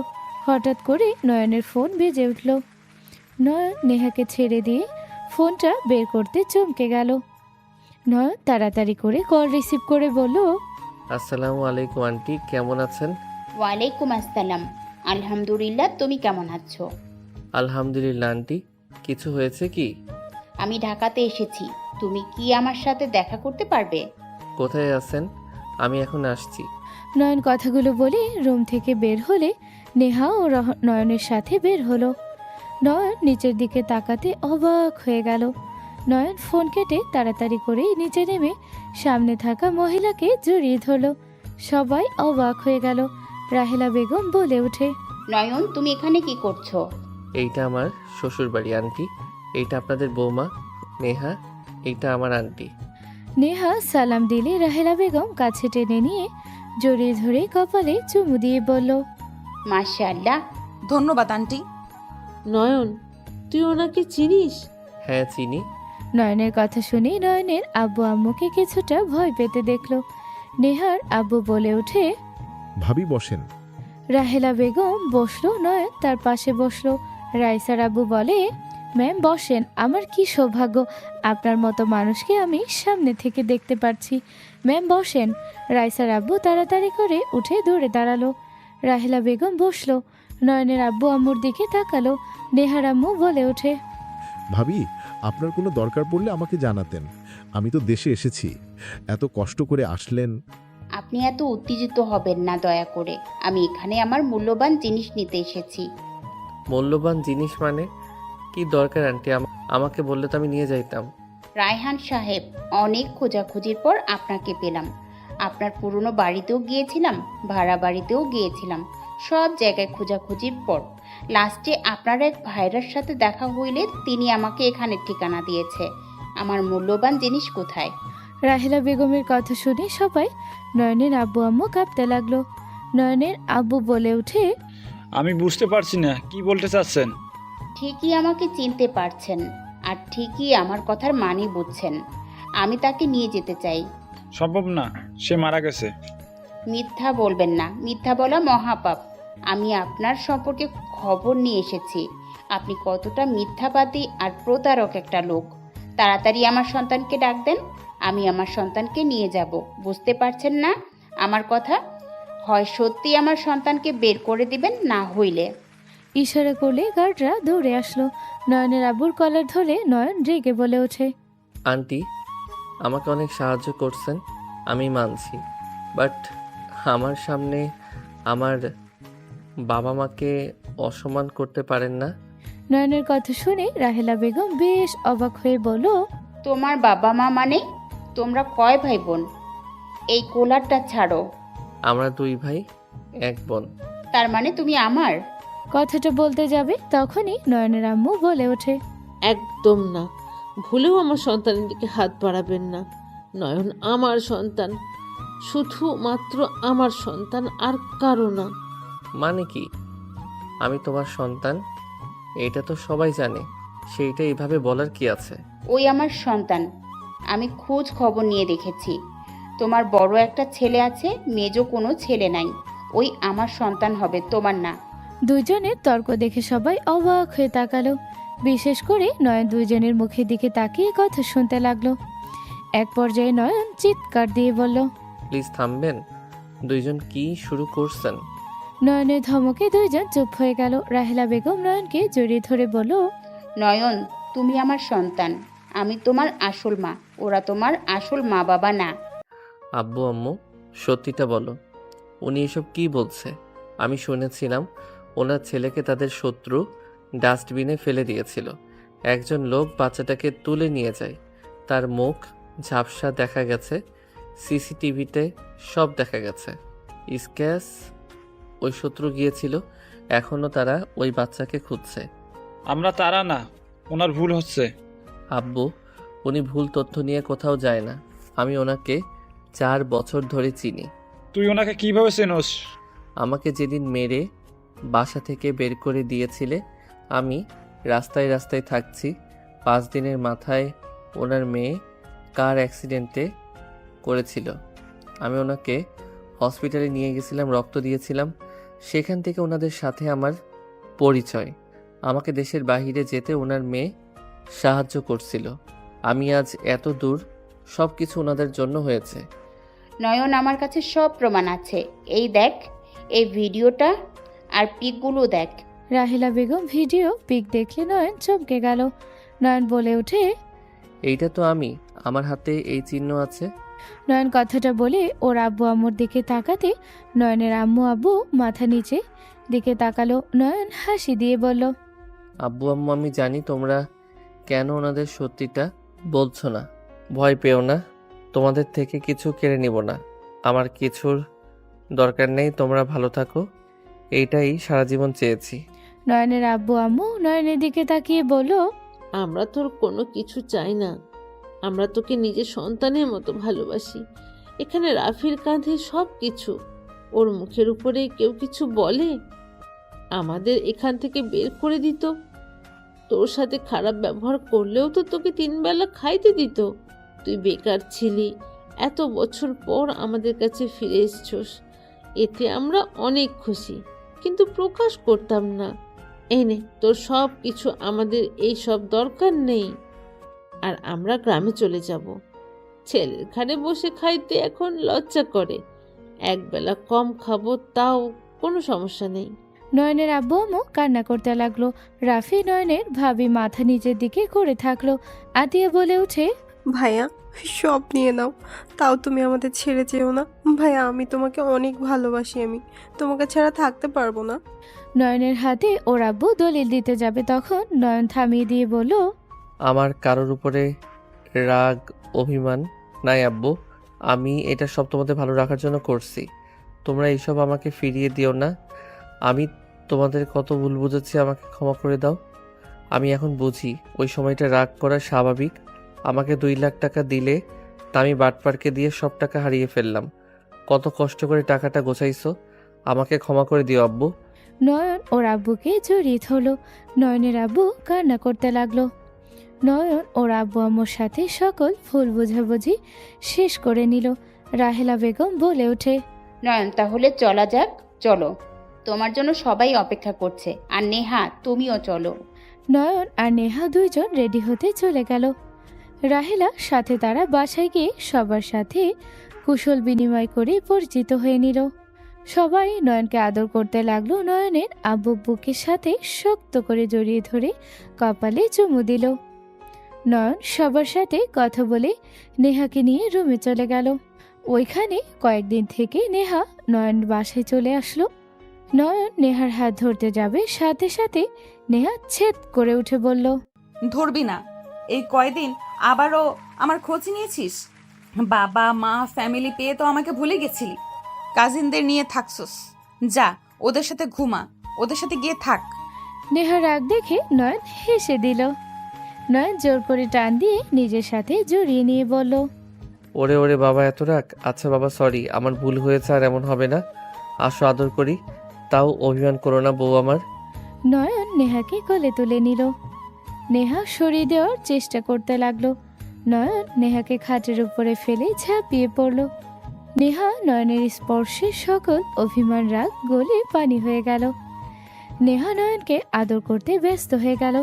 হঠাৎ করে নয়নের ফোন বেজে উঠল। নয়ন নেহাকে ছেড়ে দিয়ে ফোনটা বের করতে চমকে গেল। নয়ন তাড়াতাড়ি করে কল রিসিভ করে বলল, আসসালামু আলাইকুম আন্টি, কেমন আছেন? ওয়ালাইকুম আসসালাম। আলহামদুলিল্লাহ, তুমি কেমন আছো? আলহামদুলিল্লাহ আন্টি। কিছু হয়েছে কি? আমি ঢাকাতে এসেছি, তুমি কি আমার সাথে দেখা করতে পারবে? কোথায় আছেন? আমি এখন আসছি। নয়ন কথাগুলো বলে রুম থেকে বের হলে নেহা ও নয়নের সাথে বের হলো। নয়ন নিচের দিকে তাকাতে অবাক হয়ে গেল। নয়ন ফোন কেটে তাড়াতাড়ি করে নিচে নেমে সামনে থাকা মহিলাকে জড়িয়ে ধরল। সবাই অবাক হয়ে গেল। রাহেলা বেগম বলে ওঠে, নয়ন, তুমি এখানে কি করছো? এইটা আমার শ্বশুর বাড়ি আন্টি, এইটা আপনাদের বৌমা নেহা, এইটা আমার আন্টি। নেহা সালাম দিলে রাহেলা বেগম কাছে টেনে নিয়ে জড়িয়ে ধরে কপালে চুমু দিয়ে বলল, মাশাআল্লাহ। ধন্যবাদ আন্টি। নয়ন, তুই ওনাকে চিনিস? হ্যাঁ চিনি। নয়নের কথা শুনে নয়নের আব্বু আম্মুকে কিছুটা ভয় পেতে দেখল। নেহার আব্বু বলে ওঠে, ভাবি বসেন। রাহেলা বেগম বসলো, নয়ন তার পাশে বসলো। রাইসার আব্বু বলে, ম্যাম বসেন, আমার কি সৌভাগ্য, আপনার মতো মানুষকে আমি সামনে থেকে দেখতে পাচ্ছি। ম্যাম বসেন। রাইসার আব্বু তাড়াতাড়ি করে উঠে দৌড়ে দাঁড়ালো। রাহেলা বেগম বসলো। নয়নের আব্বু আম্মুর দিকে তাকালো। নেহার আম্মু বলে ওঠে, ভাবি, আপনার কোনো দরকার পড়লে আমাকে জানাতেন। আমি তো দেশে এসেছি, এত কষ্ট করে আসলেন। আপনি এত উত্তেজিত হবেন না দয়া করে, আমি এখানে আমার মূল্যবান জিনিস নিতে এসেছি। মূল্যবান জিনিস মানে? কি দরকার আন্টি? আমাকে বললে তো আমি নিয়ে যাইতাম। রায়হান সাহেব, অনেক খোঁজাখুঁজির পর আপনাকে পেলাম। আপনার পুরনো বাড়িতেও গিয়েছিলাম, ভাড়া বাড়িতেও গিয়েছিলাম, সব জায়গায় খোঁজাখুঁজির পর লাস্টে আপনার এক ভাইরার সাথে দেখা হইলে তিনি আমাকে এখানে ঠিকানা দিয়েছে। আমার মূল্যবান জিনিস কোথায়? রাহেলা বেগমের কথা শুনে সবাই নয়নের আব্বু আম্মু কাঁপতে লাগলো। নয়নের আব্বু বলে ওঠে, আমি বুঝতে পারছি না কি বলতে চাচ্ছেন। ঠিকই আমাকে চিনতে পারছেন, আর ঠিকই আমার কথার মানে বুঝছেন। আমি তাকে নিয়ে যেতে চাই। সম্ভব না, সে মারা গেছে। মিথ্যা বলবেন না, মিথ্যা বলা মহাপাপ। আমি আপনার সম্পর্কে খবর নিয়ে এসেছি। আপনি কতটা মিথ্যাবাদী আর প্রতারক একটা লোক। তাড়াতাড়ি আমার সন্তানকে ডাক দেন, আমি আমার সন্তানকে নিয়ে যাব। বুঝতে পারছেন না আমার কথা? হয় সত্যি আমার সন্তানকে বের করে দিবেন, না হইলে। ইশারা করলে গার্ডরা দৌড়ে আসলো। নয়নের আব্বুর কলার ধরে নয়ন রেগে বলে ওঠে, আন্টি আমাকে অনেক সাহায্য করছেন, আমি মানছি, বাট আমার সামনে আমার বাবা মাকে অসম্মান করতে পারেন না। নয়নের কথা শুনে রাহেলা বেগম বেশ অবাক হয়ে বলল, তোমার বাবা মা মানে? তোমরা কয় ভাই বোন? এই কোলারটা ছাড়ো। আমরা 2 ভাই 1 বোন। তার মানে তুমি আমার? কথাটা বলতে যাবে তখনই নয়নের আম্মু বলে ওঠে, একদম না, ভুলেও আমার সন্তানের দিকে হাত বাড়াবেন না। নয়ন আমার সন্তান, শুধুমাত্র আমার সন্তান, আর কারো না। মানে কি? আমি তোমার সন্তান, এটা তো সবাই জানে, সেইটা এইভাবে বলার কি আছে? ওই আমার সন্তান। আমি খোঁজ খবর নিয়ে দেখেছি, তোমার বড় একটা ছেলে আছে, মেজো কোনো ছেলে নাই। ওই আমার সন্তান হবে, তোমার না। দুইজনের তর্ক দেখে সবাই অবাক হয়ে তাকালো। বিশেষ করে নয়ন দুইজনের মুখের দিকে তাকিয়ে কথা শুনতে লাগলো। এক পর্যায়ে নয়ন চিৎকার দিয়ে বলল, প্লিজ থামবেন, 2জন কি শুরু করছেন? নয়নের ধমকে দুইজন চুপ হয়ে গেল। রাহেলা বেগম নয়নকে জড়িয়ে ধরে বলল, নয়ন, তুমি আমার সন্তান, আমি তোমার আসল মা, ওরা তোমার আসল মা বাবা না। আব্বু আম্মু, সত্যিটা বলো, উনি এসব কি বলছে? আমি শুনেছিলাম ওনার ছেলেকে তাদের শত্রু ডাস্টবিনে ফেলে দিয়েছিল। একজন লোক বাচ্চাটাকে তুলে নিয়ে যায়, তার মুখ ঝাপসা দেখা গেছে, সিসিটিভিতে সব দেখা গেছে। স্ক্যাচ ওই শত্রু গিয়েছিল, এখনও তারা ওই বাচ্চাকে খুঁজছে। আমরা তারা না, ওনার ভুল হচ্ছে। আব্বু, উনি ভুল তথ্য নিয়ে কোথাও যায় না। আমি ওনাকে 4 বছর ধরে চিনি। তুই ওনাকে কিভাবে চেনোস? আমাকে যেদিন মেরে বাসা থেকে বের করে দিয়েছিলে, আমি রাস্তায় রাস্তায় থাকছি। 5 দিনের মাথায় ওনার মেয়ে কার অ্যাক্সিডেন্টে করেছিল। আমি ওনাকে হসপিটালে নিয়ে গেছিলাম, রক্ত দিয়েছিলাম। সেখান থেকে ওনাদের সাথে আমার পরিচয়। আমাকে দেশের বাইরে যেতে ওনার মেয়ে সাহায্য করছিল। আমি আজ এত দূর, সব কিছু ওনাদের জন্য হয়েছে। নয়ন, আমার কাছে সব প্রমাণ আছে। এই দেখ, এই ভিডিওটা আর পিকগুলো দেখ। রাহেলা বেগম ভিডিও পিক দেখলে নয়ন চমকে গেল। নয়ন বলে ওঠে, এইটা তো আমি, আমার হাতে এই চিহ্ন আছে। নয়ন কথাটা বলে ওর আব্বু আম্মুর দিকে তাকাতে নয়নের আম্মু আব্বু মাথা নিচে দিকে তাকালো। নয়ন হাসি দিয়ে বলল, আব্বু আম্মু, আমি জানি তোমরা কেন ওনাদের সত্যিটা বলছো না। ভয় পেও না, তোমাদের থেকে কিছু কেড়ে নিব না। আমার কিছুর দরকার নেই, তোমরা ভালো থাকো, এইটাই সারা জীবন চেয়েছি। নয়নের আব্বু আম্মু নয়নের দিকে তাকিয়ে বলল, আমরা তোর কোনো কিছু চাই না, আমরা তোকে নিজের সন্তানের মতো ভালোবাসি। এখানে রাফির কাঁধে সব কিছু, ওর মুখের উপরে কেউ কিছু বলে আমাদের এখান থেকে বের করে দিত। তোর সাথে খারাপ ব্যবহার করলেও তো তোকে 3 বেলা খাইতে দিত। তুই বেকার ছিলি, এত বছর পর আমাদের কাছে ফিরে এসছস, এতে আমরা অনেক খুশি, কিন্তু প্রকাশ করতাম না। এই নে তোর সব কিছু, আমাদের এই সব দরকার নেই। আর আমরা গ্রামে চলে যাব। ছেলের ঘাড়ে বসে খাইতে এখন লজ্জা করে, একবেলা কম খাবো তাও কোনো সমস্যা নেই। নয়নের আব্বু আম্মু কান্না করতে লাগলো। রাফি নয়নের ভাবি মাথা নিচের দিকে করে থাকলো। আতিয়া বলে উঠে, ভাইয়া, সব নিয়ে নাও, তাও তুমি আমাদের ছেড়ে যেও না। ভাইয়া, আমি তোমাকে অনেক ভালোবাসি, আমি তোমাকে ছাড়া থাকতে পারবো না। নয়নের হাতে ওর আব্বু দলিল দিতে যাবে, তখন নয়ন থামিয়ে দিয়ে বলল, আমার কারোর উপরে রাগ অভিমান নাই আব্বু, আমি এটা সব তোমাদের ভালো রাখার জন্য করছি। তোমরা এইসব আমাকে ফিরিয়ে দিও না। আমি তোমাদের কত ভুল বুঝেছি, আমাকে ক্ষমা করে দাও। আমি এখন বুঝি ওই সময়টা রাগ করা স্বাভাবিক। আমাকে 2 লাখ টাকা দিলে তা আমি বাটপারকে দিয়ে সব টাকা হারিয়ে ফেললাম। কত কষ্ট করে টাকাটা গোছাইছো, আমাকে ক্ষমা করে দিও আব্বু। নয়ন ওর আব্বুকে জড়িয়ে ধরলো। নয়নের আব্বু কান্না করতে লাগলো। নয়ন ওর আব্বু আম্মুর সাথে সকল ভুল বোঝাবুঝি শেষ করে নিল। রাহেলা বেগম বলে ওঠে, নয়ন, তাহলে চলা যাক। চলো, তোমার জন্য সবাই অপেক্ষা করছে। আর নেহা, তুমিও চলো। নয়ন আর নেহা দুইজন রেডি হতে চলে গেল। রাহেলা সাথে তারা বাসায় গিয়ে সবার সাথে কুশল বিনিময় করে পরিচিত হয়ে নিল। সবাই নয়নকে আদর করতে লাগলো। নয়নের আব্বু বুকের সাথে শক্ত করে জড়িয়ে ধরে কপালে চুমু দিল। নয়ন সবার সাথে কথা বলে নেহাকে নিয়ে রুমে চলে গেল। ওইখানে কয়েকদিন থেকে নেহা নয়ন বাসায় চলে আসলো। নয়ন নেহার হাত ধরতে যাবে, সাথে সাথে নেহা ছেদ করে উঠে বলল, ধরবি না। এই কয়দিন আবারও আমার খোঁজ নিয়েছিস? বাবা মা ফ্যামিলি পেয়ে তো আমাকে ভুলে গেছিলি। কাজিনদের নিয়ে থাকছস, যা ওদের সাথে ঘুমা, ওদের সাথে গিয়ে থাক। নেহার রাগ দেখে নয়ন হেসে দিল। নয়ন জোর করে টান দিয়ে নিজের সাথে জড়িয়ে নিয়ে বলল, ওরে ওরে বাবা, এত রাগ? আচ্ছা বাবা, সরি, আমার ভুল হয়েছে, আর এমন হবে না। আসো আদর করি, তাও অভিমান করো না বউ আমার। নয়ন নেহাকে কোলে তুলে নিল। নেহা সরিয়ে দেওয়ার চেষ্টা করতে লাগলো। নয়ন নেহাকে খাটের উপরে ফেলে ঝাঁপিয়ে পড়ল। নেহা নয়নের স্পর্শে সকল অভিমান রাগ গলে পানি হয়ে গেল। নেহা নয়নকে আদর করতে ব্যস্ত হয়ে গেল।